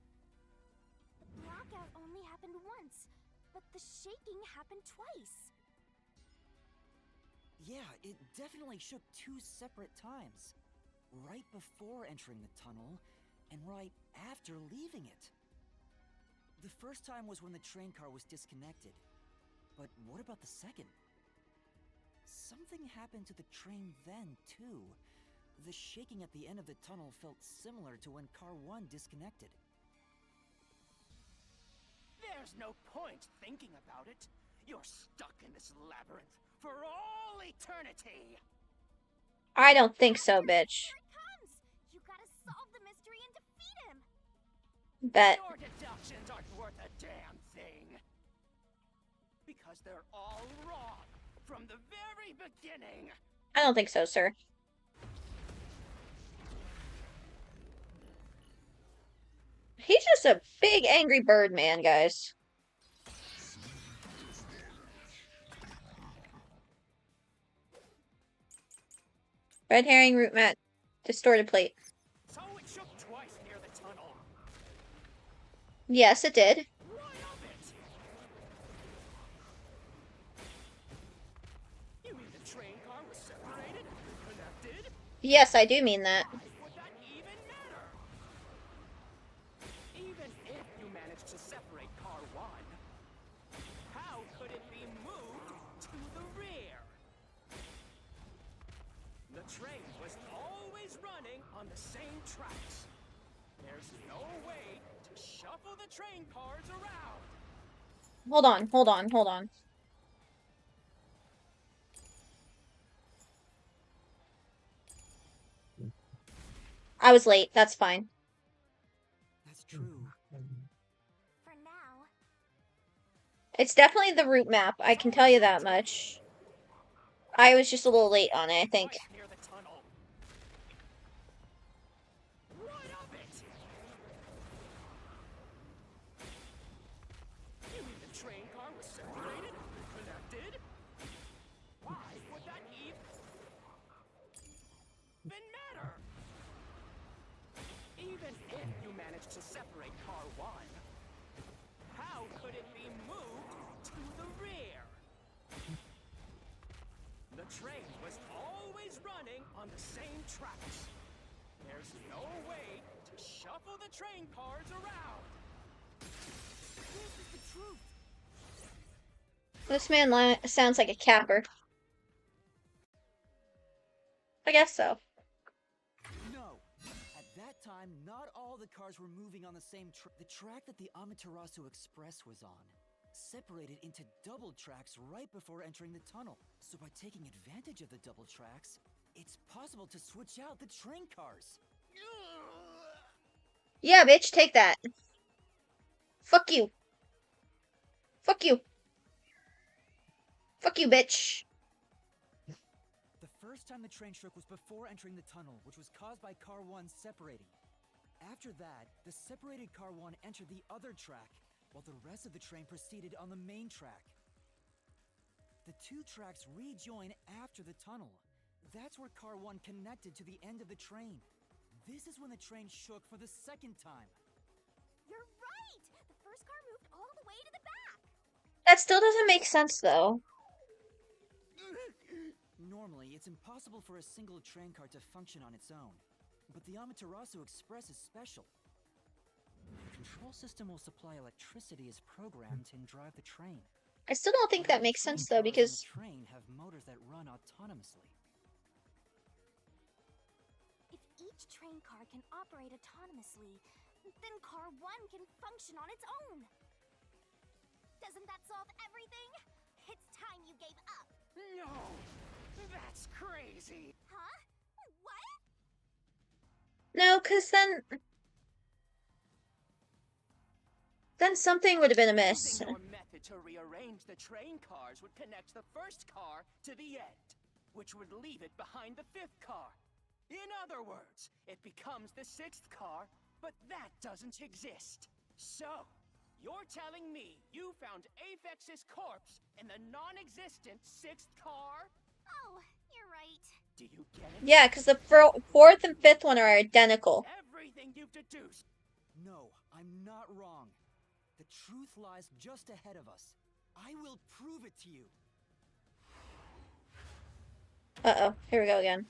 The blackout only happened once, but the shaking happened twice. Yeah, it definitely shook 2 separate times. Right before entering the tunnel, and right after leaving it. The first time was when the train car was disconnected. But what about the second? Something happened to the train then, too. The shaking at the end of the tunnel felt similar to when Car 1 disconnected. There's no point thinking about it. You're stuck in this labyrinth for all eternity. I don't think so, bitch. Here it comes! You gotta solve the mystery and defeat him! Bet. Your deductions aren't worth a damn thing. Because they're all wrong from the very beginning. I don't think so, sir. He's just a big angry bird man, guys. Red herring, root mat, distorted plate. So it shook twice near the tunnel. Yes, it did. What of it? You mean the train car was separated? Connected? Yes, I do mean that. Why would that even matter? Even if you managed to separate car 1, how could it be moved to the rear? The train was always running on the same tracks. There's no way to shuffle the train cars around. Hold on, hold on, hold on. I was late, that's fine. That's true. For now. It's definitely the route map, I can tell you that much. I was just a little late on it, I think. Twice near the tunnel. What of it? You mean the train car was separated? Connected? Why would that even matter? Even if you managed to separate car 1, how could it be moved to the rear? The train was always running on the same tracks. There's no way to shuffle the train cars around. This is the truth. This man sounds like a capper. I guess so. No! At that time, not all the cars were moving on the same track. The track that the Amaterasu Express was on separated into double tracks right before entering the tunnel. So by taking advantage of the double tracks, it's possible to switch out the train cars. Yeah, bitch, take that. Fuck you. Fuck you. Fuck you, bitch. The first time the train shook was before entering the tunnel, which was caused by Car 1 separating. After that, the separated Car 1 entered the other track, while the rest of the train proceeded on the main track. The 2 tracks rejoin after the tunnel. That's where Car 1 connected to the end of the train. This is when the train shook for the second time. You're right! The first car moved all the way to the back! That still doesn't make sense, though. Normally, it's impossible for a single train car to function on its own. But the Amaterasu Express is special. The control system will supply electricity as programmed and drive the train. I still don't think that makes sense, though, because the train have motors that run autonomously. If each train car can operate autonomously, then Car 1 can function on its own! Doesn't that solve everything? It's time you gave up! No! That's crazy! Huh? What? no, because then something would have been amiss. Using your method to rearrange the train cars would connect the first car to the end, which would leave it behind the fifth car. In other words, it becomes the sixth car, but that doesn't exist. So, you're telling me you found Aphex's corpse in the non-existent sixth car? Oh, you're right. Do you get it? Yeah, because the fourth and fifth one are identical. Everything you've deduced. No, I'm not wrong. The truth lies just ahead of us. I will prove it to you. Uh-oh, here we go again.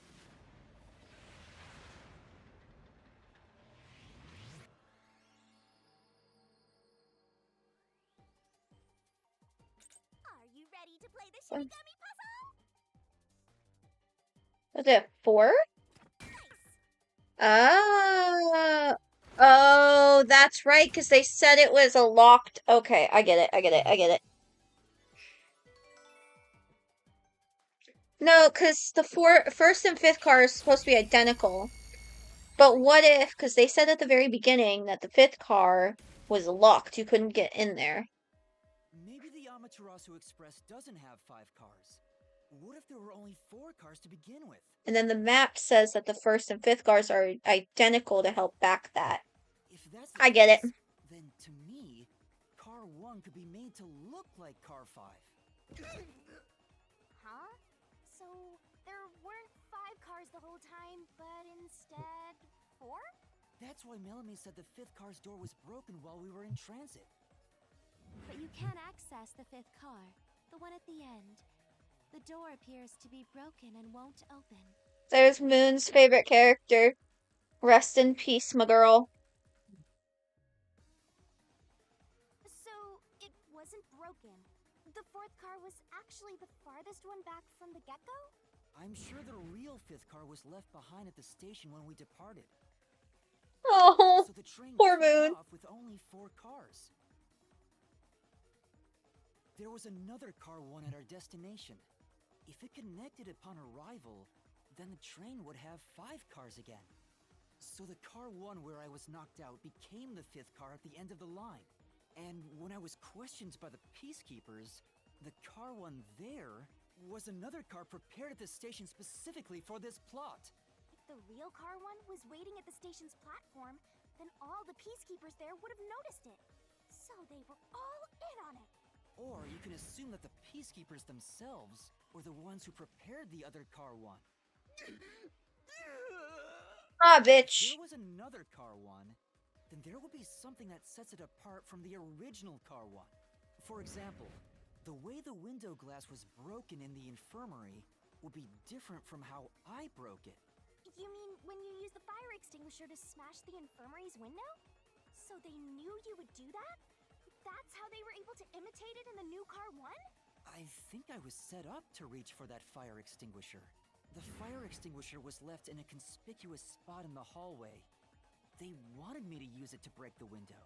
Are you ready to play the Shinigami puzzle? Was it 4? Nice! Oh, that's right, because they said it was a locked... Okay, I get it. No, because the first and fifth car is supposed to be identical. But what if, because they said at the very beginning that the fifth car was locked, you couldn't get in there. Maybe the Amaterasu Express doesn't have 5 cars. What if there were only 4 cars to begin with? And then the map says that the first and fifth cars are identical to help back that. If that's the I get it. case, then to me, Car 1 could be made to look like Car 5. Huh? So, there weren't 5 cars the whole time, but instead 4? That's why Melanie said the 5th car's door was broken while we were in transit. But you can access the fifth car, the one at the end. The door appears to be broken and won't open. There's Moon's favorite character. Rest in peace, my girl. So, it wasn't broken. The 4th car was actually the farthest one back from the get-go? I'm sure the real 5th car was left behind at the station when we departed. Oh, So the train poor took Moon. off with only 4 cars. There was another Car 1 at our destination. If it connected upon arrival, then the train would have 5 cars again. So the Car 1 where I was knocked out became the 5th car at the end of the line. And when I was questioned by the peacekeepers, the Car 1 there was another car prepared at the station specifically for this plot. If the real car 1 was waiting at the station's platform, then all the peacekeepers there would have noticed it. So they were all in on it. Or you can assume that the peacekeepers themselves were the ones who prepared the other Car 1. Ah, If bitch. there was another Car 1, then there would be something that sets it apart from the original Car 1. For example, the way the window glass was broken in the infirmary would be different from how I broke it. You mean when you used the fire extinguisher to smash the infirmary's window? So they knew you would do that? That's how they were able to imitate it in the new car 1? I think I was set up to reach for that fire extinguisher. The fire extinguisher was left in a conspicuous spot in the hallway. They wanted me to use it to break the window.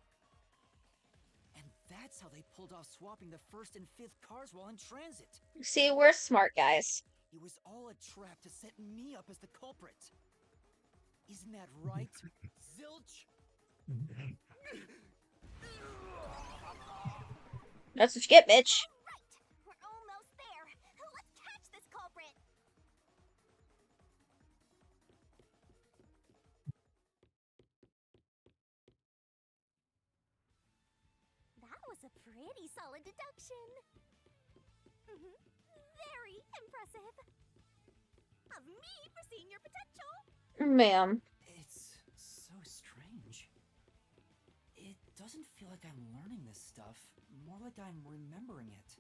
And that's how they pulled off swapping the 1st and 5th cars while in transit. See, we're smart guys. It was all a trap to set me up as the culprit. Isn't that right, Zilch? That's what you get, bitch. Right! We're almost there! Let's catch this culprit! That was a pretty solid deduction. Very impressive. Of me foreseeing your potential. Ma'am. It's doesn't feel like I'm learning this stuff, more like I'm remembering it.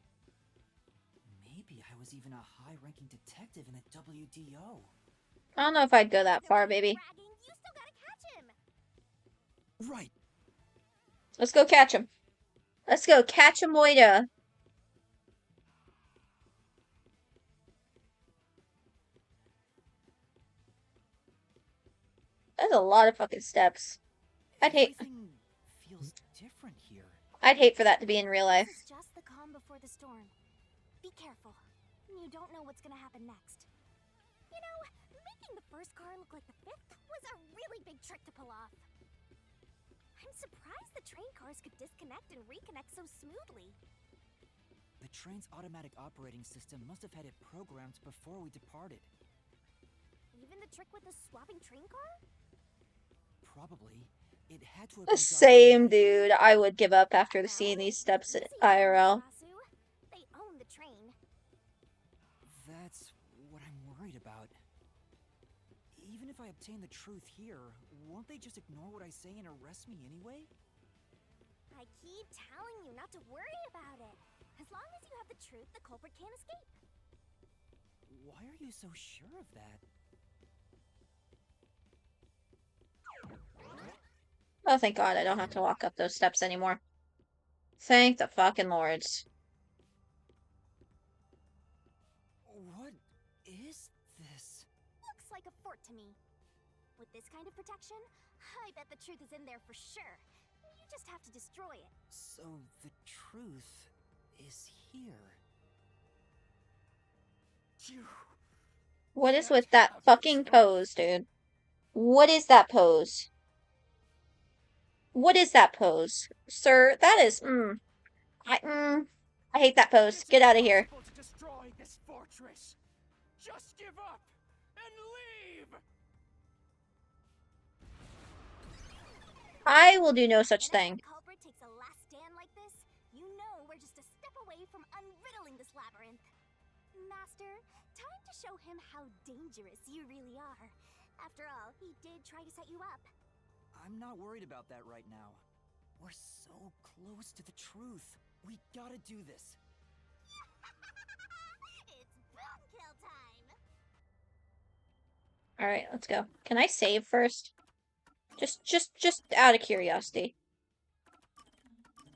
Maybe I was even a high-ranking detective in the WDO. I don't know if I'd go that far, baby. Bragging, you still gotta catch him. Right. Let's go catch him. Let's go catch a moida. That's a lot of fucking steps. Everything feels different here. I'd hate for that to be in real life. This is just the calm before the storm. Be careful. You don't know what's gonna happen next. You know, making the first car look like the fifth was a really big trick to pull off. I'm surprised the train cars could disconnect and reconnect so smoothly. The train's automatic operating system must have had it programmed before we departed. Even the trick with the swapping train car? Probably. It had to have The been done same, automatically. dude. I would give up after seeing these steps at IRL. They own the train. That's what I'm worried about. Even if I obtain the truth here, won't they just ignore what I say and arrest me anyway? I keep telling you not to worry about it. As long as you have the truth, the culprit can't escape. Why are you so sure of that? Oh, thank God, I don't have to walk up those steps anymore. Thank the fucking lords. What is this? Looks like a fort to me. With this kind of protection, I bet the truth is in there for sure. You just have to destroy it. So the truth is here. What is with that fucking pose, dude? What is that pose? What is that pose? Sir, that is, I hate that pose. Get out of here. To destroy this fortress. Just give up and leave. I will do no such thing. Whenever the culprit takes a last stand like this, you know we're just a step away from unriddling this labyrinth. Master, time to show him how dangerous you really are. After all, he did try to set you up. I'm not worried about that right now. We're so close to the truth. We gotta do this. It's boom kill time. Alright, let's go. Can I save first? Just out of curiosity.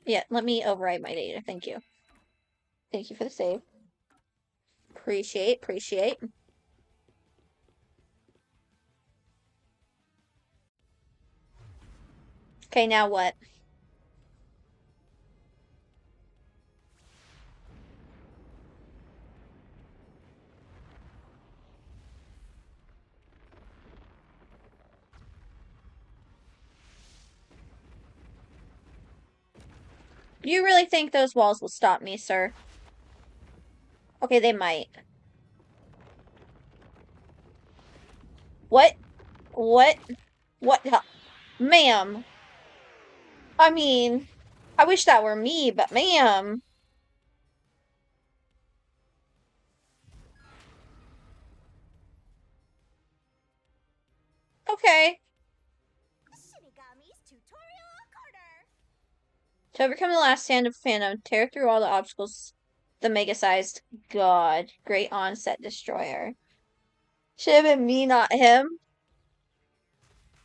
Yeah, let me override my data. Thank you. Thank you for the save. Appreciate. Okay, now what? You really think those walls will stop me, sir? Okay, they might. What? What? What the? Ma'am. I mean, I wish that were me, but ma'am. Okay. Shinigami's tutorial corner. To overcome the last stand of Phantom, tear through all the obstacles. The mega-sized god. Great onset destroyer. Should have been me, not him.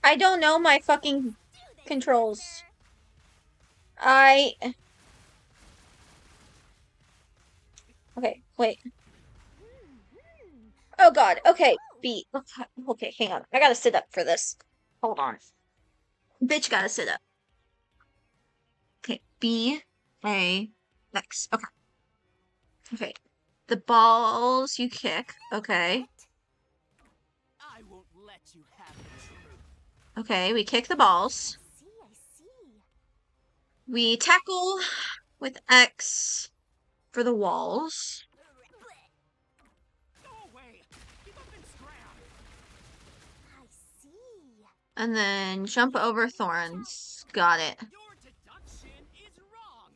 I don't know my fucking controls. Okay, wait. Oh god, okay. B. Okay, hang on. I gotta sit up for this. Hold on. Bitch gotta sit up. Okay, B, A, X. Okay. Okay. The balls you kick. Okay. I won't let you have the truth. Okay, we kick the balls. I see. We tackle with X for the walls. Go away. Give up and scram. I see. And then jump over thorns. Got it. Your deduction is wrong.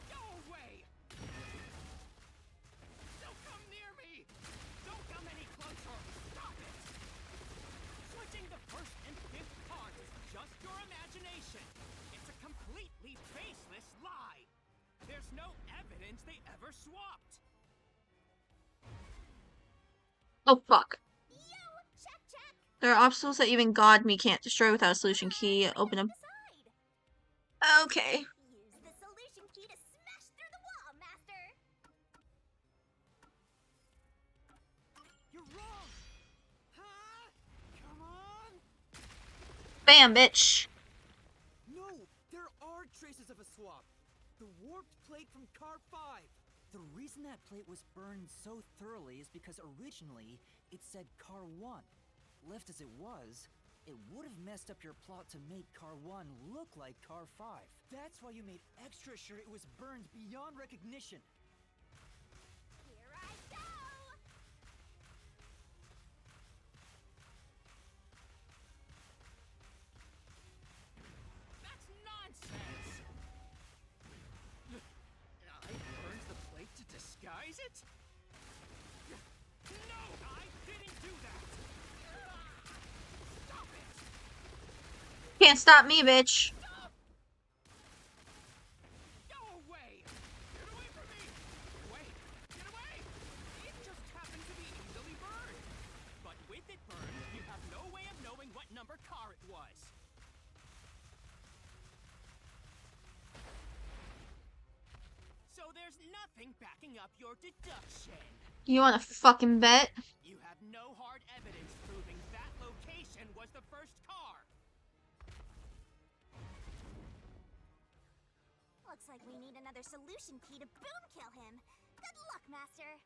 Go away. Don't come near me. Don't come any closer. Stop it. Switching the first and fifth cars is just your imagination. swapped. Oh fuck. Yo, check, check. There are obstacles that even God me can't destroy without a solution key. Open them. Okay. Use the solution key to smash through the wall, Master. You're wrong. Huh? Come on. Bam, bitch. No, there are traces of a swap. The warped plate from Car 5. The reason that plate was burned so thoroughly is because originally it said Car 1. Left as it was, it would have messed up your plot to make Car 1 look like Car 5. That's why you made extra sure it was burned beyond recognition. Here I go. That's nonsense. I burned the plate to disguise it? No, I didn't do that. Stop it. Can't stop me, bitch. Go away! Get away from me! Get away! Get away! It just happened to be easily burned. But with it burned, you have no way of knowing what number car it was. So there's nothing backing up your deduction. You wanna fucking bet? You have no hard evidence proving that location was the first car. Looks like we need another solution key to boom kill him. Good luck, Master.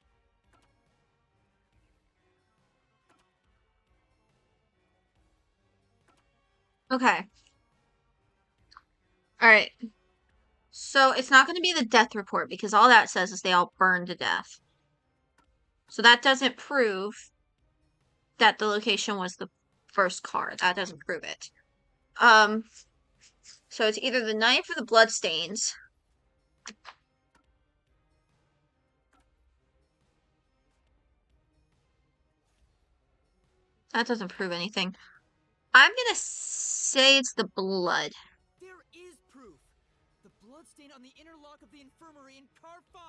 Okay. Alright. So it's not gonna be the death report because all that says is they all burned to death. So that doesn't prove that the location was the first car. That doesn't prove it. So it's either the knife or the bloodstains. That doesn't prove anything. I'm gonna say it's the blood. There is proof! The bloodstain on the interlock of the infirmary in Car 5!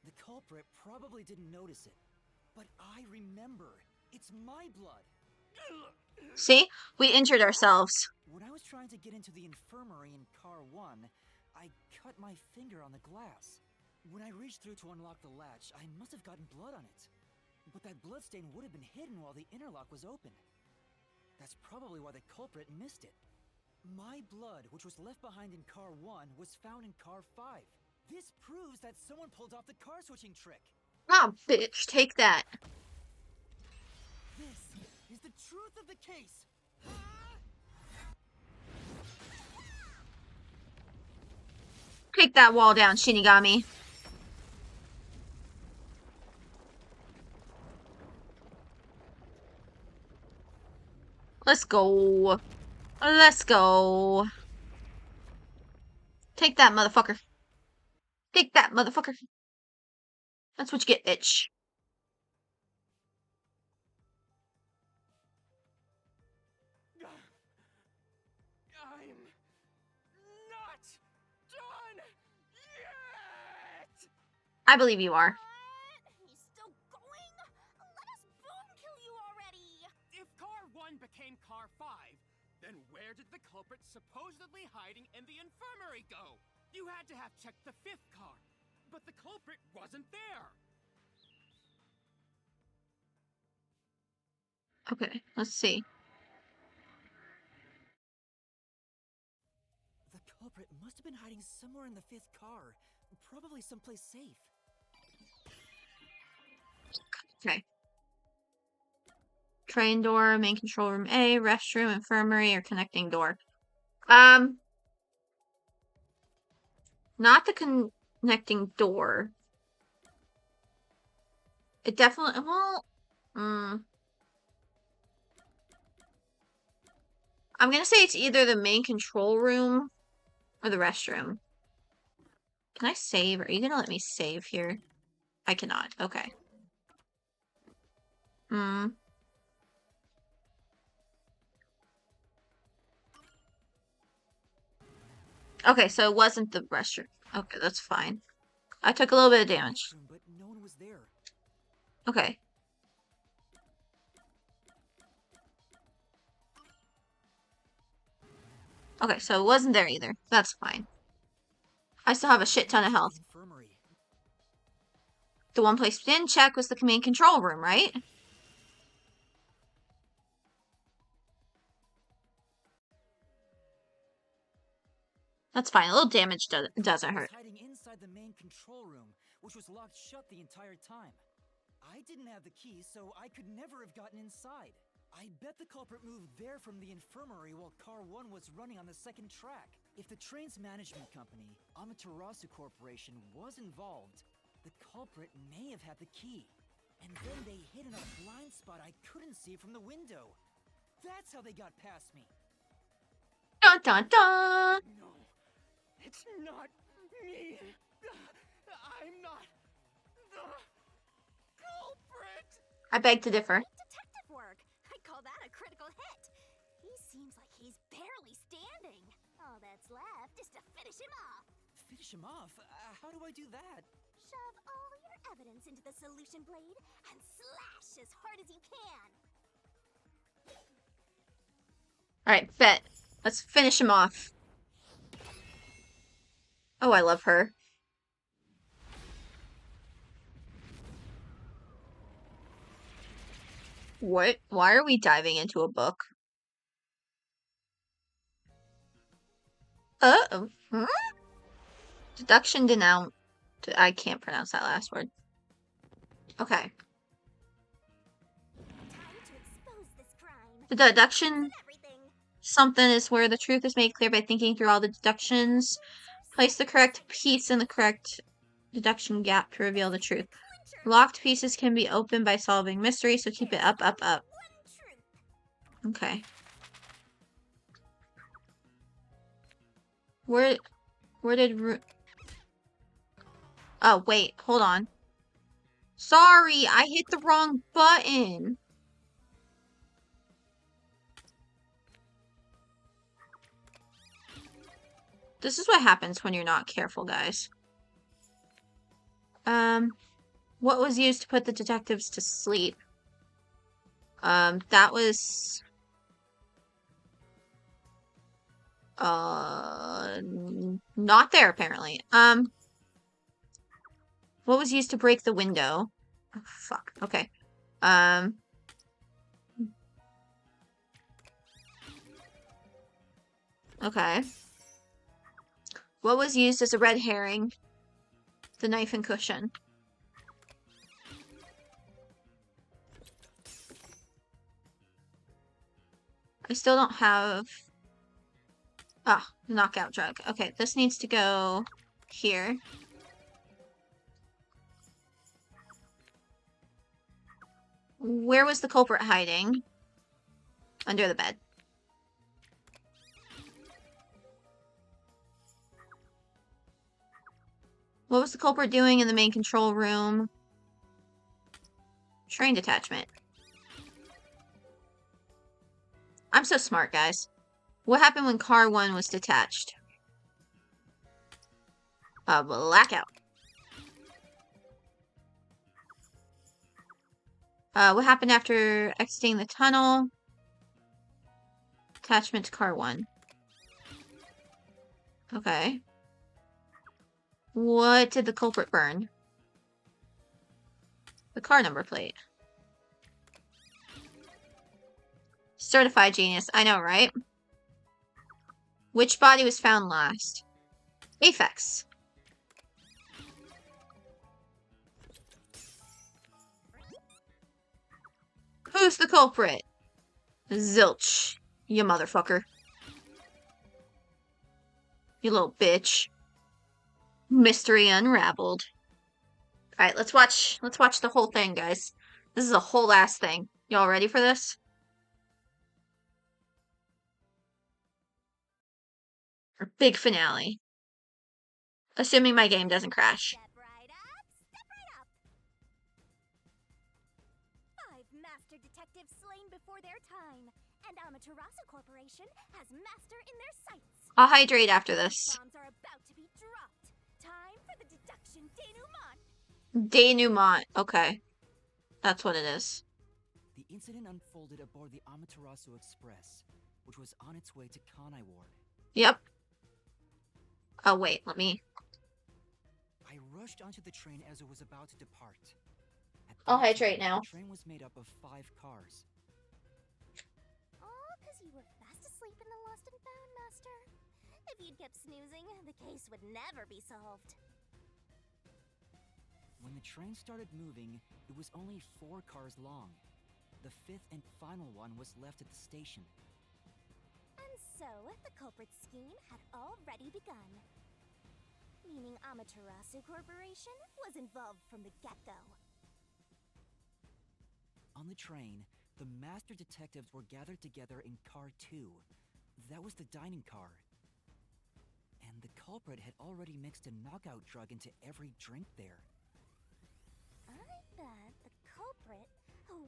The culprit probably didn't notice it. But I remember. It's my blood. See? We injured ourselves. When I was trying to get into the infirmary in Car 1, I cut my finger on the glass. When I reached through to unlock the latch, I must have gotten blood on it. But that bloodstain would have been hidden while the interlock was open. That's probably why the culprit missed it. My blood, which was left behind in Car 1, was found in Car 5. This proves that someone pulled off the car switching trick. Oh, bitch, take that. This is the truth of the case. Take that wall down, Shinigami. Let's go. Let's go. Take that, motherfucker. Take that, motherfucker. That's what you get, bitch. I'm not done yet! I believe you are. What? He's still going? Let us boom kill you already. If Car 1 became Car 5, then where did the culprit supposedly hiding in the infirmary go? You had to have checked the 5th car, but the culprit wasn't there. Okay, let's see. The culprit must have been hiding somewhere in the 5th car, probably someplace safe. Okay. Train door, main control room A, restroom, infirmary, or connecting door. Not the connecting door. It definitely, well, I'm gonna say it's either the main control room or the restroom. Can I save? Are you gonna let me save here? I cannot. Okay. Okay, so it wasn't the restroom. Okay, that's fine. I took a little bit of damage. But no one was there. Okay. Okay, so it wasn't there either. That's fine. I still have a shit ton of health. Infirmary. The one place we didn't check was the command control room, right? That's fine. A little damage doesn't hurt. Hiding inside the main control room, which was locked shut the entire time. I didn't have the key, so I could never have gotten inside. I bet the culprit moved there from the infirmary while Car 1 was running on the second track. If the train's management company, Amaterasu Corporation, was involved, the culprit may have had the key. And then they hid in a blind spot I couldn't see from the window. That's how they got past me. Dun dun dun! No, it's not me. I'm not the culprit. I beg to differ. Detective work. I call that a critical hit. He seems like he's barely standing. All that's left is to finish him off. Finish him off? How do I do that? Shove all your evidence into the solution blade and slash as hard as you can. Alright, bet. Let's finish him off. Oh, I love her. What? Why are we diving into a book? Uh-oh. Hmm? Deduction denounce. I can't pronounce that last word. Okay. Time to expose this crime. The deduction Everything. something is where the truth is made clear by thinking through all the deductions. Place the correct piece in the correct deduction gap to reveal the truth. Locked pieces can be opened by solving mystery, so keep it up, up, up. Okay. Where did Oh, wait, hold on. Sorry, I hit the wrong button. This is what happens when you're not careful, guys. What was used to put the detectives to sleep? That was... not there, apparently. What was used to break the window? Oh, fuck. Okay. Okay. What was used as a red herring? The knife and cushion. I still don't have... Ah, the knockout drug. Okay, this needs to go here. Where was the culprit hiding? Under the bed. What was the culprit doing in the main control room? Train detachment. I'm so smart, guys. What happened when car 1 was detached? A blackout. What happened after exiting the tunnel? Attachment to car 1. Okay. What did the culprit burn? The car number plate. Certified genius. I know, right? Which body was found last? Aphex. Who's the culprit? Zilch. You motherfucker. You little bitch. Mystery unraveled. Alright, let's watch the whole thing, guys. This is a whole ass thing. Y'all ready for this? Our big finale. Assuming my game doesn't crash. Step right up, step right up. 5 master detectives slain before their time, and Amaterasu Corporation has master in their sights. I'll hydrate after this. Bombs are about to be dropped. Time for the deduction denouement. Denouement. Okay. That's what it is. The incident unfolded aboard the Amaterasu Express, which was on its way to Kanai Ward. Yep. Oh, wait, let me... I rushed onto the train as it was about to depart. At I'll that hydrate time, now. The train was made up of 5 cars. All because you were fast asleep in the lost and found, Master. If you'd kept snoozing, the case would never be solved. When the train started moving, it was only 4 cars long. The 5th and final one was left at the station. And so, the culprit's scheme had already begun. Meaning Amaterasu Corporation was involved from the get-go. On the train, the master detectives were gathered together in car 2. That was the dining car. And the culprit had already mixed a knockout drug into every drink there. I bet the culprit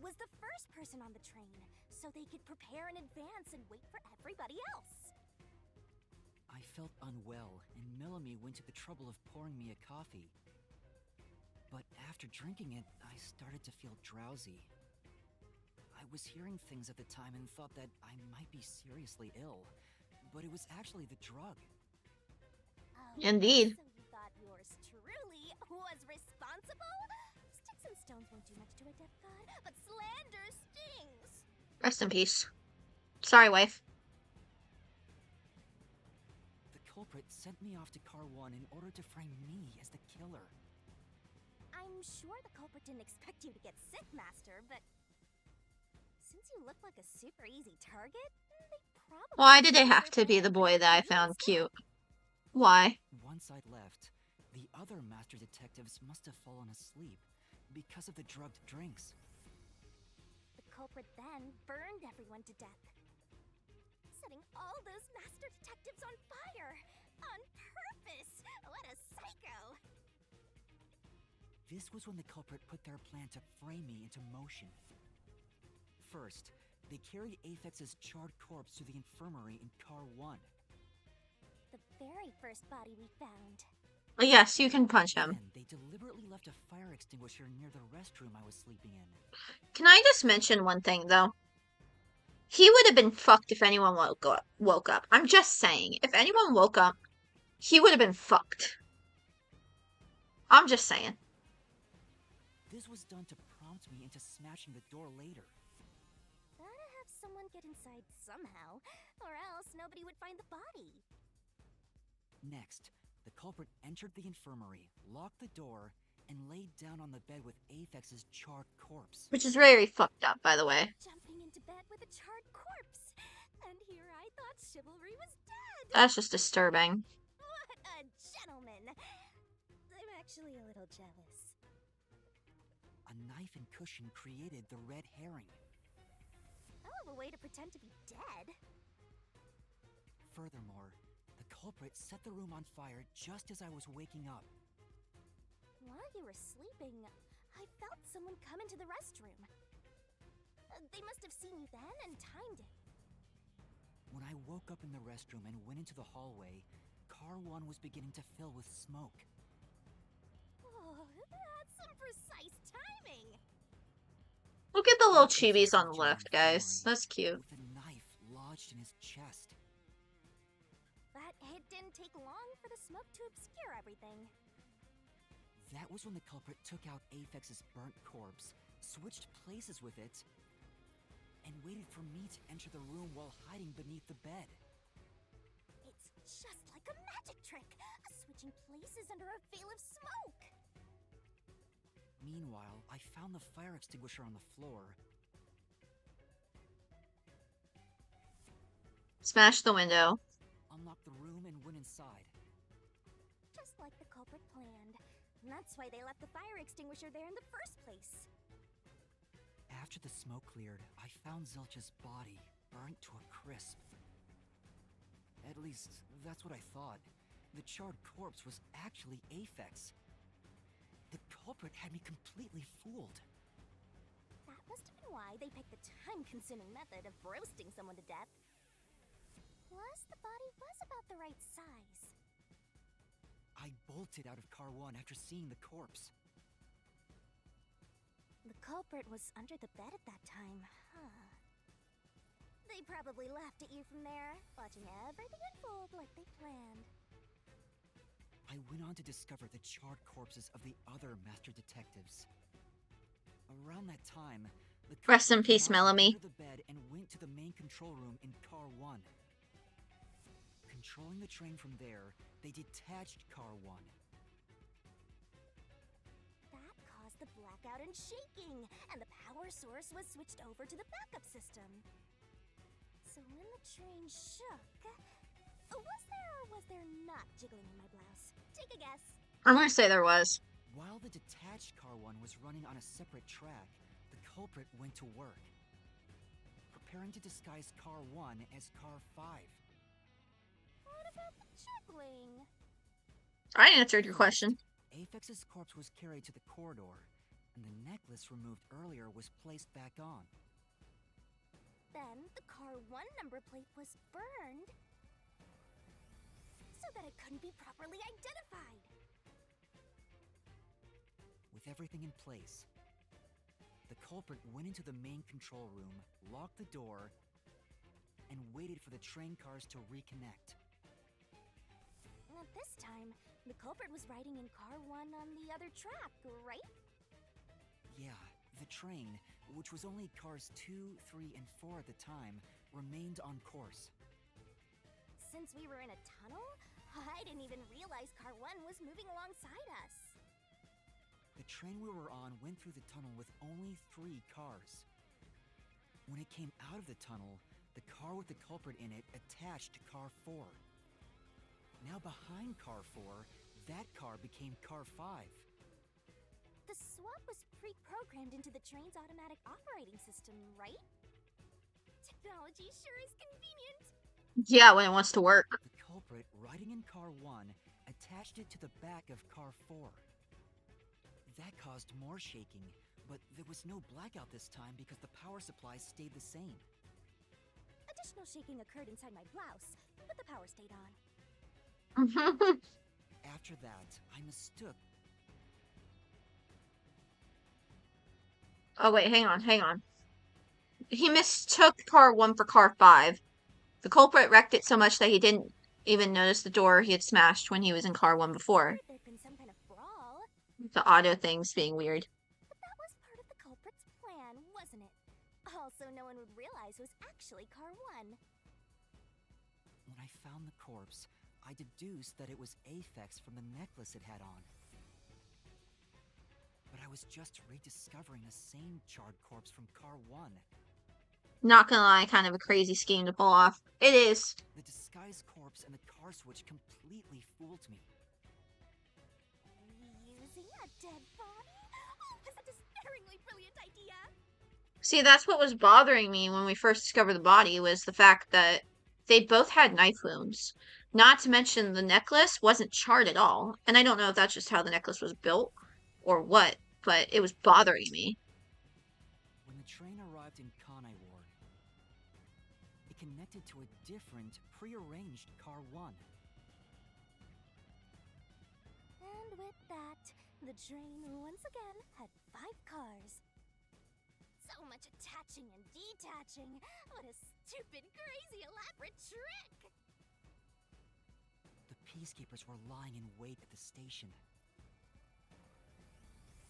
was the first person on the train, so they could prepare in advance and wait for everybody else. I felt unwell, and Melanie went to the trouble of pouring me a coffee. But after drinking it, I started to feel drowsy. I was hearing things at the time and thought that I might be seriously ill, but it was actually the drug. Oh, Indeed. So you thought yours truly was responsible? Sticks and stones won't do much to a deaf god, but slander stings. Rest in peace. Sorry, wife. The culprit sent me off to car 1 in order to frame me as the killer. I'm sure the culprit didn't expect you to get sick, Master, but since you look like a super easy target, they probably... Why did it have to be the boy that I found cute? Why? Once I'd left, the other master detectives must have fallen asleep because of the drugged drinks. The culprit then burned everyone to death, setting all those master detectives on fire! On purpose! What a psycho! This was when the culprit put their plan to frame me into motion. First, they carried Apex's charred corpse to the infirmary in car 1. The very first body we found. Oh, yes, you can punch him. Then they deliberately left a fire extinguisher near the restroom I was sleeping in. Can I just mention one thing, though? He would have been fucked if anyone woke up. I'm just saying. If anyone woke up, he would have been fucked. I'm just saying. This was done to prompt me into smashing the door later. Gotta have someone get inside somehow, or else nobody would find the body. Next, the culprit entered the infirmary, locked the door, and laid down on the bed with Apex's charred corpse. Which is very fucked up, by the way. Jumping into bed with a charred corpse. And here I thought chivalry was dead. That's just disturbing. What a gentleman. I'm actually a little jealous. A knife and cushion created the red herring. Hell of a way to pretend to be dead. Furthermore, the culprit set the room on fire just as I was waking up. While you were sleeping, I felt someone come into the restroom. They must have seen you then and timed it. When I woke up in the restroom and went into the hallway, car 1 was beginning to fill with smoke. Oh, that's some precise timing. Look at the little Apex chibis was on the entering left, guys. infirmary That's cute. with a knife lodged in his chest. But it didn't take long for the smoke to obscure everything. That was when the culprit took out Apex's burnt corpse, switched places with it, and waited for me to enter the room while hiding beneath the bed. It's just like a magic trick, switching places under a veil of smoke. Meanwhile, I found the fire extinguisher on the floor. Smash the window. Unlocked the room and went inside. Just like the culprit planned. And that's why they left the fire extinguisher there in the first place. After the smoke cleared, I found Zilch's body, burnt to a crisp. At least, that's what I thought. The charred corpse was actually Apex. The culprit had me completely fooled. That must have been why they picked the time-consuming method of roasting someone to death. Plus, the body was about the right size. I I bolted out of Car 1 after seeing the corpse. The culprit was under the bed at that time, huh? They probably laughed at you from there, watching everything unfold like they planned. I went on to discover the charred corpses of the other master detectives. Around that time, the Rest in culprit came peace, out from Melanie. under the bed and went to the main control room in Car 1. Controlling the train from there, they detached Car 1. That caused the blackout and shaking, and the power source was switched over to the backup system. So when the train shook, was there not jiggling in my blouse? Take a guess. I'm gonna say there was. While the detached Car 1 was running on a separate track, the culprit went to work, preparing to disguise Car 1 as Car 5. What about the jiggling? I answered your question. Apex's corpse was carried to the corridor, and the necklace removed earlier was placed back on. Then the Car 1 number plate was burned so that it couldn't be properly identified. With everything in place, the culprit went into the main control room, locked the door, and waited for the train cars to reconnect. At this time, the culprit was riding in Car 1 on the other track, right? Yeah, the train, which was only cars 2, 3, and 4 at the time, remained on course. Since we were in a tunnel, I didn't even realize Car 1 was moving alongside us. The train we were on went through the tunnel with only 3 cars. When it came out of the tunnel, the car with the culprit in it attached to Car 4. Now behind Car 4, that car became Car 5. The swap was pre-programmed into the train's automatic operating system, right? Technology sure is convenient. Yeah, when it wants to work. The culprit, riding in Car 1, attached it to the back of Car 4. That caused more shaking, but there was no blackout this time because the power supply stayed the same. Additional shaking occurred inside my blouse, but the power stayed on. After that, I mistook... Oh wait, hang on. He mistook Car 1 for Car 5. The culprit wrecked it so much that he didn't even notice the door he had smashed when he was in Car 1 before. There'd been some kind of brawl. The audio thing's being weird. But that was part of the culprit's plan, wasn't it? Also, no one would realize it was actually Car 1. When I found the corpse, I deduced that it was Aphex from the necklace it had on. But I was just rediscovering the same charred corpse from Car 1. Not gonna lie, kind of a crazy scheme to pull off. It is. The disguised corpse and the car switch completely fooled me. Reusing a dead body? Oh, that's a despairingly brilliant idea! See, that's what was bothering me when we first discovered the body, was the fact that they both had knife wounds. Not to mention the necklace wasn't charred at all. And I don't know if that's just how the necklace was built or what, but it was bothering me. When the train arrived in Kanai Ward, it connected to a different, prearranged Car 1. And with that, the train once again had 5 cars. So much attaching and detaching. What a stupid, crazy, elaborate trick! The peacekeepers were lying in wait at the station.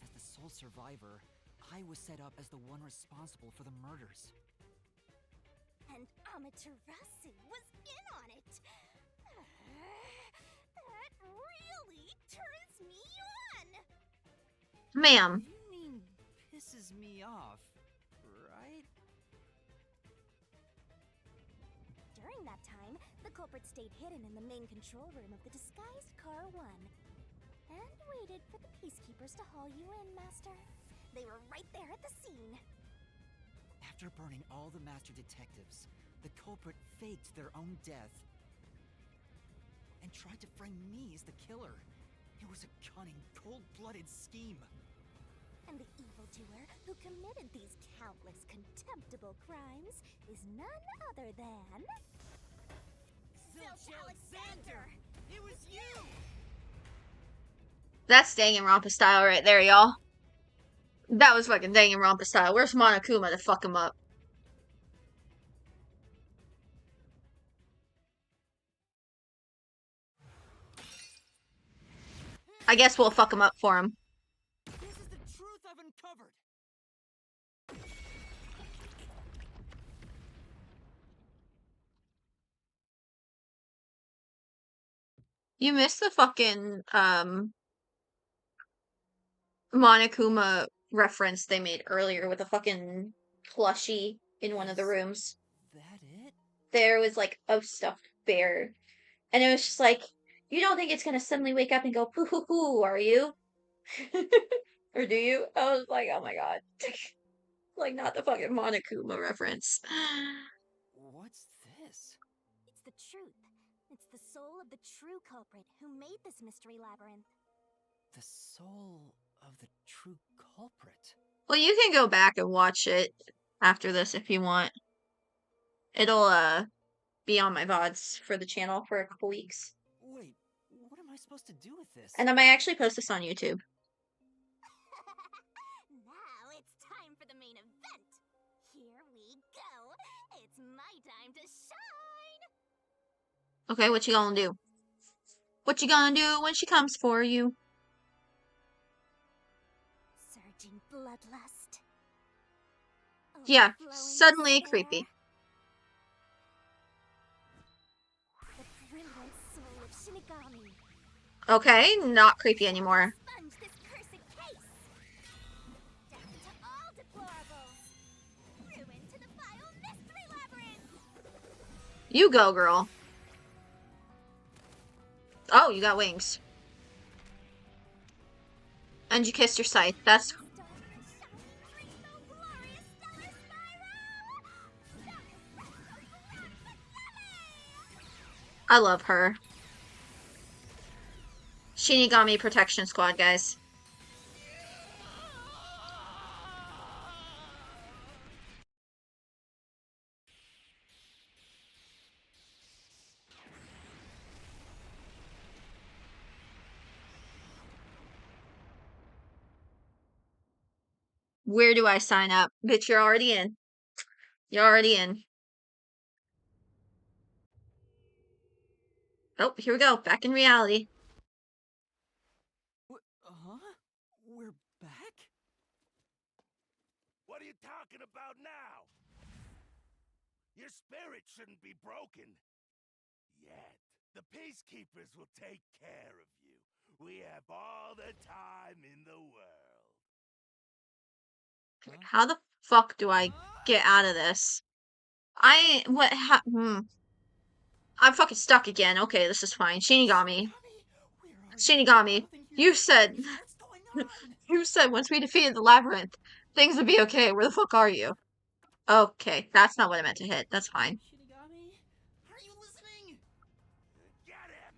As the sole survivor, I was set up as the one responsible for the murders. And Amaterasu was in on it! That really turns me on! Ma'am. You mean pisses me off, right? During that time, the culprit stayed hidden in the main control room of the disguised Car 1. And waited for the peacekeepers to haul you in, Master. They were right there at the scene. After burning all the master detectives, the culprit faked their own death and tried to frame me as the killer. It was a cunning, cold-blooded scheme. And the evildoer who committed these countless contemptible crimes is none other than... Zilch Alexander! It was you! That's Danganronpa style right there, y'all. That was fucking Danganronpa style. Where's Monokuma to fuck him up? I guess we'll fuck him up for him. This is the truth I've uncovered. You missed the fucking Monokuma reference they made earlier with a fucking plushie in one of the rooms. That it? There was like a stuffed bear, and it was just like, you don't think it's gonna suddenly wake up and go poo hoo hoo, are you? Or do you? I was like, oh my god. Like, not the fucking Monokuma reference. What's this? It's the truth. It's the soul of the true culprit who made this mystery labyrinth. The soul of the true culprit. Well, you can go back and watch it after this if you want. It'll be on my VODs for the channel for a couple weeks. Wait, what am I supposed to do with this? And I might actually post this on YouTube. Now it's time for the main event. Here we go. It's my time to shine. Okay, what you gonna do? What you gonna do when she comes for you? Surging bloodlust. Yeah, Overflowing suddenly despair. creepy. The brilliant soul of Shinigami. Okay, not creepy anymore. Sponge this cursed case. Death to all deplorables. Ruin to the vile mystery labyrinth. You go, girl. Oh, you got wings. And you kissed your scythe. That's... I love her. Shinigami Protection Squad, guys. Where do I sign up? Bitch, you're already in. You're already in. Oh, here we go. Back in reality. Huh? We're back? What are you talking about now? Your spirit shouldn't be broken. Yet. The peacekeepers will take care of you. We have all the time in the world. How the fuck do I get out of this? I'm fucking stuck again. Okay, this is fine. Shinigami. Shinigami, you said... You said once we defeated the labyrinth, things would be okay. Where the fuck are you? Okay, that's not what I meant to hit. That's fine. Shinigami, are you listening? Get him!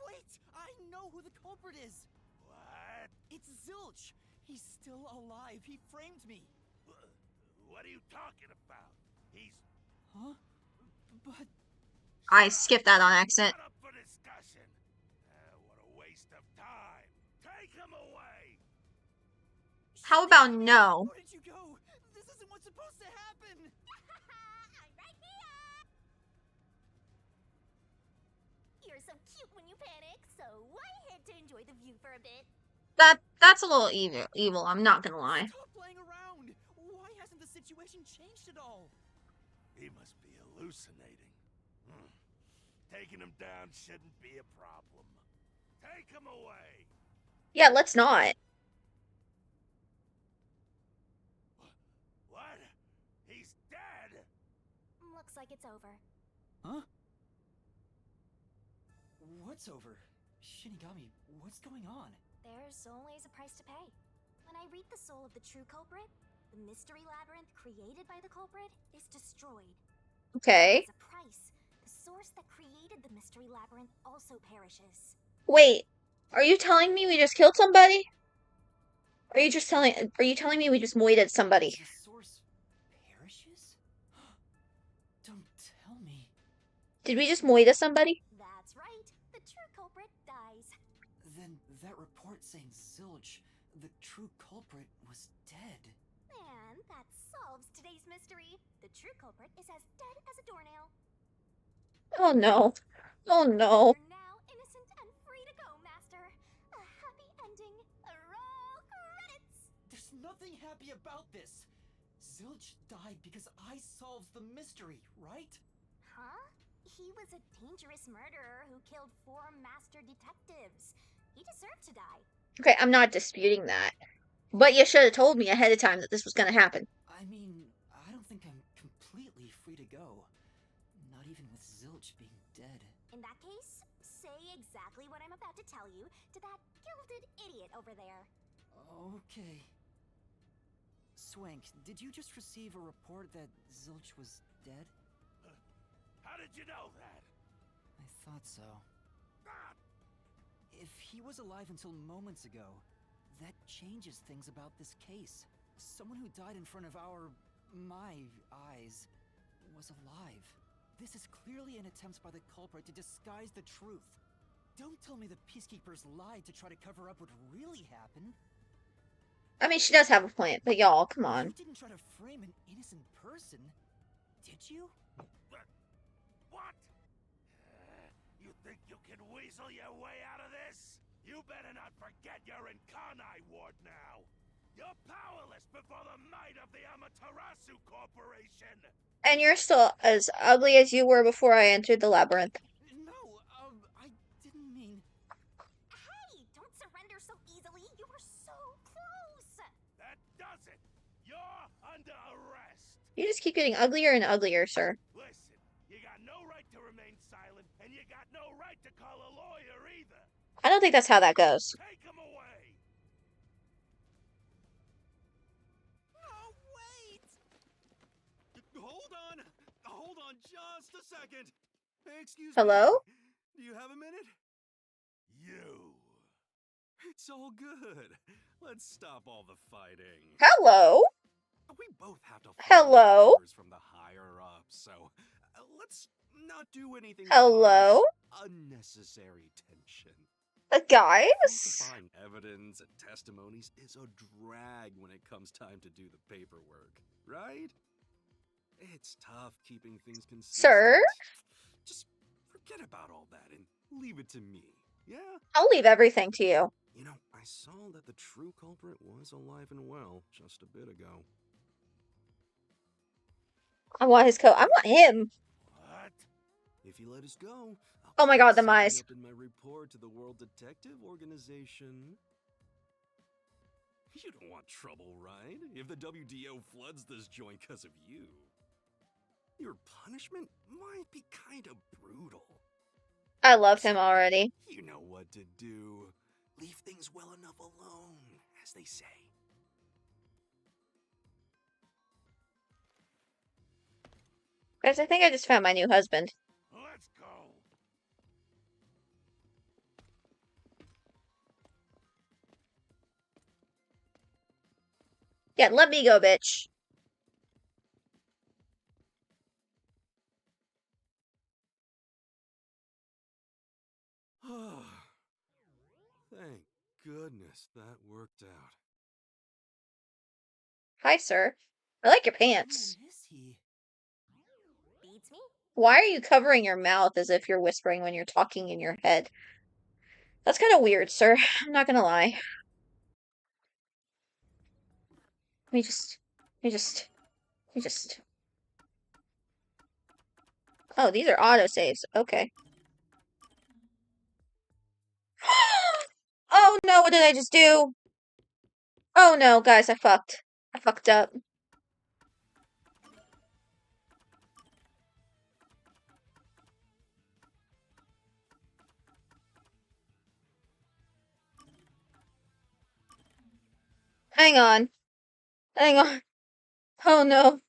Wait, I know who the culprit is. What? It's Zilch. He's still alive. He framed me. What are you talking about? He's... Huh? But... I skipped that on accident. Not up for discussion. What a waste of time. Take him away! How about no? Where did you go? This isn't what's supposed to happen. I'm right here. You're so cute when you panic, so why head to enjoy the view for a bit? That's a little evil, I'm not gonna lie. Stop playing around. Why hasn't the situation changed at all? He must be hallucinating. Taking him down shouldn't be a problem. Take him away! Yeah, let's not. What? He's dead? Looks like it's over. Huh? What's over? Shinigami, what's going on? There's always a price to pay. When I read the soul of the true culprit, the mystery labyrinth created by the culprit is destroyed. Okay. As a price, the source that created the mystery labyrinth also perishes. Wait, are you telling me we just killed somebody? Are you telling me we just moided somebody? The source perishes? Don't tell me. Did we just moida somebody? That's right. The true culprit dies. Then that report saying Zilch, the true culprit, was dead. And that solves today's mystery. The true culprit is as dead as a doornail. Oh no. Oh no. You're now innocent and free to go, Master. A happy ending. Roll credits! There's nothing happy about this. Zilch died because I solved the mystery, right? Huh? He was a dangerous murderer who killed 4 master detectives. He deserved to die. Okay, I'm not disputing that. But you should have told me ahead of time that this was gonna happen. I mean, I don't think I'm completely free to go. Not even with Zilch being dead. In that case, say exactly what I'm about to tell you to that gilded idiot over there. Okay. Swank, did you just receive a report that Zilch was dead? How did you know that? I thought so. Ah! If he was alive until moments ago, that changes things about this case. Someone who died in front of my eyes, was alive. This is clearly an attempt by the culprit to disguise the truth. Don't tell me the peacekeepers lied to try to cover up what really happened. I mean, she does have a point, but y'all, come on. You didn't try to frame an innocent person, did you? What? You think you can weasel your way out of this? You better not forget you're in Kanai Ward now. You're powerless before the might of the Amaterasu Corporation. And you're still as ugly as you were before I entered the labyrinth. No, I didn't mean... Hey, don't surrender so easily. You were so close. That does it. You're under arrest. You just keep getting uglier and uglier, sir. Listen, you got no right to remain silent, and you got no right to call a lawyer either. I don't think that's how that goes. Take him away. Oh, wait! Hold on just a second. Hey, excuse Hello? me. Do you have a minute? You. It's all good. Let's stop all the fighting. Hello? We both have to Hello? follow orders from the higher ups, so let's not do anything that Hello? causes unnecessary tension. Guys? Falsifying evidence and testimonies is a drag when it comes time to do the paperwork, right? It's tough keeping things consistent. Sir? Just forget about all that and leave it to me, yeah? I'll leave everything to you. You know, I saw that the true culprit was alive and well just a bit ago. I want his coat. I want him. What? If you let us go, I'll Oh my god, the something mice. up in my report to the World Detective Organization. You don't want trouble, right? If the WDO floods this joint because of you. Your punishment might be kind of brutal. I loved him already. You know what to do. Leave things well enough alone, as they say. Guys, I think I just found my new husband. Let's go. Yeah, let me go, bitch. Thank goodness that worked out. Hi, sir. I like your pants. Who is he? Beats me? Why are you covering your mouth as if you're whispering when you're talking in your head? That's kind of weird, sir. I'm not gonna lie. Let me just... Let me just... Oh, these are autosaves. Okay. Oh no, what did I just do? Oh no, guys, I fucked. I fucked up. Hang on. Hang on. Oh no.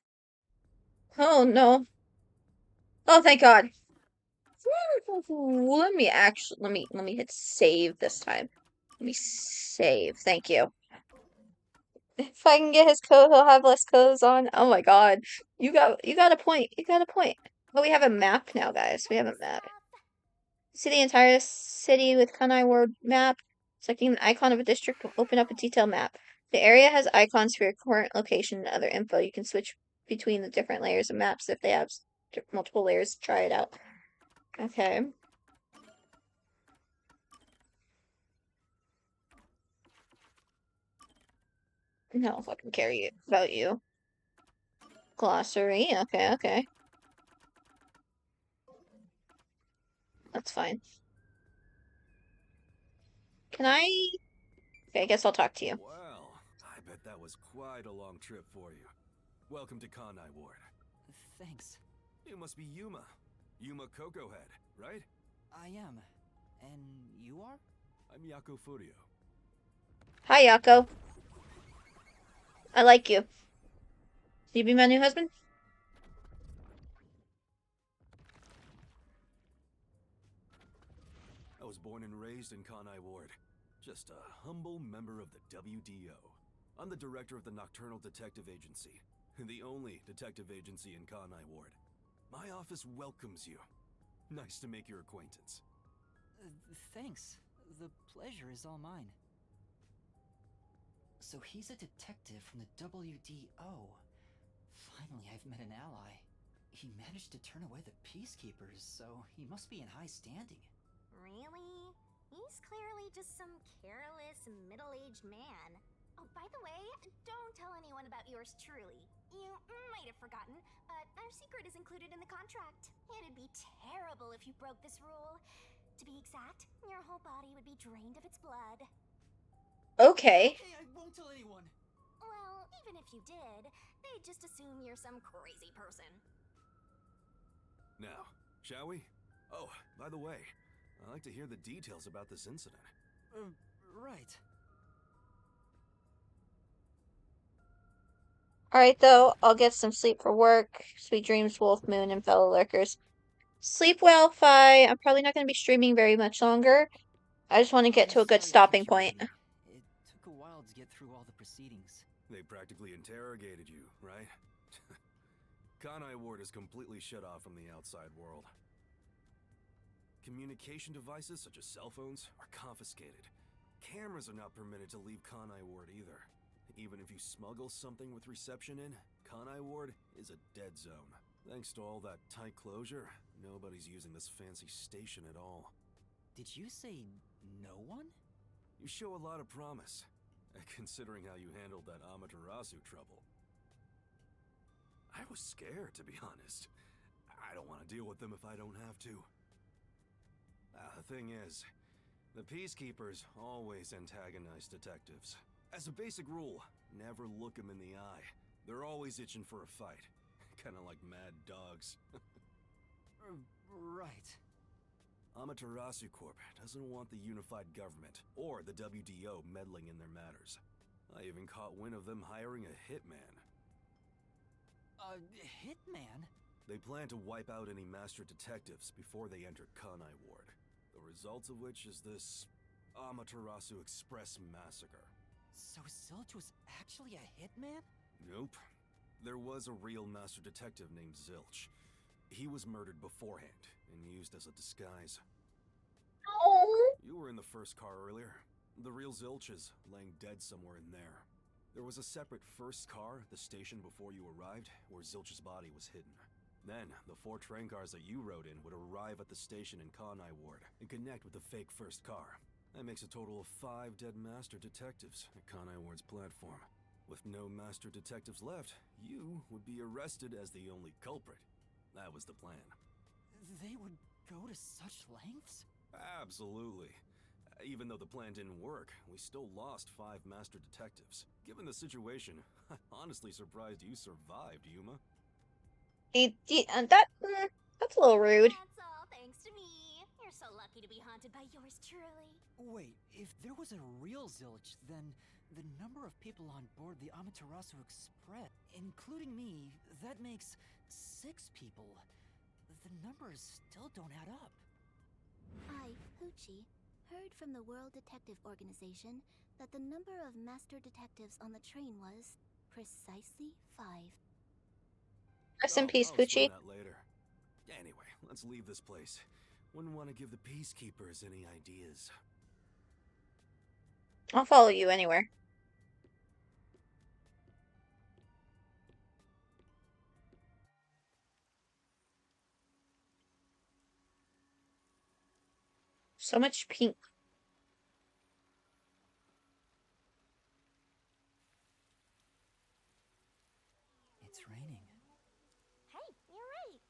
Oh no. Oh, thank God. Let me hit save this time. Let me save. Thank you. If I can get his coat, he'll have less clothes on. Oh my God. You got a point. You got a point. But we have a map now, guys. We have a map. See the entire city with Kanai Ward map. Selecting the icon of a district will open up a detailed map. The area has icons for your current location and other info. You can switch between the different layers of maps if they have multiple layers. Try it out. Okay. No fucking care about you. Glossary. Okay, okay. That's fine. Can I? Okay, I guess I'll talk to you. Well, I bet that was quite a long trip for you. Welcome to Kanai Ward. Thanks. You must be Yuma. Yuma Cocohead, right? I am. And you are? I'm Yako Furio. Hi, Yako. I like you. You be my new husband? I was born and raised in Kanai Ward. Just a humble member of the WDO. I'm the director of the Nocturnal Detective Agency, the only detective agency in Kanai Ward. My office welcomes you. Nice to make your acquaintance. Thanks. The pleasure is all mine. So he's a detective from the WDO. Finally, I've met an ally. He managed to turn away the Peacekeepers, so he must be in high standing. Really? He's clearly just some careless, middle-aged man. Oh, by the way, don't tell anyone about yours truly. You might have forgotten, but our secret is included in the contract. It'd be terrible if you broke this rule. To be exact, your whole body would be drained of its blood. Okay. Hey, I won't tell anyone. Well, even if you did, they'd just assume you're some crazy person. Now, shall we? Oh, by the way, I'd like to hear the details about this incident. Right. Alright, though. I'll get some sleep for work. Sweet dreams, Wolf Moon, and fellow lurkers. Sleep well, Fi. I'm probably not going to be streaming very much longer. I just want to get to a good Sorry I stopping kept you point. waiting. It took a while to get through all the proceedings. They practically interrogated you, right? Kanai Ward is completely shut off from the outside world. Communication devices, such as cell phones, are confiscated. Cameras are not permitted to leave Kanai Ward either. Even if you smuggle something with reception in, Kanai Ward is a dead zone. Thanks to all that tight closure, nobody's using this fancy station at all. Did you say no one? You show a lot of promise, considering how you handled that Amaterasu trouble. I was scared, to be honest. I don't want to deal with them if I don't have to. The thing is, the Peacekeepers always antagonize detectives. As a basic rule, never look them in the eye. They're always itching for a fight. Kinda like mad dogs. Right. Amaterasu Corp doesn't want the unified government or the WDO meddling in their matters. I even caught wind of them hiring a hitman. A hitman? They plan to wipe out any master detectives before they enter Kanai Ward. The result of which is this Amaterasu Express Massacre. So Zilch was actually a hitman? Nope. There was a real master detective named Zilch. He was murdered beforehand and used as a disguise. Oh. You were in the first car earlier. The real Zilch is laying dead somewhere in there. There was a separate first car at the station before you arrived, where Zilch's body was hidden. Then, the 4 train cars that you rode in would arrive at the station in Kanai Ward and connect with the fake first car. That makes a total of 5 dead master detectives at Kanai Ward's platform. With no master detectives left, you would be arrested as the only culprit. That was the plan. They would go to such lengths? Absolutely. Even though the plan didn't work, we still lost 5 master detectives. Given the situation, I'm honestly surprised you survived, Yuma. That's a little rude. That's all thanks to me. You're so lucky to be haunted by yours truly. Wait, if there was a real Zilch, then the number of people on board the Amaterasu Express, including me, that makes 6 people. The numbers still don't add up. I, Hoochie, heard from the World Detective Organization that the number of master detectives on the train was precisely 5. Rest in peace, I'll explain Poochie. that later. Anyway, let's leave this place. Wouldn't want to give the Peacekeepers any ideas. I'll follow you anywhere. So much pink. It's raining. Hey, you're right.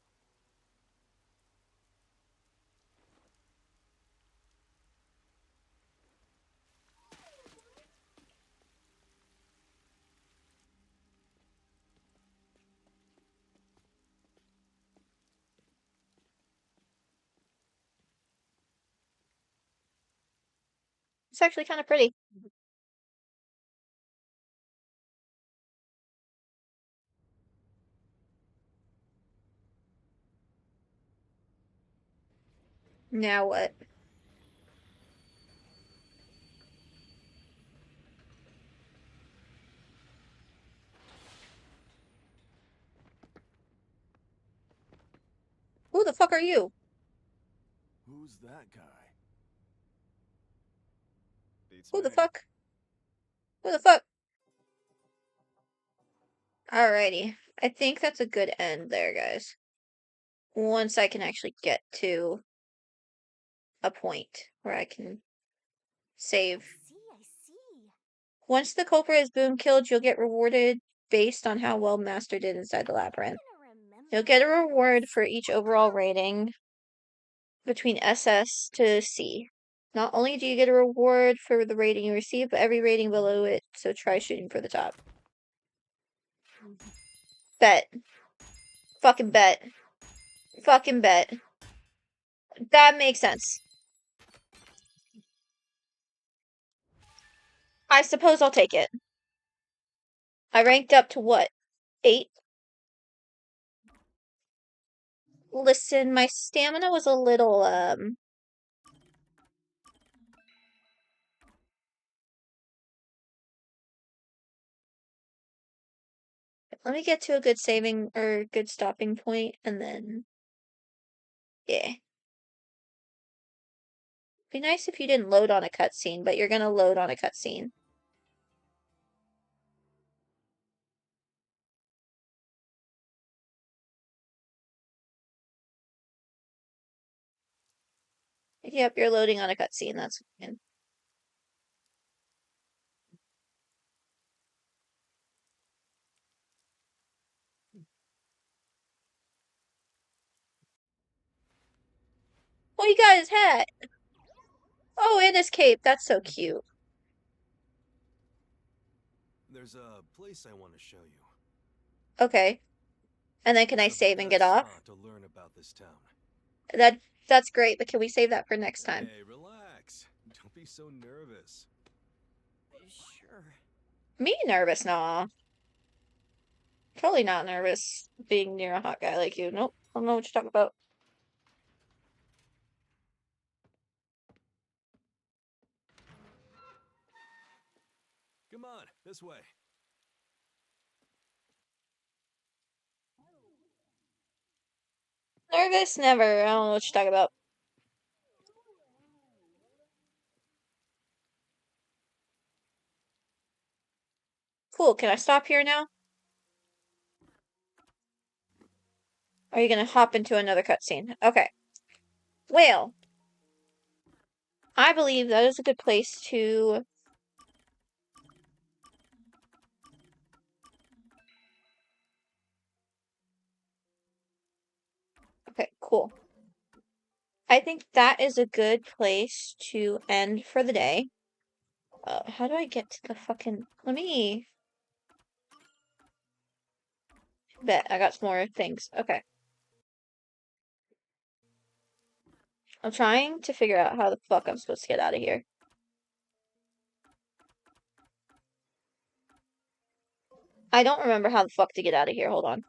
It's actually kind of pretty. Now what? Who the fuck are you? Who's that guy? Beats Who me. the fuck? Who the fuck? Alrighty. I think that's a good end there, guys. Once I can actually get to a point where I can save. I see. Once the culprit is boom killed, you'll get rewarded based on how well Master did inside the labyrinth. You'll get a reward for each overall rating between SS to C. Not only do you get a reward for the rating you receive, but every rating below it, so try shooting for the top. Bet. Fucking bet. Fucking bet. That makes sense. I suppose I'll take it. I ranked up to what? 8? Listen, my stamina was a little, let me get to a good saving, or good stopping point, and then, yeah. Be nice if you didn't load on a cutscene, but you're gonna load on a cutscene. Yep, you're loading on a cutscene, that's fine. Oh, you got his hat! Oh, and his cape, that's so cute. There's a place I want to show you. Okay. And then can I It's the save and get best off? spot to learn about this town. That's great, but can we save that for next time? Hey, relax. Don't be so nervous. Sure. Me nervous? Nah. Totally not nervous being near a hot guy like you. Nope. I don't know what you're talking about. Come on, this way. Nervous? Never. I don't know what you're talking about. Cool. Can I stop here now? Or are you gonna hop into another cutscene? Okay. Well, I believe that is a good place to... Okay, cool. I think that is a good place to end for the day. How do I get to the fucking... Let me... Bet, I got some more things. Okay. I'm trying to figure out how the fuck I'm supposed to get out of here. I don't remember how the fuck to get out of here. Hold on.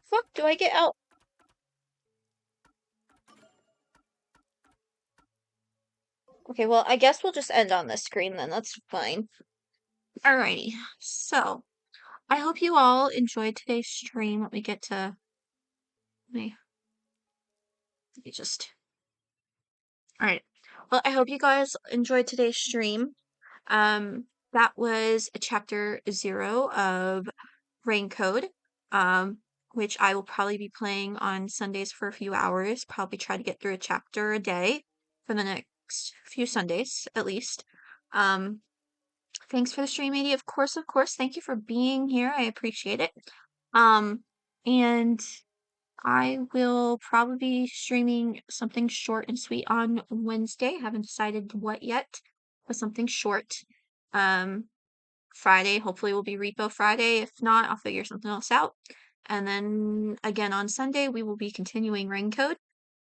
Fuck, do I get out? Okay, well, I guess we'll just end on this screen then. That's fine. Alrighty. So, I hope you all enjoyed today's stream. Let me get to... Let me Let me just. All right. Well, I hope you guys enjoyed today's stream. That was chapter 0 of Raincode, which I will probably be playing on Sundays for a few hours. Probably try to get through a chapter a day for the next few Sundays, at least. Thanks for the stream, AD. Of course, of course. Thank you for being here. I appreciate it. And I will probably be streaming something short and sweet on Wednesday. Haven't decided what yet, but something short. Friday, hopefully will be Repo Friday. If not, I'll figure something else out. And then again on Sunday, we will be continuing Raincode.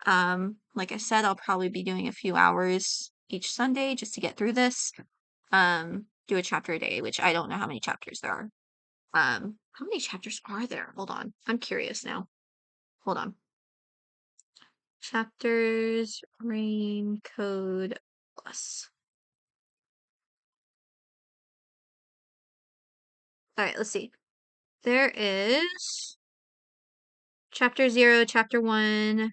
Like I said, I'll probably be doing a few hours each Sunday just to get through this. Do a chapter a day, which I don't know how many chapters there are. How many chapters are there? Hold on. I'm curious now. Hold on. Chapters, Raincode Plus. Alright, let's see. There is Chapter 0, Chapter 1,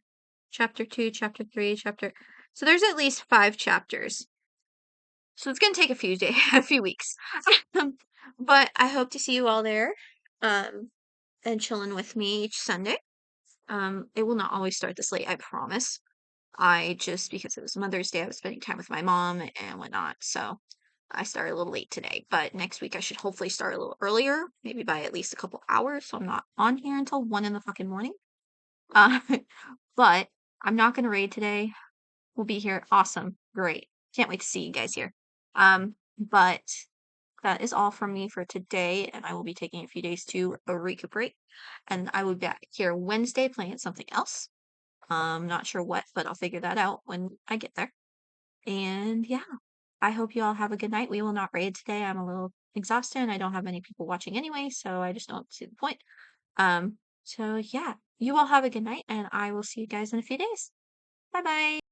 Chapter 2, Chapter 3, Chapter... So there's at least 5 chapters. So it's gonna take a few days, a few weeks. But I hope to see you all there. And chilling with me each Sunday. It will not always start this late, I promise. Because it was Mother's Day, I was spending time with my mom and whatnot, so I started a little late today. But next week I should hopefully start a little earlier, maybe by at least a couple hours, so I'm not on here until 1 in the fucking morning. But I'm not gonna raid today. We'll be here. Awesome. Great. Can't wait to see you guys here. But that is all from me for today, and I will be taking a few days to recuperate. And I will be back here Wednesday playing something else. Not sure what, but I'll figure that out when I get there. And yeah, I hope you all have a good night. We will not raid today. I'm a little exhausted and I don't have many people watching anyway, so I just don't see the point. So yeah, you all have a good night and I will see you guys in a few days. Bye bye.